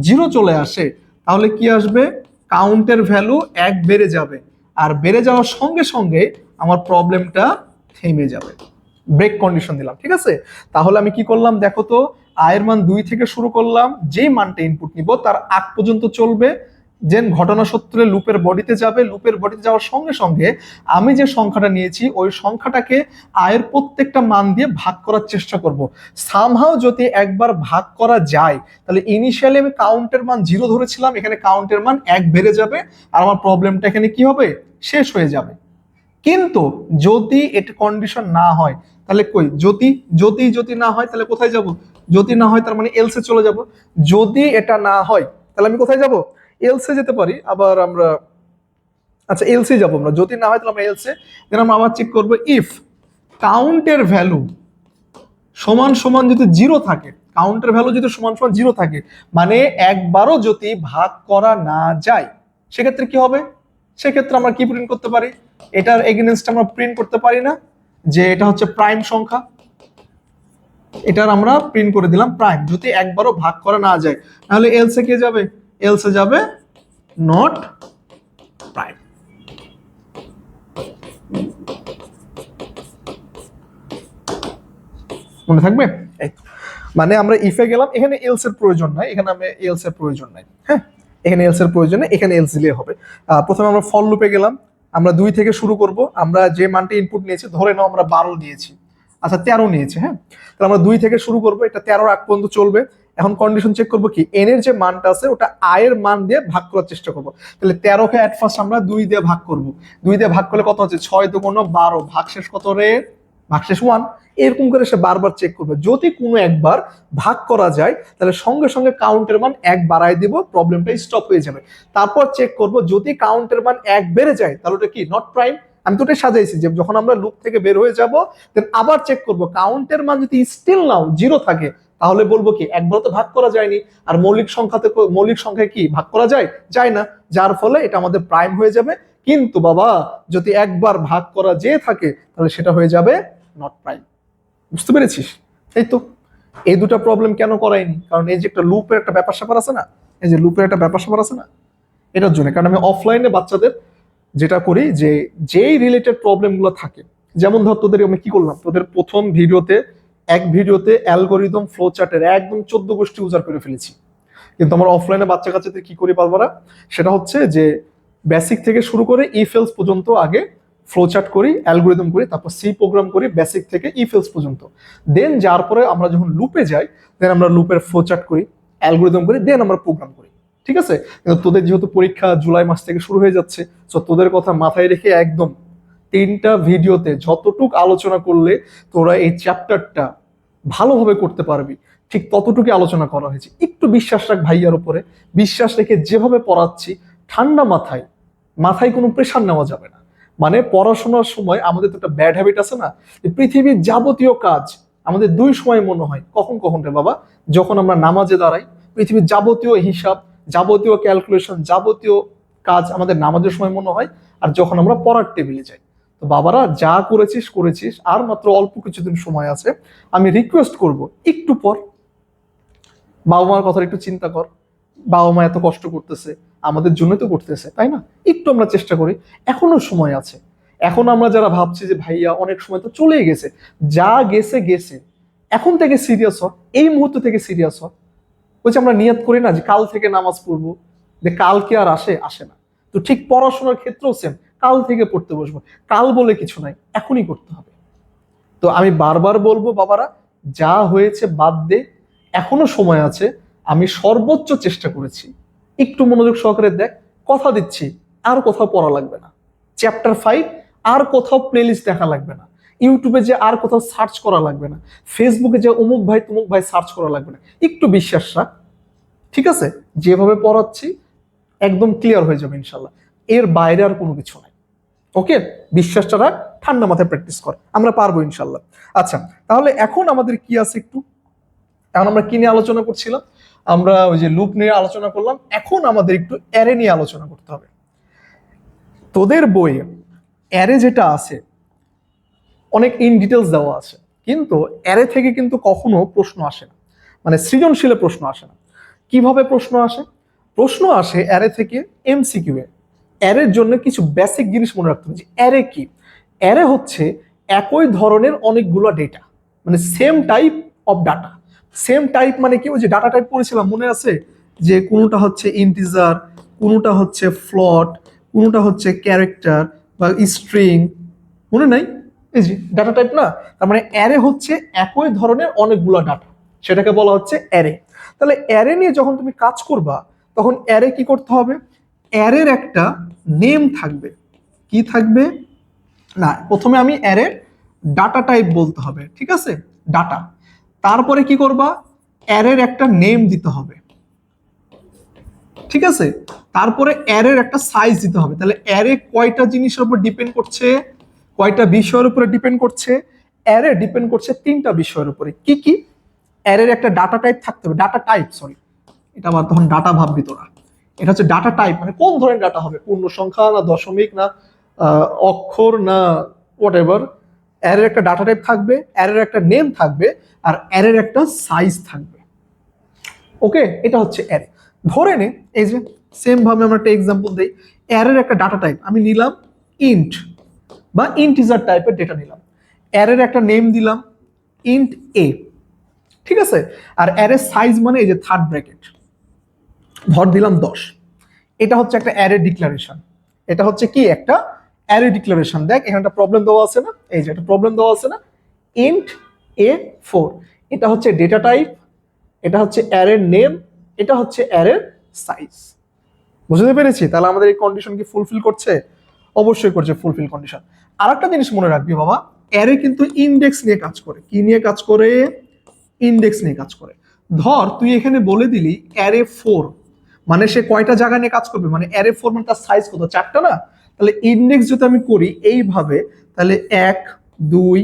0 চলে আসে তাহলে কি আসবে, কাউন্টের ভ্যালু 1 বেড়ে যাবে, আর বেড়ে যাওয়ার সঙ্গে সঙ্গে আমার প্রবলেমটা থেমে যাবে। ব্রেক কন্ডিশন দিলাম, ঠিক আছে। তাহলে আমি কি করলাম দেখো তো, আয়ের মান 2 থেকে শুরু করলাম, যেই মানটা ইনপুট নিব তার আগ পর্যন্ত চলবে, জেন ঘটনা সূত্রে লুপের বডিতে যাবে, লুপের বডিতে যাওয়ার সঙ্গে সঙ্গে আমি যে সংখ্যাটা নিয়েছি ওই সংখ্যাটাকে আয়ের প্রত্যেকটা মান দিয়ে ভাগ করার চেষ্টা করব। সামহাও যদি একবার ভাগ করা যায় তাহলে ইনিশিয়ালি আমি কাউন্টের মান 0 ধরেছিলাম, এখানে কাউন্টের মান 1 বেড়ে যাবে আর আমার প্রবলেমটা এখানে কি হবে, শেষ হয়ে যাবে। কিন্তু যদি এটা কন্ডিশন না হয় তাহলে কই, যদি না হয় তাহলে কোথায় যাব, যদি না হয় তার মানে এলসে চলে যাব। যদি এটা না হয় তাহলে আমি কোথায় যাব, এলসে যেতে পারি। আবার আমরা আচ্ছা এলসে যাব আমরা, যদি না হয় তাহলে আমরা এলসে, দেন আমরা আবার চেক করব ইফ কাউন্টের ভ্যালু সমান সমান যদি 0 থাকে, কাউন্টের ভ্যালু যদি সমান সমান 0 থাকে মানে একবারও যদি ভাগ করা না যায় সেক্ষেত্রে কি হবে, সেক্ষেত্রে আমরা কি প্রিন্ট করতে পারি, এটার এগেইনস্ট আমরা প্রিন্ট করতে পারি না যে এটা হচ্ছে প্রাইম সংখ্যা, এটার আমরা প্রিন্ট করে দিলাম প্রাইম। যদি একবারও ভাগ করা না যায় তাহলে এলসে কে যাবে, এলসে যাবে নট প্রাইম। মনে থাকবে? মানে আমরা ইফে গেলাম, এখানে এলস এর প্রয়োজন নাই, এখানে আমি এলস এর প্রয়োজন নাই, হ্যাঁ এখানে এলস এর প্রয়োজন নেই, এখানে এলস দিলে হবে। প্রথমে আমরা ফর লুপে গেলাম, আমরা 2 থেকে শুরু করব। আমরা যে মানটা ইনপুট নিয়েছি ধরে নাও আমরা 12 নিয়েছি, আচ্ছা 13 নিয়েছি, হ্যাঁ তাহলে আমরা 2 থেকে শুরু করব, এটা 13 আগ পর্যন্ত চলবে। এখন কন্ডিশন চেক করব কি, এন এর যে মানটা আছে ওটা আয়ের মান দিয়ে ভাগ করার চেষ্টা করব। তাহলে 13 কে এট ফার্স্ট আমরা 2 দিয়ে ভাগ করব, 2 দিয়ে ভাগ করলে কত হচ্ছে, 6 2 12, ভাগশেষ কত রে, ভাগশেষ 1। এরকম করে সে বারবার চেক করবে, যদি কোনো একবার ভাগ করা যায় তাহলে সঙ্গে সঙ্গে কাউন্টের মান 1 বাড়ায় দিব, প্রবলেমটা স্টপ হয়ে যাবে। তারপর চেক করব যদি কাউন্টের মান 1 বেড়ে যায় তাহলে ওটা কি নট প্রাইম। আমি তো ওটাই সাজাইছি যে যখন আমরা লুপ থেকে বের হয়ে যাব দেন আবার চেক করব, কাউন্টের মান যদি স্টিল নাও 0 থাকে তাহলে বলবো কি একবার তো ভাগ করা যায়নি, আর মৌলিক সংখ্যায় কি ভাগ করা যায় না, যার ফলে এটা আমাদের প্রাইম হয়ে যাবে। কিন্তু বাবা যদি একবার ভাগ করা যেয়ে থাকে তাহলে সেটা হয়ে যাবে নট প্রাইম। বুঝতে পেরেছিস? এই তো এই দুটো প্রবলেম কেন করাইনি, কারণ এই যে একটা লুপের একটা ব্যাপার স্যাপার আছে না, এই যে লুপের একটা ব্যাপার স্যাপার আছে না, এটার জন্য। কারণ আমি অফলাইনে বাচ্চাদের যেটা করি যে যেই রিলেটেড প্রবলেমগুলো থাকে, যেমন ধর তোদের আমি কি করলাম, তোদের প্রথম ভিডিওতে এক ভিডিওতে অ্যালগোরিদম ফ্লো চার্টের একদম 14 গোষ্ঠী ইউজার করে ফেলেছি। কিন্তু আমার অফলাইনে বাচ্চা কাচ্চাদের কি করি পারবো না, সেটা হচ্ছে যে বেসিক থেকে শুরু করে ইফ এলস পর্যন্ত আগে ফ্লো চার্ট করি, অ্যালগোরিদম করি, তারপর সি প্রোগ্রাম করি বেসিক থেকে ইফ এলস পর্যন্ত। দেন যার পরে আমরা যখন লুপে যাই দেন আমরা লুপের ফ্লো চার্ট করি, অ্যালগোরিদম করি, দেন আমরা প্রোগ্রাম করি। ঠিক আছে? কিন্তু তোদের যেহেতু পরীক্ষা জুলাই মাস থেকে শুরু হয়ে যাচ্ছে, সো তোদের কথা মাথায় রেখে একদম 3টা ভিডিওতে যতটুক আলোচনা করলে তোরা এই চ্যাপ্টারটা ভালোভাবে করতে পারবি ঠিক ততটুকু আলোচনা করা হয়েছে। একটু বিশ্বাস রাখ ভাইয়ার উপরে, বিশ্বাস রেখে যেভাবে পড়াচ্ছি ঠান্ডা মাথায়, মাথায় কোনো প্রেশার নেওয়া যাবে না। মানে পড়াশোনার সময় আমাদের তো একটা ব্যাড হ্যাবিট আছে না, পৃথিবীর যাবতীয় কাজ আমাদের 2 সময় মনে হয়। কখন রে বাবা, যখন আমরা নামাজে দাঁড়াই পৃথিবীর যাবতীয় হিসাব, যাবতীয় ক্যালকুলেশন, যাবতীয় কাজ আমাদের নামাজের সময় মনে হয়, আর যখন আমরা পড়ার টেবিলে যাই। তো বাবারা যা করেছিস, আর মাত্র অল্প কিছুদিন সময় আছে। আমি রিকোয়েস্ট করব একটু পর বাবা মার কথা একটু চিন্তা কর, বাবা মা এত কষ্ট করতেছে আমাদের জন্য তো করতেছে, তাই না? একটু আমরা চেষ্টা করি, এখনো সময় আছে। এখন আমরা যারা ভাবছি যে ভাইয়া অনেক সময় তো চলেই গেছে, যা গেছে, এখন থেকে সিরিয়াস হ, এই মুহূর্ত থেকে সিরিয়াস হ। ওই যে আমরা নিয়ত করি না যে কাল থেকে নামাজ পড়বো, যে কালকে আর আসে না, তো ঠিক পড়াশোনার ক্ষেত্রেও সেম, কাল থেকে পড়তে বসবো, কাল বলে কিছু নাই, এখনই করতে হবে। তো আমি বারবার বলবো বাবারা, যা হয়েছে বাদ দে, এখনো সময় আছে। আমি সর্বোচ্চ চেষ্টা করেছি, একটু মনোযোগ সহকারে দেখ, কথা দিচ্ছি আর কোথাও পড়া লাগবে না। চ্যাপ্টার 5 আর কোথাও প্লেলিস্ট দেখা লাগবে না, ইউটিউবে যে আর কোথাও সার্চ করা লাগবে না, ফেসবুকে যে অমুক ভাই সার্চ করা লাগবে না। একটু বিশ্বাস রাখ, ঠিক আছে? যেভাবে পড়াচ্ছি একদম ক্লিয়ার হয়ে যাবে ইনশাল্লাহ, এর বাইরে আর কোনো কিছু নাই। ওকে, বিশ্বাসটা রাখ, ঠান্ডা মাথায় প্র্যাকটিস কর, আমরা পারবো ইনশাল্লাহ। আচ্ছা, তাহলে এখন আমাদের কি আছে একটু, এখন আমরা কি নিয়ে আলোচনা করছিলাম, আমরা ওই যে লুপ নিয়ে আলোচনা করলাম। এখন আমাদের একটু অ্যারে নিয়ে আলোচনা করতে হবে। তোদের বইয়ে অ্যারে যেটা আছে অনেক ইন ডিটেলস দেওয়া আছে, কিন্তু অ্যারে থেকে কিন্তু কখনো প্রশ্ন আসে না, মানে সৃজনশীলে প্রশ্ন আসে না। কিভাবে প্রশ্ন আসে? প্রশ্ন আসে অ্যারে থেকে এমসিকিউ এ। অ্যারের জন্য কিছু বেসিক জিনিস মনে রাখতে হবে যে অ্যারে কি। অ্যারে হচ্ছে একই ধরনের অনেকগুলো ডেটা, মানে same type of data. Same type মানে কি, ওই যে ডাটা টাইপ পড়েছিলাম মনে আছে, যে কোনোটা হচ্ছে ইন্টিজার, কোনোটা হচ্ছে ফ্লোট, কোনোটা হচ্ছে ক্যারেক্টার বা স্ট্রিং, মনে নাই? এই যে ডাটা টাইপ না, তার মানে অ্যারে হচ্ছে একই ধরনের অনেকগুলো ডাটা, সেটাকে বলা হচ্ছে অ্যারে। তাহলে অ্যারে নিয়ে যখন তুমি কাজ করবা তখন অ্যারে কি করতে হবে? অ্যারের একটা নেম থাকবে। কি থাকবে? না, প্রথমে আমি অ্যারের ডাটা টাইপ বলতে হবে, ঠিক আছে, ডাটা। তারপরে কি করবা? অ্যারের একটা নেম দিতে হবে, ঠিক আছে। তারপরে অ্যারের একটা সাইজ দিতে হবে। তাহলে অ্যারে কয়টা জিনিসের উপর ডিপেন্ড করছে? কয়টা বিষয়ের উপরে ডিপেন্ড করছে? অ্যারে ডিপেন্ড করছে তিনটা বিষয়ের উপরে। কি কি? অ্যারের একটা ডাটা টাইপ থাকতে হবে, ডাটা টাইপ, সরি, এটা আবার তখন ডাটা ভাববি তোরা। এটা হচ্ছে ডাটা টাইপ, মানে কোন ধরনের ডাটা হবে, পূর্ণ সংখ্যা না দশমিক না অক্ষর না হোয়াট এভার। অ্যারের একটা ডাটা টাইপ থাকবে, অ্যারের একটা নেম থাকবে, আর অ্যারের একটা সাইজ থাকবে। ওকে, এটা হচ্ছে অ্যারে। ধরে নে, এই যে সেম ভাবে আমরা একটা এক্সাম্পল দেই। অ্যারের একটা ডাটা টাইপ আমি নিলাম ইন্ট বা ইন্টিজার টাইপের ডেটা নিলাম, অ্যারের একটা নেম দিলাম ইন্ট এ, ঠিক আছে। আর অ্যারে সাইজ মানে এই যে থার্ড ব্র্যাকেট, ধর দিলাম 10। এটা হচ্ছে একটা অ্যারে ডিক্লারেশন। এটা হচ্ছে কি? একটা অ্যারে ডিক্লারেশন। দেখ এখানে একটা প্রবলেম দেওয়া আছে না, এই যে একটা প্রবলেম দেওয়া আছে না, ইন্ট A4। এটা হচ্ছে ডেটা টাইপ, এটা হচ্ছে অ্যারের নেম, এটা হচ্ছে অ্যারের সাইজ। বুঝতে পেরেছি? তাহলে আমাদের এই কন্ডিশন কি ফুলফিল করছে? অবশ্যই করছে ফুলফিল কন্ডিশন। আর একটা জিনিস মনে রাখবি বাবা, অ্যারে কিন্তু ইন্ডেক্স নিয়ে কাজ করে। কি নিয়ে কাজ করে? ইন্ডেক্স নিয়ে কাজ করে। ধর তুই এখানে বলে দিলি অ্যারে 4, মানে সে কয়টা জায়গা নিয়ে কাজ করবে? মানে অ্যারে 4 মানে তার সাইজ কত? 4টা না? তাহলে ইন্ডেক্স যদি আমি করি এইভাবে, তাহলে 1 2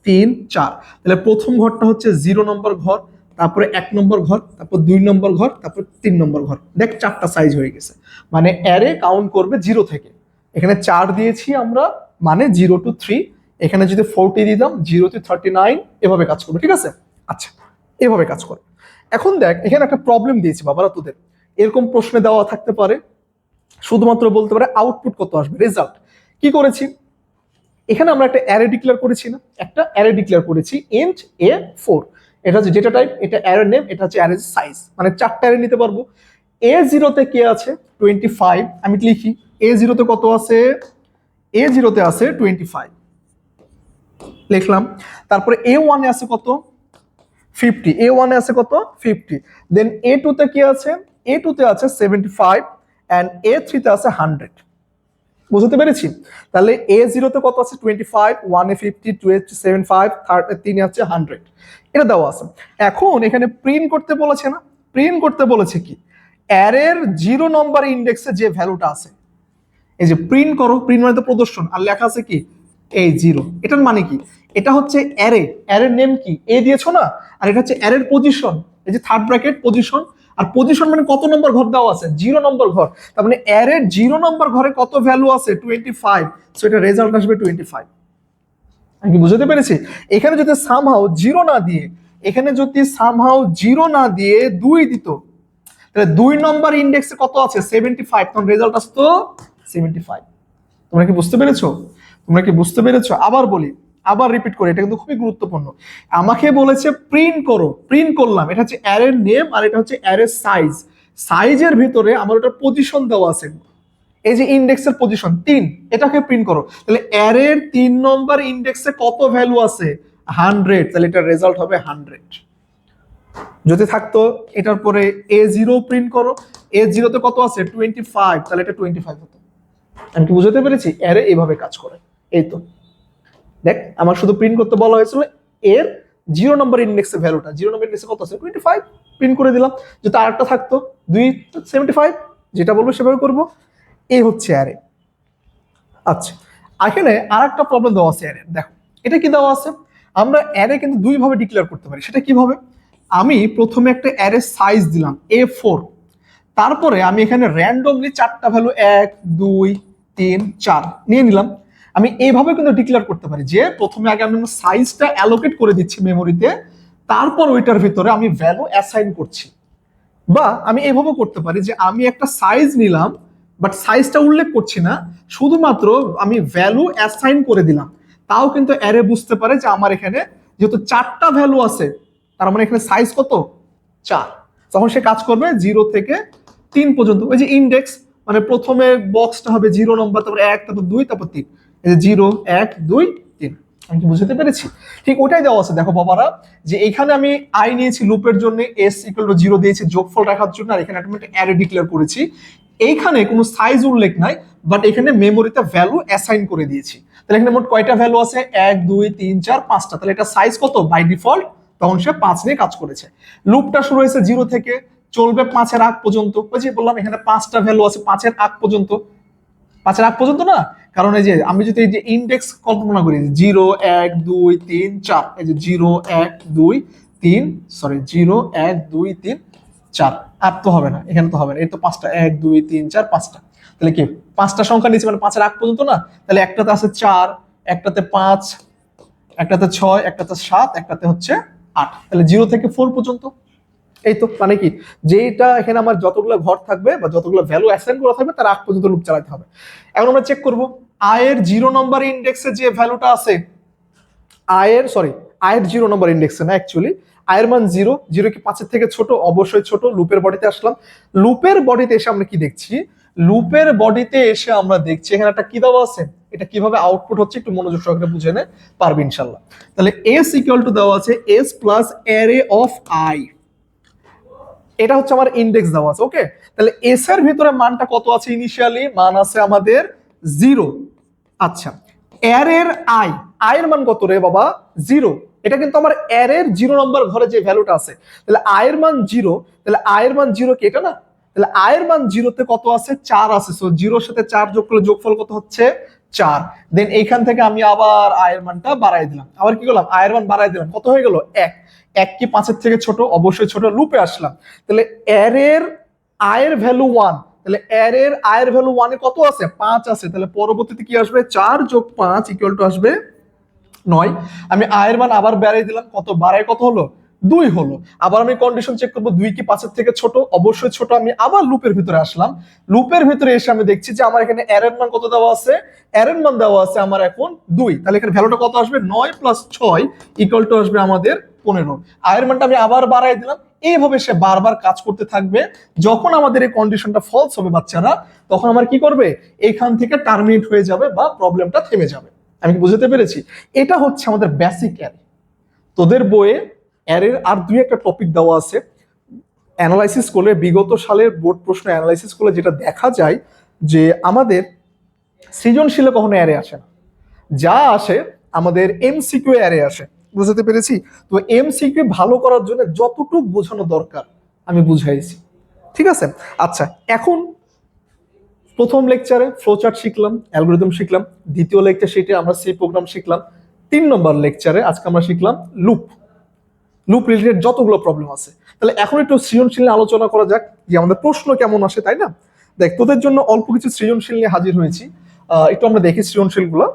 3 4, তাহলে প্রথম ঘরটা হচ্ছে 0 নম্বর ঘর, তারপরে 1 নম্বর ঘর, তারপর 2 নম্বর ঘর, তারপর 3 নম্বর ঘর। দেখ 4টা সাইজ হয়ে গেছে। মানে অ্যারে কাউন্ট করবে 0 থেকে। এখানে 4 দিয়েছি আমরা, মানে 0 to 3। এখানে যদি 40 দিতাম 0 to 39, এভাবে কাজ করবে, ঠিক আছে। আচ্ছা, এভাবে কাজ করে। এখন দেখ এখানে একটা প্রবলেম দিয়েছি বাবারা তোদের, এরকম প্রশ্নে দেওয়া থাকতে পারে, শুধুমাত্র বলতে পারে আউটপুট কত আসবে, রেজাল্ট। কি করেছি? এখানে আমরা একটা অ্যারে ডিক্লেয়ার করেছি না, একটা অ্যারে ডিক্লেয়ার করেছি ইন্ট A4। এটা হচ্ছে ডেটা টাইপ, এটা অ্যারে নেম, এটা হচ্ছে অ্যারে সাইজ, মানে 4টা অ্যারে নিতে পারবো। A0 তে কে আছে? 25। আমি লিখি A0 তে কত আছে? A0 তে আছে 25, লিখলাম। তারপরে A1 এ আছে কত? 50। A1 এ আছে কত? 50। দেন A2 তে কি আছে? A2 তে আছে 75 এন্ড A3 তে আছে 100। বুঝতে পেরেছি? তাহলে A0 তে কত আছে? 25, 1 এ 50, 2 এ 75, 3 এ আছে 100। এটা দেওয়া আছে। এখন এখানে প্রিন্ট করতে বলেছে না? প্রিন্ট করতে বলেছে কি? অ্যারের 0 নম্বর ইন্ডেক্সে যে ভ্যালুটা আছে, এই যে প্রিন্ট করো, প্রিন্ট মানে তো প্রদর্শন, আর লেখা আছে কি? এই 0। এটার মানে কি? এটা হচ্ছে অ্যারে, অ্যারের নেম কি? এ দিয়েছো না, আর এটা হচ্ছে অ্যারের পজিশন, এই যে থার্ড ব্র্যাকেট পজিশন। আর পজিশন মানে কত নম্বর ঘর দেওয়া আছে? 0 নম্বর ঘর। তার মানে অ্যারের 0 নম্বর ঘরে কত ভ্যালু আছে? 25। সো এটা রেজাল্ট আসবে 25। আমি কি বুঝতে পেরেছি? এখানে যদি সামহাউ 0 না দিয়ে, এখানে যদি সামহাউ 0 না দিয়ে 2 দিত, তাহলে 2 নম্বর ইন্ডেক্সে কত আছে? 75। তখন রেজাল্ট আসতো 75। তোমরা কি বুঝতে পেরেছো? তোমরা কি বুঝতে পেরেছো? আবার বলি, আবার রিপিট করি, এটা কিন্তু খুবই গুরুত্বপূর্ণ। আমাকে বলেছে প্রিন্ট করো, প্রিন্ট করলাম। এটা হচ্ছে অ্যারের নেম আর এটা হচ্ছে অ্যারের সাইজ। সাইজের ভিতরে আমার ওটা পজিশন দেওয়া আছে, এই যে ইন্ডেক্সের পজিশন 3, এটাকে প্রিন্ট করো। তাহলে অ্যারের 3 নম্বর ইন্ডেক্সে কত ভ্যালু আছে? 100। তাহলে এটা রেজাল্ট হবে 100। যদি থাকতো এটার পরে A0 প্রিন্ট করো, A0 তে কত আছে? 25, তাহলে এটা 25 হতো। আমি কি বুঝতে পেরেছি? অ্যারে এইভাবে কাজ করে। এই তো দেখ, আমার শুধু প্রিন্ট করতে বলা হয়েছিল এর 0 নম্বর ইন্ডেক্সের ভ্যালুটা। 0 নম্বর ইন্ডেক্সে কত আছে? 25, প্রিন্ট করে দিলাম। যদি আরেকটা থাকতো 275, যেটা বলবো সেভাবে করব। এই হচ্ছে অ্যারে। আচ্ছা, এখানে আরেকটা প্রবলেম দেওয়া আছে অ্যারে। দেখো এটা কি দেওয়া আছে? আমরা অ্যারে কিন্তু দুই ভাবে ডিক্লেয়ার করতে পারি। সেটা কিভাবে? আমি প্রথমে একটা অ্যারে সাইজ দিলাম A4, তারপরে আমি এখানে র্যান্ডমলি 4টা ভ্যালু 1 2 3 4 নিয়ে নিলাম। আমি এইভাবে কিন্তু ডিক্লেয়ার করতে পারি যে প্রথমে আগে আমি সাইজটা অ্যালোকেট করে দিচ্ছি মেমোরিতে, তারপর ওইটার ভিতরে আমি ভ্যালু অ্যাসাইন করছি। বা আমি এইভাবে করতে পারি যে আমি একটা সাইজ নিলাম, বাট সাইজটা উল্লেখ করছি না, শুধুমাত্র আমি ভ্যালু অ্যাসাইন করে দিলাম। তাও কিন্তু অ্যারে বুঝতে পারে যে আমার এখানে যেহেতু 4টা ভ্যালু আছে, তার মানে এখানে সাইজ কত? 4। তখন সে কাজ করবে 0 থেকে 3 পর্যন্ত। ওই যে ইন্ডেক্স, মানে প্রথমে বক্সটা হবে 0 নম্বর, তারপর 1, তারপর 2, তারপর 3। এই যে 0 1 2 3। আমি কি বুঝতে পেরেছি? ঠিক ওটাই দেওয়া আছে। দেখো বাবারা, যে এখানে আমি আই নিয়েছি লুপের জন্য, s ইকুয়াল টু 0 দিয়েছি যোগফল রাখার জন্য, আর এখানে একটা অ্যারে ডিক্লেয়ার করেছি। এইখানে কোনো সাইজ উল্লেখ নাই, বাট এখানে মেমোরিতে ভ্যালু অ্যাসাইন করে দিয়েছি। তাহলে এখানে মোট কয়টা ভ্যালু আছে? 1 2 3 4 5টা। তাহলে এটা সাইজ কত বাই ডিফল্ট? তখন সে 5 নিয়ে কাজ করেছে। লুপটা শুরু হয়েছে 0 থেকে, চলবে 5-এর আগ পর্যন্ত। ওই যে বললাম এখানে 5টা ভ্যালু আছে 5-এর আগ পর্যন্ত। 5-এর আগ পর্যন্ত না, কারণ এই যে আমি যদি এই যে ইন্ডেক্স কল্পনা করি 0 1 2 3 4, এই যে 0 1 2 3, সরি 0 1 2 3 4, আর তো হবে না, এখানে তো হবে না, এই তো 5টা 1 2 3 4 5টা। তাহলে কি 5টা সংখ্যা নিচে মানে 5-এর আগ পর্যন্ত না? তাহলে একটাতে আছে 4, একটাতে 5, একটাতে 6, একটাতে 7, একটাতে হচ্ছে 8। তাহলে 0 থেকে 4 পর্যন্ত। এই তো মানে কি, যেটা এখানে আমার যতগুলো ঘর থাকবে বা যতগুলো ভ্যালু অ্যাসাইন করা থাকবে তার আগ পর্যন্ত লুপ চালাতে হবে। এখন আমরা চেক করব আয়ের 0 নম্বর ইন্ডেক্সে যে ভ্যালুটা আছে, আয়ের 0 নম্বর ইন্ডেক্সে না, অ্যাকচুয়ালি আয়ের মান 0। 0 কি 5-এর থেকে ছোট? অবশ্যই ছোট। লুপের বডিতে আসলাম। লুপের বডিতে এসে আমরা কি দেখছি? লুপের বডিতে এসে আমরা দেখছি এখানে একটা কি দেওয়া আছে। এটা কিভাবে আউটপুট হচ্ছে একটু মনোযোগ সহকারে বুঝে নে পারবে ইনশাআল্লাহ। তাহলে s ইকুয়াল টু দেওয়া আছে s plus array of i। এটা হচ্ছে আমার ইন্ডেক্স দেওয়া আছে। ওকে, তাহলে এস এর ভিতরে মানটা কত আছে? ইনিশিয়ালি মান আছে আমাদের 0। আচ্ছা, অ্যারের আই, এর মান কত রে বাবা? 0। এটা কিন্তু আমার অ্যারের 0 নম্বর ঘরে যে ভ্যালুটা আছে। তাহলে এর মান 0, তাহলে এর মান 0 কি এটা না? তাহলে এর মান 0 তে কত আছে? 4 আছে। সো 0 এর সাথে 4 যোগ করলে যোগফল কত হচ্ছে? 4। দেন এইখান থেকে আমি আবার এর মানটা বাড়াই দিলাম। আবার কি করলাম? এর মান বাড়াই দিলাম। কত হয়ে গেল? 1। 1 কি 5-এর থেকে ছোট? অবশ্যই ছোট। লুপে আসলাম। তাহলে অ্যারের এর ভ্যালু 1, তাহলে এর ভ্যালু 1 এ কত আছে? 5 আছে। তাহলে পরবর্তীতে কি আসবে? 4 যোগ 5 ইকুয়াল টু আসবে 9। আমি এর মান আবার বাড়াই দিলাম। কত বাড়ায়? কত হলো? 2 হলো। আবার আমি কন্ডিশন চেক করব 2 কি 5-এর থেকে ছোট? অবশ্যই ছোট। আমি আবার লুপের ভিতরে আসলাম। লুপের ভিতরে এসে আমি দেখছি যে আমার এখানে এর মান কত দেওয়া আছে? এর মান দেওয়া আছে আমার এখন 2। তাহলে এখানে ভ্যালুটা কত আসবে? 9 প্লাস 6 ইকুয়াল টু আসবে আমাদের 15। এর মানটা আমি আবার বাড়াই দিলাম। এইভাবে সে বারবার কাজ করতে থাকবে। যখন আমাদের এই কন্ডিশনটা ফলস হবে বাচ্চারা, তখন আমার কি করবে? এখান থেকে টার্মিনেট হয়ে যাবে বা প্রবলেমটা থেমে যাবে। আমি কি বুঝতে পেরেছি? এটা হচ্ছে আমাদের বেসিক অ্যারে। তোদের বইয়ে অ্যারের আর 2-একটা টপিক দেওয়া আছে। অ্যানালাইসিস করলে, বিগত সালের বোর্ড প্রশ্ন অ্যানালাইসিস করলে যেটা দেখা যায় যে আমাদের সৃজনশীলে কখনো অ্যারে আসে না, যা আসে আমাদের এমসিকিউ অ্যারে আসে। বুঝতে পেরেছি? তো এমসিকিউ ভালো করার জন্য যতটুকু বোঝানো দরকার আমি বুঝাইছি। ঠিক আছে? আচ্ছা, এখন প্রথম লেকচারে ফ্লোচার্ট শিখলাম, অ্যালগরিদম শিখলাম। দ্বিতীয় লেকচার সেটা আমরা সি প্রোগ্রাম শিখলাম। 3 নম্বর লেকচারে আজকে আমরা শিখলাম লুপ রিলেটেড যতগুলো প্রবলেম আছে। তাহলে এখন একটু সৃজনশীল নিয়ে আলোচনা করা যাক যে আমাদের প্রশ্ন কেমন আসে, তাই না? দেখ, তোদের জন্য অল্প কিছু সৃজনশীল নিয়ে হাজির হয়েছি। একটু আমরা দেখি সৃজনশীল গুলো,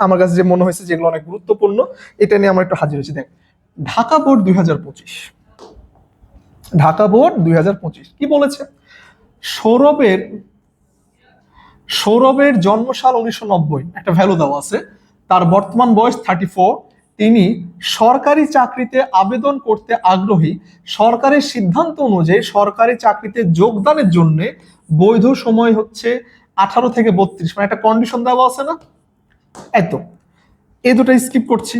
আমার কাছে যে মনে হয়েছে যেগুলো অনেক গুরুত্বপূর্ণ, এটা নিয়ে আমরা একটু হাজির হয়েছি। দেখ, ঢাকা বোর্ড 2025, ঢাকা বোর্ড 2025 কি বলেছে? সৌরভের জন্মসাল 1990, একটা ভ্যালু দেওয়া আছে। তার বর্তমান বয়স 34। তিনি সরকারি চাকরিতে আবেদন করতে আগ্রহী। সরকারের সিদ্ধান্ত অনুযায়ী সরকারি চাকরিতে যোগদানের জন্য বৈধ সময় হচ্ছে 18 থেকে 32। মানে একটা কন্ডিশন দেওয়া আছে না? এত এই দুটো স্কিপ করছি।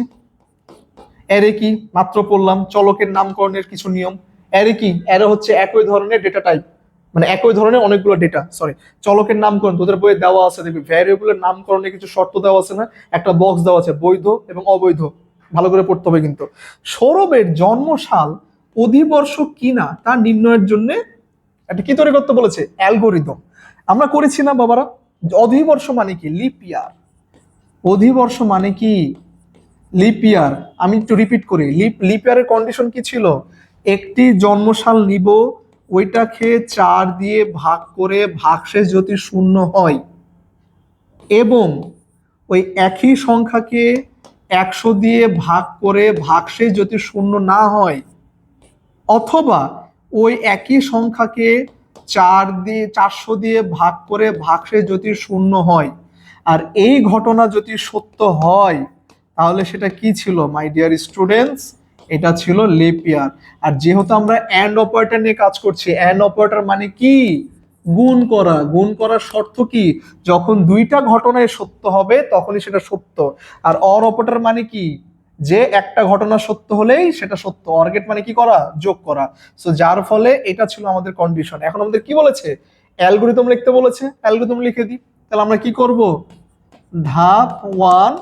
এরে কি মাত্র পড়লাম, চলকের নামকরণের কিছু নিয়ম। এরে কি? এরে হচ্ছে একই ধরনের ডেটা টাইপ, মানে একই ধরনের অনেকগুলো ডেটা। সরি, চলকের নামকরণ তোদের বইয়ে দেওয়া আছে, দেখবি ভ্যারিয়েবলের নামকরণে কিছু শর্ত দেওয়া আছে না? একটা বক্স দেওয়া আছে বৈধ এবং অবৈধ, ভালো করে পড়তে হবে কিন্তু। সৌরভের জন্মসাল অধিবর্ষ কিনা তা নির্ণয়ের জন্য একটা কি তৈরি করতে বলেছে? অ্যালগোরিদম। আমরা করেছি না বাবারা? অধিবর্ষ মানে কি? লিপ ইয়ার। অধিবর্ষ মানে কি? লিপ ইয়ার। আমি একটু রিপিট করি, লিপ ইয়ারের কন্ডিশন কি ছিল? একটি জন্মসাল নিব, ওইটাকে 4 দিয়ে ভাগ করে ভাগশেষ যদি 0 হয়, এবং ওই একই সংখ্যাকে 100 দিয়ে ভাগ করে ভাগশেষ যদি 0 না হয়, অথবা ওই একই সংখ্যাকে 400 দিয়ে ভাগ করে ভাগশেষ যদি 0 হয়, আর এই ঘটনা যদি সত্য হয়, তাহলে সেটা কি ছিল মাই ডিয়ার স্টুডেন্টস? এটা ছিল লিপ ইয়ার। আর যেহেতু আমরা অ্যান্ড অপারেটর নিয়ে কাজ করছি, অ্যান্ড অপারেটর মানে কি? গুণ করা। গুণ করার শর্ত কি? যখন দুইটা ঘটনায় সত্য হবে তখনই সেটা সত্য। আর অর অপরটার মানে কি? যে একটা ঘটনা সত্য হলেই সেটা সত্য। অর গেট মানে কি করা? যোগ করা। সো যার ফলে এটা ছিল আমাদের কন্ডিশন। এখন আমাদের কি বলেছে? অ্যালগরিদম লিখতে বলেছে। অ্যালগরিদম লিখে দিই। তাহলে আমরা কি করব? ধাপ 1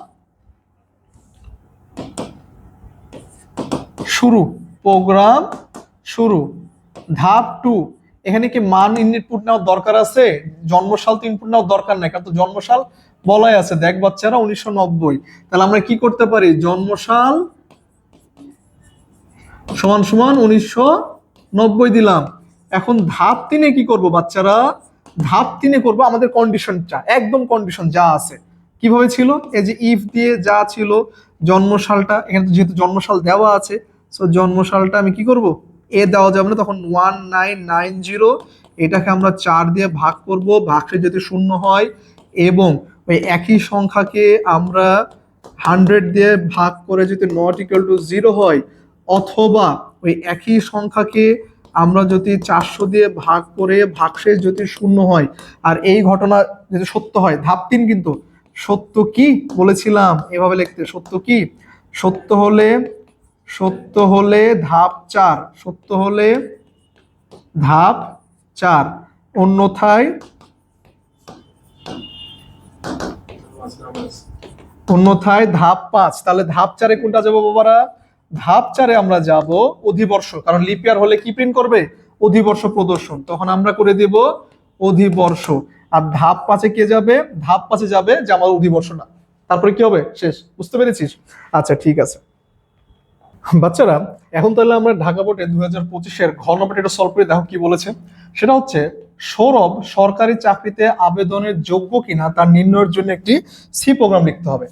শুরু, প্রোগ্রাম শুরু। ধাপ 2, এখানে কি মান ইনপুট নেওয়ার দরকার আছে? জন্মসাল তো ইনপুট নেওয়ার দরকার নাই, কারণ তো জন্মসাল বলাই আছে, দেখ বাচ্চারা 1990। তাহলে আমরা কি করতে পারি? জন্মসাল সমান সমান 1990 দিলাম। এখন ধাপ 3-এ কি করব বাচ্চারা? ধাপ 3-এ করব আমাদের কন্ডিশনটা, একদম কন্ডিশন যা আছে কিভাবে ছিল, এই যে ইফ দিয়ে যা ছিল, জন্মসালটা এখানে তো যেহেতু জন্মসাল দেওয়া আছে, সো জন্মসালটা আমি কি করব? এ দেওয়া যাবে না, তখন 1990, এটাকে আমরা 4 দিয়ে ভাগ করব, ভাগশেষ যদি শূন্য হয়, এবং ওই একই সংখ্যাকে আমরা 100 দিয়ে ভাগ করে যদি নট ইকুয়াল টু 0 হয়, অথবা ওই একই সংখ্যাকে আমরা যদি 400 দিয়ে ভাগ করে ভাগশেষ যদি শূন্য হয়, আর এই ঘটনা যদি সত্য হয়, ধাপ 3 কিন্তু সত্য কি বলেছিলাম এভাবে লিখতে, সত্য কি? সত্য হলে, সত্য হলে ধাপ 4, সত্য হলে ধাপ 4, অন্যথায় অন্যথায় ধাপ 5। তাহলে ধাপ 4-এ কোনটা যাবো বাবারা? ধাপ 4-এ আমরা যাব অধিবর্ষ, কারণ লিপ ইয়ার হলে কি প্রিন্ট করবে? অধিবর্ষ প্রদর্শন, তখন আমরা করে দেব অধিবর্ষ। আর ধাপ 5-এ কে যাবে? ধাপ 5-এ যাবে যে আমার অধিবর্ষ না। তারপরে কি হবে? শেষ। বুঝতে পেরেছিস? আচ্ছা ঠিক আছে বাচ্চারা, এখন তাহলে আমরা ঢাকা বোর্ডে 2025-এর ঘ নম্বরটা এটা সলভ করে দেখো কি বলেছে। সেটা হচ্ছে সৌরভ সরকারি চাকরিতে আবেদনের যোগ্য কিনা তার নির্ণয়ের জন্য একটি সি প্রোগ্রাম লিখতে হবে।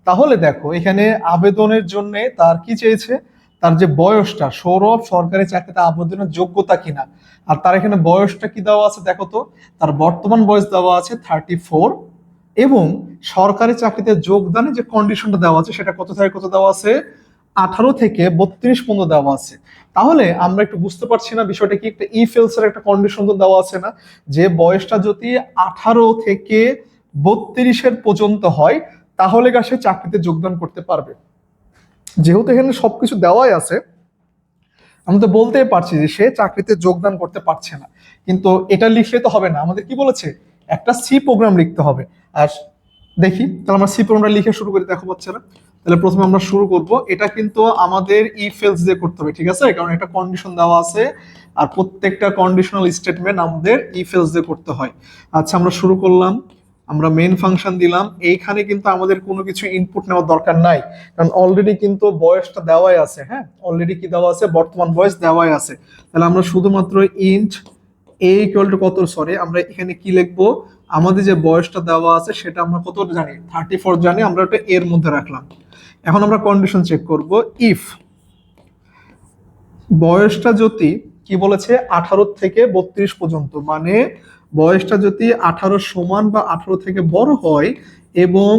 তাহলে দেখো এখানে আবেদনের জন্য তার কি চেয়েছে? তার যে বয়সটা, সৌরভ সরকারি চাকরিতে আবেদনের যোগ্যতা কিনা, আর তার এখানে বয়সটা কি দেওয়া আছে দেখো তো। তার বর্তমান বয়স দেওয়া আছে 34, এবং সরকারি চাকরিতে যোগদানে যে কন্ডিশনটা দেওয়া আছে সেটা কত থেকে কত দেওয়া আছে? 18 থেকে 32 পর্যন্ত দেওয়া আছে। তাহলে আমরা একটু বুঝতে পারছি না বিষয়টা কি? একটা ইফ এলস এর একটা কন্ডিশন তো দেওয়া আছে না, যে বয়সটা যদি 18 থেকে 32-এর পর্যন্ত হয় তাহলে সে চাকরিতে যোগদান করতে পারবে। যেহেতু এখানে সবকিছু দেওয়াই আছে, আমি তো বলতেই পারছি যে সে চাকরিতে যোগদান করতে পারছে না। কিন্তু এটা লিখলে তো হবে না, আমাদের কি বলেছে? একটা সি প্রোগ্রাম লিখতে হবে। আর দেখি তাহলে আমরা সি প্রোগ্রামটা লিখে শুরু করি, দেখো বাচ্চারা। তাহলে প্রথমে আমরা শুরু করব, এটা কিন্তু আমাদের ইফ এলস দিয়ে করতে হবে, ঠিক আছে? কারণ একটা কন্ডিশন দেওয়া আছে, আর প্রত্যেকটা কন্ডিশনাল স্টেটমেন্ট আমাদের ইফ এলস দিয়ে করতে হয়। আচ্ছা আমরা শুরু করলাম, আমরা মেইন ফাংশন দিলাম। এইখানে কিন্তু আমাদের কোনো কিছু ইনপুট নেওয়ার দরকার নাই, কারণ অলরেডি কিন্তু বয়সটা দেওয়াই আছে। হ্যাঁ, অলরেডি কি দেওয়া আছে? বর্তমান বয়স দেওয়াই আছে। তাহলে আমরা শুধুমাত্র ইন্ট এ ইকুয়াল টু কত, সরি আমরা এখানে কি লিখবো? আমাদের যে বয়সটা দেওয়া আছে সেটা আমরা কত জানি? 34 জানি, আমরা ওটা এর মধ্যে রাখলাম। এখন আমরা কন্ডিশন চেক করব, ইফ বয়সটা যদি কি বলেছে? 18 থেকে 32 পর্যন্ত, মানে বয়সটা যদি 18 সমান বা 18 থেকে বড় হয়, এবং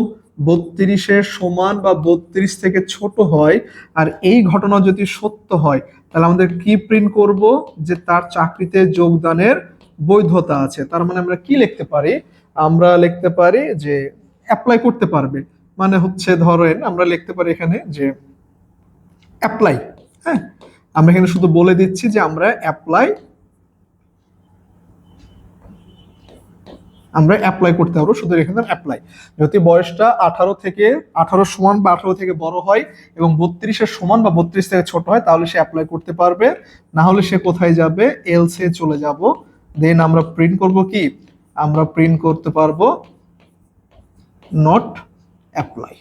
32-এর সমান বা 32 থেকে ছোট হয়, আর এই ঘটনা যদি সত্য হয়, তাহলে আমাদের কি প্রিন্ট করব? যে তার চাকরিতে যোগদানের বৈধতা আছে। তার মানে আমরা কি লিখতে পারি? আমরা লিখতে পারি যে অ্যাপ্লাই করতে পারবে। মানে হচ্ছে ধরেন আমরা লিখতে পারি এখানে যে অ্যাপ্লাই। হ্যাঁ, আমরা এখানে শুধু বলে দিচ্ছি যে আমরা অ্যাপ্লাই করতে পারবো, শুধু এখানে অ্যাপ্লাই। যদি বয়সটা 18 সমান বা 18 থেকে বড় হয়, এবং 32-এর সমান বা 32 থেকে ছোট হয়, তাহলে সে অ্যাপ্লাই করতে পারবে। না হলে সে কোথায় যাবে? এলস এ চলে যাব। দেন আমরা প্রিন্ট করব কি? আমরা প্রিন্ট করতে পারবো নট অ্যাপ্লাই।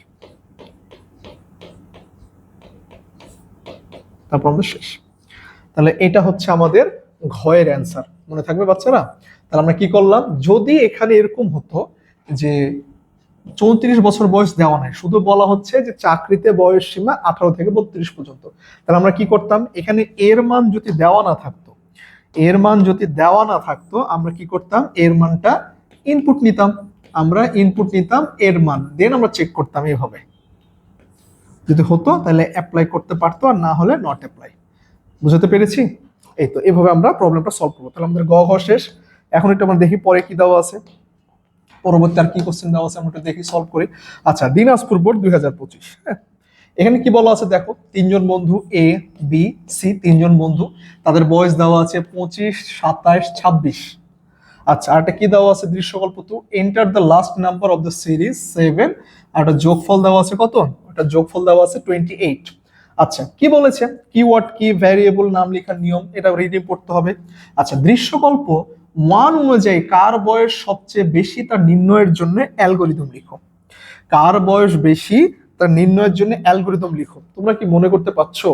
তারপর আমাদের শেষ। তাহলে এটা হচ্ছে আমাদের ঘয়ের অ্যান্সার, মনে থাকবে বাচ্চারা? তাহলে আমরা কি করলাম? যদি এখানে এরকম হতো যে 34 বছর বয়স দেওয়া নাই, শুধু বলা হচ্ছে যে চাকরিতে বয়স সীমা 18 থেকে 32 পর্যন্ত, তাহলে আমরা কি করতাম? এখানে এর মান যদি দেওয়া না থাকতো, এর মান যদি দেওয়া না থাকতো, আমরা কি করতাম? এর মানটা ইনপুট নিতাম। আমরা ইনপুট নিতাম এর মান, দেন আমরা চেক করতাম। এইভাবে যদি হতো তাহলে অ্যাপ্লাই করতে পারতো, আর না হলে নট অ্যাপ্লাই। বুঝতে পেরেছি? এই তো এভাবে আমরা প্রবলেমটা সলভ করবো। তাহলে আমাদের গ ঘ শেষ। এখন একটু আমরা দেখি পরে কি দেওয়া আছে, পরবর্তী আর কি কোশ্চেন দেওয়া আছে আমরা একটু দেখি, সলভ করি। আচ্ছা, দিনাজপুর বোর্ড 2025। হ্যাঁ, এখানে কি বলা আছে দেখো, তিনজন বন্ধু এ বি সি, তিনজন বন্ধু, তাদের বয়স দেওয়া আছে 25, 27, 26। আচ্ছা, আর একটা কি দেওয়া আছে দৃশ্যকল্প 2, enter the last number of the series 7, আর একটা যোগফল দেওয়া আছে কত, একটা যোগফল দেওয়া আছে 28। আচ্ছা, কি বলেছে, কিওয়ার্ড কি, ভ্যারিয়েবল, নাম লেখার নিয়ম, এটা রিডিং পড়তে হবে। আচ্ছা, দৃশ্যকল্প 1 অনুযায়ী কার বয়স সবচেয়ে বেশি তার নির্ণয়ের জন্য অ্যালগরিদম লিখো। কার বয়স বেশি তার নির্ণয়ের জন্য অ্যালগরিদম লিখো। তোমরা কি মনে করতে পারছো,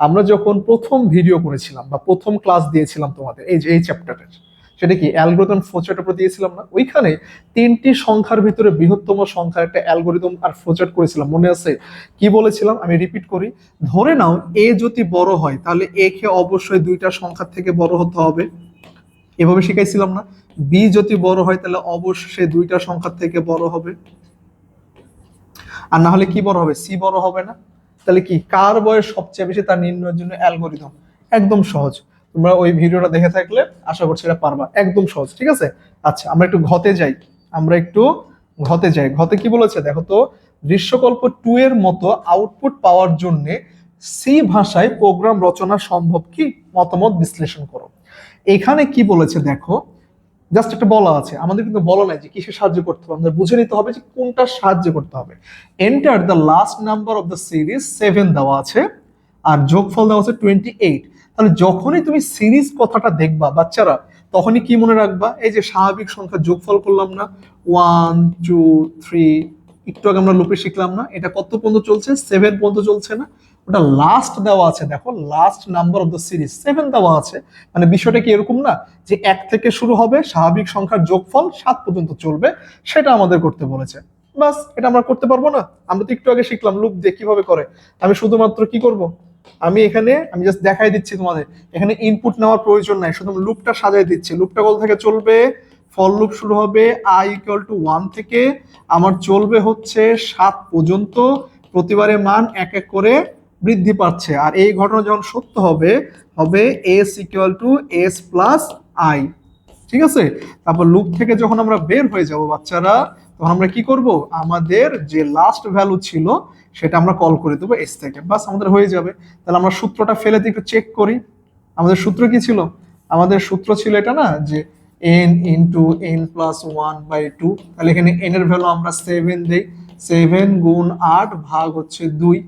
আমরা যখন প্রথম ভিডিও করেছিলাম বা প্রথম ক্লাস দিয়েছিলাম তোমাদের এই যে এই চ্যাপ্টারের, সেটা কি অ্যালগরিদম ফ্লোচার্টের উপর দিয়েছিলাম না? ওইখানে 3টি সংখ্যার ভিতরে বৃহত্তম সংখ্যার একটা অ্যালগরিদম আর ফ্লোচার্ট করেছিলাম, মনে আছে? কি বলেছিলাম আমি রিপিট করি, ধরে নাও এ যদি বড় হয় তাহলে এ কে অবশ্যই 2টা সংখ্যার থেকে বড় হতে হবে, এভাবে শিখাইছিলাম না? বি যদি বড় হয় তাহলে অবশ্যই 2টা সংখ্যার থেকে বড় হবে, আর না হলে কি বড় হবে, সি বড় হবে না? তাহলে কি কার বয়স সবচেয়ে বেশি তার নির্ণয়ের জন্য অ্যালগরিদম, একদম সহজ। তোমরা ওই ভিডিওটা দেখে থাকলে আশা করছি এটা পারবা, একদম সহজ, ঠিক আছে? আচ্ছা, আমরা একটু ঘতে যাই, ঘতে কি বলেছে দেখো তো, দৃশ্যকল্প 2 এর মতো আউটপুট পাওয়ার জন্য সি ভাষায় প্রোগ্রাম রচনা সম্ভব কি, মতামত বিশ্লেষণ করো। এখানে কি বলেছে দেখো, জাস্ট একটা বলা আছে, আমাদের কিন্তু বলা নাই যে কিসে সাহায্য করতে হবে, আমাদের বুঝে নিতে হবে যে কোনটা সাহায্য করতে হবে। Enter the last number of the series 7 দেওয়া আছে, আর যোগফল দেওয়া আছে 28। তাহলে যখনই তুমি সিরিজ কথাটা দেখবা বাচ্চারা, তখনই কি মনে রাখবা, এই যে স্বাভাবিক সংখ্যা যোগফল করলাম না, 1 2 3, একটু আগে আমরা লুপে শিখলাম না, এটা কত পর্যন্ত চলছে, 7 পর্যন্ত চলছে না? ওটা লাস্ট দেওয়া আছে, দেখো last number of the series 7 দেওয়া আছে, মানে বিষয়টা কি এরকম না যে 1 থেকে শুরু হবে, স্বাভাবিক সংখ্যার যোগফল 7 পর্যন্ত চলবে, সেটা আমাদের করতে বলেছে। বাস, এটা আমরা করতে পারবো না? আমরা তো একটু আগে শিখলাম লুপ দিয়ে কিভাবে করে। আমি শুধুমাত্র কি করব, আমি জাস্ট দেখাই দিচ্ছি তোমাদের, এখানে ইনপুট নেওয়ার প্রয়োজন নাই, শুধু লুপটা সাজাই দিচ্ছি। লুপটা কত থেকে চলবে, ফর লুপ শুরু হবে i = 1 থেকে, আমার চলবে হচ্ছে 7 পর্যন্ত, প্রতিবারে মান এক এক করে বৃদ্ধি পাচ্ছে, আর এই ঘটনা যখন সত্য হবে, হবে s = s + i, ঠিক আছে? তারপর লুপ থেকে যখন আমরা বের হয়ে যাব বাচ্চারা, তখন আমরা কি করব, আমাদের যে লাস্ট ভ্যালু ছিল সেটা আমরা কল করে দেবো এস থেকে, বাস আমাদের হয়ে যাবে। তাহলে আমরা সূত্রটা ফেলে দিয়ে একটু চেক করি, আমাদের সূত্র কি ছিল, আমাদের সূত্র ছিল এটা না, যে n × n + 1/2। তাহলে এখানে n এর ভ্যালু আমরা 7 দেই, 7 × 8 ভাগ হচ্ছে 2,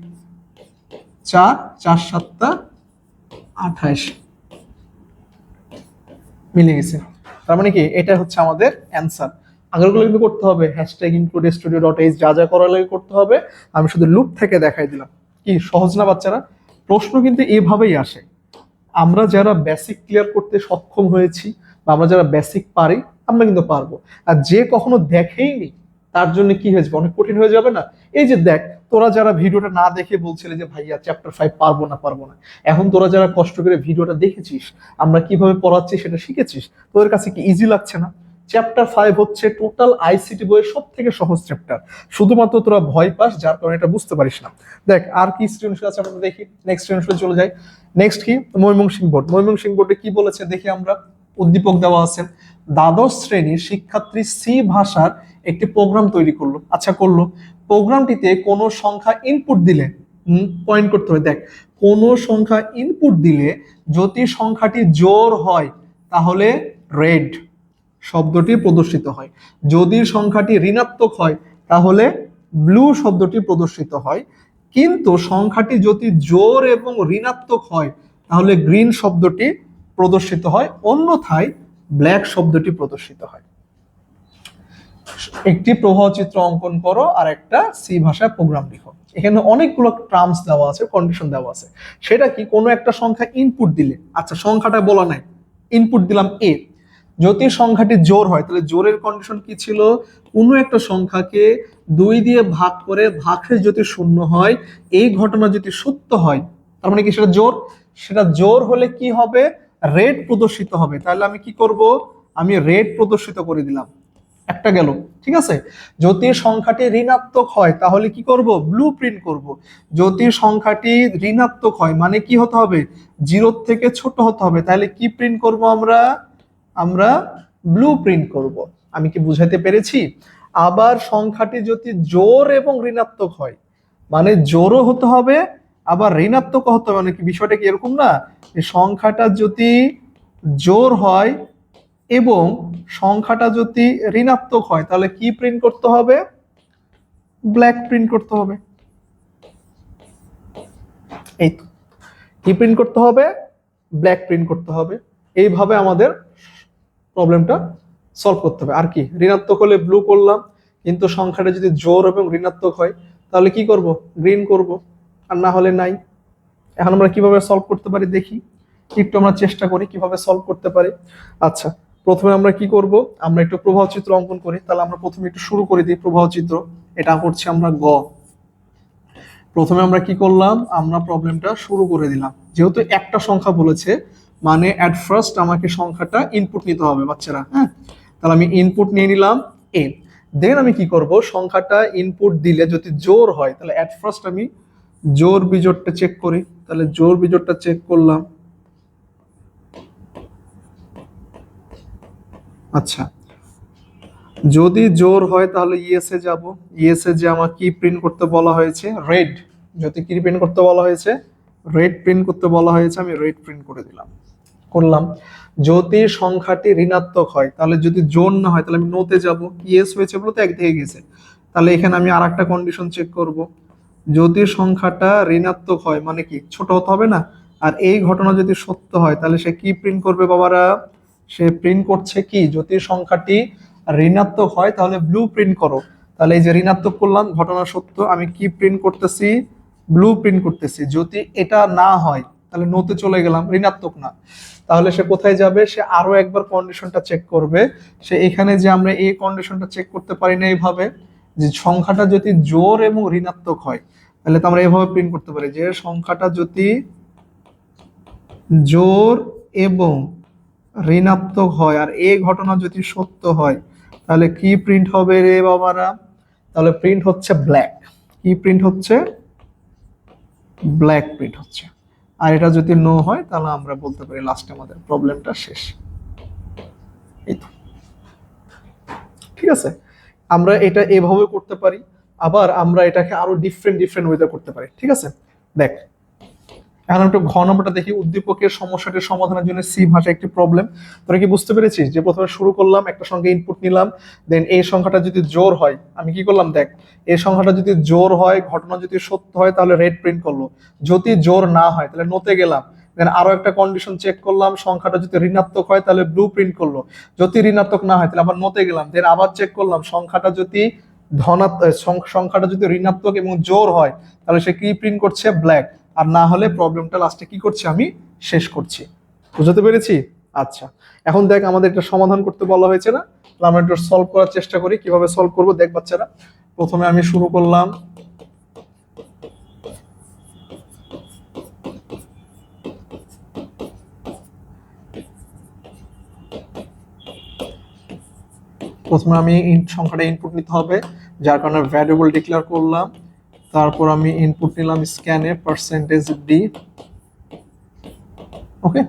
4 4 7 28, মিলে গেছে। তার মানে কি এটা হচ্ছে আমাদের অ্যান্সার। আগেরগুলো কিন্তু করতে হবে, #includestudio.h যা যা করার লাগে করতে হবে, আমি শুধু লুপ থেকে দেখাই দিলাম। কি সহজ না বাচ্চারা? প্রশ্ন কিন্তু এইভাবেই আসে। আমরা যারা বেসিক ক্লিয়ার করতে সক্ষম হয়েছি বা আমরা যারা বেসিক পারি, আমরা কিন্তু পারবো। আর যে কখনো দেখেইনি তার জন্য কি হয়ে যাবে, অনেক কঠিন হয়ে যাবে না? এই যে দেখ, তোরা যারা ভিডিওটা না দেখে বলছিলে যে ভাইয়া চ্যাপ্টার 5 পারবো না, এখন তোরা যারা কষ্ট করে ভিডিওটা দেখেছিস, আমরা কিভাবে পড়াচ্ছি সেটা শিখেছিস, তোদের কাছে কি ইজি লাগছে না? চ্যাপ্টার 5 হচ্ছে টোটাল আইসিটি বইয়ের সব থেকে সহজ চ্যাপ্টার, শুধুমাত্র তোরা ভয় পাস যার কারণে এটা বুঝতে পারিস না। দেখ আর কি স্টুডেন্টস আছে আমরা দেখি, নেক্সট স্টুডেন্টসে চলে যাই। নেক্সট কি, ময়মনসিংহ বোর্ডে কি বলেছে দেখি আমরা। উদ্দীপক দেওয়া আছে, দ্বাদশ শ্রেণীর শিক্ষার্থী সি ভাষার একটি প্রোগ্রাম তৈরি করলো। আচ্ছা, করলো, প্রোগ্রামটিতে কোনো সংখ্যা ইনপুট দিলে, পয়েন্ট করতে হবে, দেখ কোনো সংখ্যা ইনপুট দিলে যদি সংখ্যাটি জোড় হয় তাহলে রেড শব্দটি প্রদর্শিত হয়, যদি সংখ্যাটি ঋণাত্মক হয় তাহলে ব্লু শব্দটি প্রদর্শিত হয়, কিন্তু সংখ্যাটি যদি জোড় এবং ঋণাত্মক হয় তাহলে গ্রিন শব্দটি প্রদর্শিত হয়, অন্যথায় ব্ল্যাক শব্দটি প্রদর্শিত হয়। একটি প্রবাহ চিত্র অঙ্কন করো আর একটা সি ভাষায় প্রোগ্রাম লিখো। এখানে অনেকগুলো টার্মস দেওয়া আছে, কন্ডিশন দেওয়া আছে। সেটা কি, কোনো একটা সংখ্যা ইনপুট দিলে, আচ্ছা সংখ্যাটা বলা নাই, ইনপুট দিলাম এ, যদি সংখ্যাটি জোড় হয় তাহলে জোড়ের কন্ডিশন কি ছিল, কোনো একটা সংখ্যাকে 2 দিয়ে ভাগ করে ভাগশেষ যদি 0 হয়, এই ঘটনা যদি সত্য হয়, তার মানে কি সেটা জোড়, সেটা জোড় হলে কি হবে, রেড প্রদর্শিত হবে। তাহলে আমি কি করব, আমি রেড প্রদর্শিত করে দিলাম, একটা গেল, ঠিক আছে? যদি সংখ্যাটি ঋণাত্মক হয় তাহলে কি করব, ব্লু প্রিন্ট করব। যদি সংখ্যাটি ঋণাত্মক হয় মানে কি হতে হবে, 0 থেকে ছোট হতে হবে, তাহলে কি প্রিন্ট করব আমরা ব্লু প্রিন্ট করব। আমি কি বুঝাতে পেরেছি? আবার সংখ্যাটি যদি জোড় এবং ঋণাত্মক হয়, মানে জোড়ও হতে হবে আবার ঋণাত্মক হতে হবে, মানে কি বিষয়টা কি এরকম না, যে সংখ্যাটা যদি জোড় হয় এবং সংখ্যাটা যদি ঋণাত্মক হয় তাহলে কি প্রিন্ট করতে হবে? ব্ল্যাক প্রিন্ট করতে হবে। এই তো, কি প্রিন্ট করতে হবে? ব্ল্যাক প্রিন্ট করতে হবে। এইভাবে আমাদের প্রবলেমটা সলভ করতে হবে। আর কি, ঋণাত্মক হলে ব্লু করলাম, কিন্তু সংখ্যাটা যদি জোড় এবং ঋণাত্মক হয় তাহলে কি করব? গ্রিন করব, আর না হলে নাই। এখন আমরা কিভাবে সলভ করতে পারি দেখি, একটু আমরা চেষ্টা করি কিভাবে সলভ করতে পারি। আচ্ছা, প্রথমে আমরা কি করব, আমরা একটু প্রবাহ চিত্র অঙ্কন করি। তাহলে আমরা প্রথমে একটু শুরু করে দিই প্রবাহ চিত্র। এটা করছি আমরা গ। প্রথমে আমরা কি করলাম, আমরা প্রবলেমটা শুরু করে দিলাম। যেহেতু একটা সংখ্যা বলেছে, মানে অ্যাট ফার্স্ট আমাকে সংখ্যাটা ইনপুট নিতে হবে বাচ্চারা, হ্যাঁ। তাহলে আমি ইনপুট নিয়ে নিলাম এ। দেন আমি কি করব, সংখ্যাটা ইনপুট দিলে যদি জোড় হয় তাহলে অ্যাট ফার্স্ট আমি জোড় বিজোড়টা চেক করি। তাহলে জোড় বিজোড়টা চেক করলাম। আচ্ছা, যদি জোড় হয় তাহলে ইএসএ যাব। ইএসএ যে আমার কি প্রিন্ট করতে বলা হয়েছে? রেড। যদি কি প্রিন্ট করতে বলা হয়েছে? রেড প্রিন্ট করতে বলা হয়েছে, আমি রেড প্রিন্ট করে দিলাম, করলাম। যদি সংখ্যাটি ঋণাত্মক হয়, তাহলে যদি জোড় না হয় তাহলে আমি নোতে যাব। ইএস হয়েছে বলতে একদিকে গেছে, তাহলে এখানে আমি আর একটা কন্ডিশন চেক করব। যদি সংখ্যাটা ঋণাত্মক হয়, মানে কি ছোট হতে হবে না, আর এই ঘটনা যদি সত্য হয় তাহলে সে কি প্রিন্ট করবে বাবারা? সে প্রিন্ট করছে কি, যদি সংখ্যাটি ঋণাত্মক হয় তাহলে ব্লু প্রিন্ট করো। তাহলে এই যে ঋণাত্মক করলাম, ঘটনা সত্য, আমি কি প্রিন্ট করতেছি? ব্লু প্রিন্ট করতেছি। যদি এটা না হয় তাহলে নোতে চলে গেলাম, ঋণাত্মক না। তাহলে সে কোথায় যাবে? সে আরো একবার কন্ডিশনটা চেক করবে। সে এখানে যে আমরা এই কন্ডিশনটা চেক করতে পারি না এইভাবে, যে সংখ্যাটা যদি জোড় এবং ঋণাত্মক হয়, তাহলে তো আমরা এভাবে প্রিন্ট করতে পারি যে সংখ্যাটা যদি জোড় এবং ঋণাত্মক হয় আর এই ঘটনা যদি সত্য হয় তাহলে কি প্রিন্ট হবে রে বাবারা? তাহলে প্রিন্ট হচ্ছে ব্ল্যাক। কি প্রিন্ট হচ্ছে? ব্ল্যাক প্রিন্ট হচ্ছে। আর এটা যদি নো হয় তাহলে আমরা বলতে পারি লাস্টে আমাদের প্রবলেমটা শেষ। এই তো, ঠিক আছে। আমরা এটা এভাবে করতে পারি, আবার আমরা এটাকে আরো ডিফারেন্ট ডিফারেন্ট ওয়েতে করতে পারি। ঠিক আছে, দেখ এখন একটু ঘ নম্বরটা দেখি। উদ্দীপকের সমস্যাটির সমাধানের জন্য সি ভাষা একটি প্রবলেম। তোরা কি বুঝতে পেরেছিস যে প্রথমে শুরু করলাম, একটা সংখ্যা ইনপুট নিলাম, দেন এই সংখ্যাটা যদি জোড় হয়, আমি কি করলাম দেখ, এই সংখ্যাটা যদি জোড় হয়, ঘটনা যদি সত্য হয় তাহলে রেড প্রিন্ট করলো, যদি জোড় না হয় তাহলে নোতে গেলাম, দেন আরো একটা কন্ডিশন চেক করলাম, সংখ্যাটা যদি ঋণাত্মক হয় তাহলে ব্লু প্রিন্ট করলো, যদি ঋণাত্মক না হয় তাহলে আবার নোতে গেলাম, দেন আবার চেক করলাম, সংখ্যাটা যদি সংখ্যাটা যদি ঋণাত্মক এবং জোড় হয় তাহলে সে কি প্রিন্ট করছে? ব্ল্যাক। আর না হলে প্রবলেমটা লাস্টে কি করছি, আমি শেষ করছি। বুঝতে পেরেছি? আচ্ছা, এখন দেখ আমাদের এটা সমাধান করতে বলা হয়েছে না, আমরা একটু সলভ করার চেষ্টা করি। কিভাবে সলভ করব দেখ বাচ্চারা। প্রথমে আমি শুরু করলাম, প্রথমে আমি সংখ্যাটা ইনপুট নিতে হবে, যার কারণে ভ্যারিয়েবল ডিক্লেয়ার করলাম। তারপর আমি ইনপুট নিলাম স্ক্যানে পার্সেন্টেজ ডি। ওকে,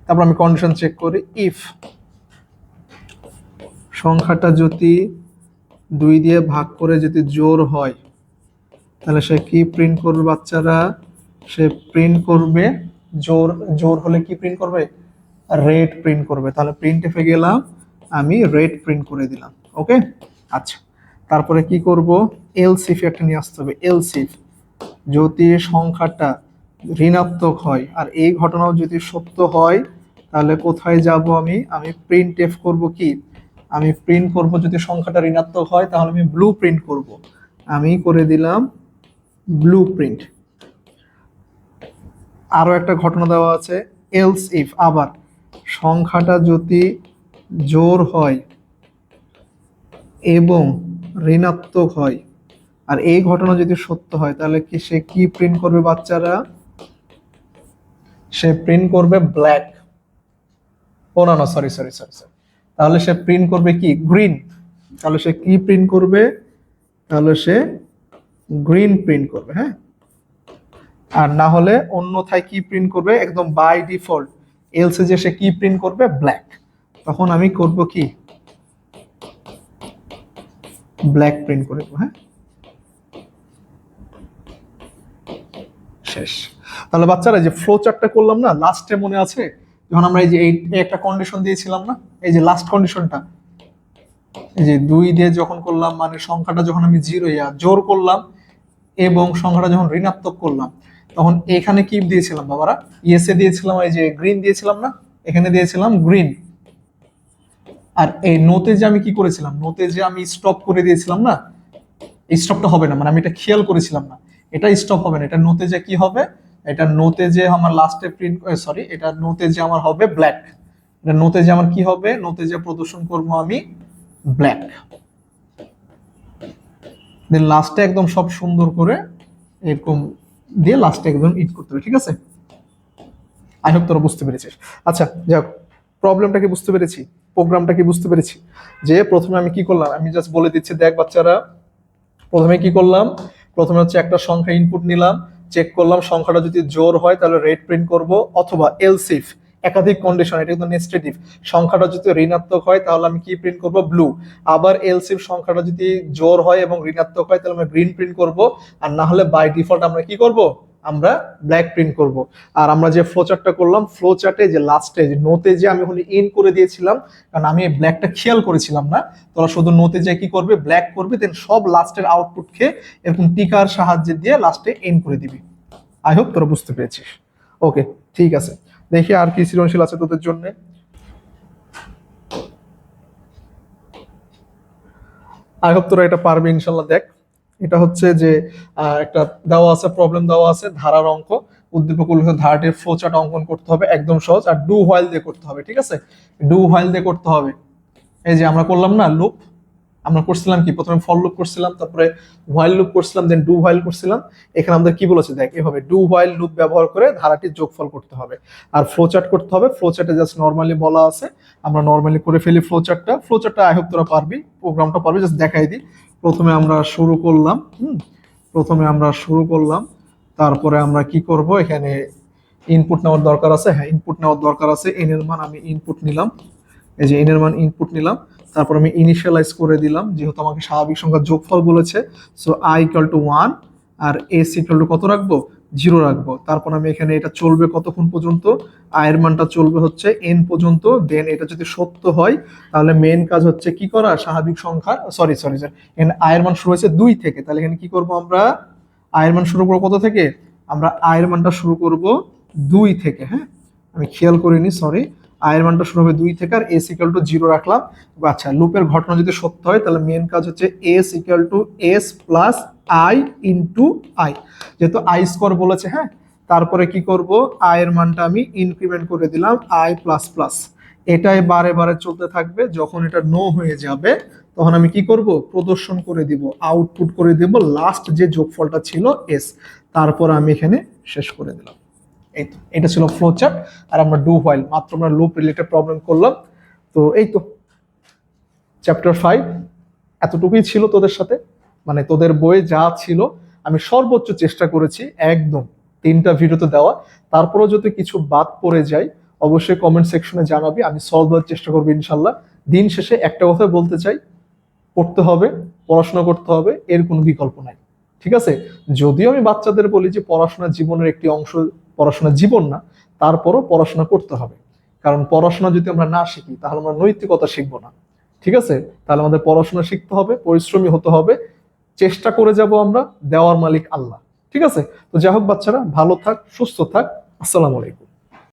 তারপর আমি কন্ডিশন চেক করি, ইফ সংখ্যাটা যদি 2 দিয়ে ভাগ করে যদি জোড় হয় তাহলে সে কি প্রিন্ট করবে বাচ্চারা? সে প্রিন্ট করবে, জোড় জোড় হলে কি প্রিন্ট করবে? রেড প্রিন্ট করবে। তাহলে প্রিন্ট এফে গেলাম, আমি রেড প্রিন্ট করে দিলাম। ওকে, আচ্ছা, তারপরে কি করব? এলসিফ একটা নিয়ে আসতে হবে। এলসিফ যদি সংখ্যাটা ঋণাত্মক হয় আর এই ঘটনাও যদি সত্য হয় তাহলে কোথায় যাব? আমি প্রিন্ট এফ করব কি, আমি প্রিন্ট করব যদি সংখ্যাটা ঋণাত্মক হয় তাহলে আমি ব্লু প্রিন্ট করব। আমি করে দিলাম ব্লু প্রিন্ট। আরো একটা ঘটনা দেওয়া আছে, এলস ইফ, আবার সংখ্যাটা যদি জোড় হয় এবং ঋণাত্মক হয় আর এই ঘটনা যদি সত্য হয় তাহলে কি সে কি প্রিন্ট করবে বাচ্চারা? সে প্রিন্ট করবে ব্ল্যাক। ও না না, সরি সরি সরি সরি, তাহলে সে প্রিন্ট করবে কি? গ্রিন। তাহলে সে কি প্রিন্ট করবে? তাহলে সে গ্রিন প্রিন্ট করবে, হ্যাঁ। আর না হলে অন্যথায় কি প্রিন্ট করবে? একদম বাই ডিফল্ট এলসে যে সে কি প্রিন্ট করবে? ব্ল্যাক। তখন আমি করব কি? ব্ল্যাক প্রিন্ট করে দেবো। হ্যাঁ, শেষ। তাহলে বাচ্চারা যে ফ্লো চার্টটা করলাম না লাস্টে, মনে আছে যখন আমরা এই যে এই একটা কন্ডিশন দিয়েছিলাম না, এই যে লাস্ট কন্ডিশনটা, এই যে 2 দিয়ে যখন করলাম, মানে সংখ্যাটা যখন আমি জোর করলাম এবং সংখ্যাটা যখন ঋণাত্মক করলাম, তখন এখানে কি দিয়েছিলাম বাবারা? ইয়েসে দিয়েছিলাম, এই যে গ্রিন দিয়েছিলাম না, এখানে দিয়েছিলাম গ্রিন। আর এই নোতে যে আমি কি করেছিলাম, নোতে যে আমি স্টপ করে দিয়েছিলাম না, এই স্টপটা হবে না, মানে আমি এটা খেয়াল করেছিলাম না, এটা স্টপ হবে না, এটা নোতে যে কি হবে, এটা নোতে যে আমার লাস্টে প্রিন্ট, সরি, এটা নোতে যে আমার হবে ব্ল্যাক, এটা নোতে যে আমার কি হবে, নোতে যে প্রদর্শন করবো আমি ব্ল্যাক। দেন লাস্টে একদম সব সুন্দর করে এরকম দিয়ে লাস্টে একদম ইট করতে হবে, ঠিক আছে? আই হোপ তোরা বুঝতে পেরেছিস। আচ্ছা, যাক, প্রবলেমটা কি বুঝতে পেরেছি, প্রোগ্রামটা কি বুঝতে পেরেছি? যে প্রথমে আমি কি করলাম, আমি জাস্ট বলে দিচ্ছি, দেখ বাচ্চারা, প্রথমে কি করলাম, প্রথমে হচ্ছে একটা সংখ্যা ইনপুট নিলাম, চেক করলাম সংখ্যাটা যদি জোর হয় তাহলে রেড প্রিন্ট করব, অথবা এলসিফ, একাধিক কন্ডিশন, এটা কিন্তু নেস্টেটিভ, সংখ্যাটা যদি ঋণাত্মক হয় তাহলে আমি কি প্রিন্ট করব, ব্লু। আবার এলসিফ, সংখ্যাটা যদি জোর হয় এবং ঋণাত্মক হয় তাহলে আমরা গ্রিন প্রিন্ট করব, আর না হলে বাই ডিফল্ট আমরা কি করব, আমরা ব্ল্যাক প্রিন্ট করব। আর আমরা যে ফ্লো চার্টটা করলাম, ফ্লো চার্টে যে লাস্টে যে নোতে যে আমি ওখানে ইন করে দিয়েছিলাম, কারণ আমি ব্ল্যাকটা খেয়াল করেছিলাম না, তোরা শুধু নোতে যে কি করবে, ব্ল্যাক করবে, দেন সব লাস্টের আউটপুটকে এরকম টিকার সাহায্যে দিয়ে লাস্টে এন্ড করে দিবি। আই হোপ তোরা বুঝতে পেরেছিস। ওকে, ঠিক আছে, দেখি আর কি সৃজনশীল আছে তোদের জন্য। আই হোপ তোরা এটা পারবে ইনশাল্লাহ। দেখ, এটা হচ্ছে যে একটা দেওয়া আছে, প্রবলেম দেওয়া আছে, ধারার অঙ্ক, উদ্দীপক উল্লেখিত ধারাটির ফ্লো চার্ট অঙ্কন করতে হবে, একদম সহজ, আর ডু হোয়াইল দিয়ে করতে হবে, ঠিক আছে? ডু হোয়াইল দিয়ে করতে হবে। এই যে আমরা করলাম না লুপ, আমরা করছিলাম কি, প্রথমে ফর লুপ করছিলাম, তারপরে হোয়াইল লুপ করছিলাম, দেন ডু হোয়াইল করছিলাম। এখানে আমাদের কি বলেছে দেখ, এভাবে ডু হোয়াইল লুপ ব্যবহার করে ধারাটির যোগফল করতে হবে, আর ফ্লো চার্ট করতে হবে। ফ্লো চার্টে জাস্ট নরমালি বলা আছে, আমরা নরমালি করে ফেলি ফ্লো চার্টটা। ফ্লো চার্টটা আই হোপ তোরা পারবি, প্রোগ্রামটা পারবি, জাস্ট দেখাই দিই। প্রথমে আমরা শুরু করলাম, প্রথমে আমরা শুরু করলাম, তারপরে আমরা কি করব, এখানে ইনপুট নেওয়ার দরকার আছে, হ্যাঁ ইনপুট নেওয়ার দরকার আছে, এন এর মান আমি ইনপুট নিলাম, এই যে এন এর মান ইনপুট নিলাম, তারপর আমি ইনিশিয়ালাইজ করে দিলাম, যেহেতু আমাকে স্বাভাবিক সংখ্যার যোগফল বলেছে, সো আই ইকুয়াল টু 1 আর এস ইকুয়াল টু কত রাখবো, 0 রাখবো। তারপর আমি এখানে এটা চলবে কতক্ষণ পর্যন্ত, আয়ের মানটা চলবে হচ্ছে এন পর্যন্ত, দেন এটা যদি সত্য হয় তাহলে মেন কাজ হচ্ছে কি করা, স্বাভাবিক সংখ্যা, সরি সরি সরি, এখানে আয়ের মান শুরু হয়েছে 2 থেকে, তাহলে এখানে কি করব, আমরা আয়ের মান শুরু করবো কত থেকে, আমরা আয়ের মানটা শুরু করব 2 থেকে, হ্যাঁ আমি খেয়াল করিনি, সরি, আয়ের মানটা শুরু হবে 2 থেকে, আর এস ইকুয়াল টু 0 রাখলাম। আচ্ছা, লুপের ঘটনা যদি সত্য হয় তাহলে মেন কাজ হচ্ছে S equal to S plus I into I, যেহেতু আই স্কোয়ার বলেছে, হ্যাঁ। তারপরে কি করব, আয়ের মানটা আমি ইনক্রিমেন্ট করে দিলাম আই প্লাস প্লাস, এটাই বারে বারে চলতে থাকবে, যখন এটা নো হয়ে যাবে তখন আমি কি করব, প্রদর্শন করে দিব, আউটপুট করে দেব লাস্ট যে যোগফলটা ছিল এস, তারপর আমি এখানে শেষ করে দিলাম। এই তো, এটা ছিল ফ্লো চার্ট। আর আমরা ডু হোয়াইল, মাত্র আমরা লুপ রিলেটেড প্রবলেম করলাম। তো এই তো চ্যাপ্টার 5 এতটুকুই ছিল তোদের সাথে, মানে তোদের বইয়ে যা ছিল আমি সর্বোচ্চ চেষ্টা করেছি একদম 3টা ভিডিওতে দেওয়া। তারপরেও যদি কিছু বাদ পড়ে যায় অবশ্যই কমেন্ট সেকশনে জানাবি, আমি সলভ করার চেষ্টা করবো ইনশাল্লাহ। দিন শেষে একটা কথা বলতে চাই, পড়তে হবে, পড়াশোনা করতে হবে, এর কোনো বিকল্প নাই, ঠিক আছে? যদিও আমি বাচ্চাদের বলি যে পড়াশোনা জীবনের একটি অংশ, পড়াশোনা জীবন না, তারপরও পড়াশোনা করতে হবে, কারণ পড়াশোনা যদি আমরা না শিখি তাহলে আমরা নৈতিকতা শিখবো না, ঠিক আছে? তাহলে আমাদের পড়াশোনা শিখতে হবে, পরিশ্রমী হতে হবে, চেষ্টা করে যাব আমরা, দেওয়ার মালিক আল্লাহ, ঠিক আছে? তো যাই হোক বাচ্চারা, ভালো থাক, সুস্থ থাক, আসসালামু আলাইকুম।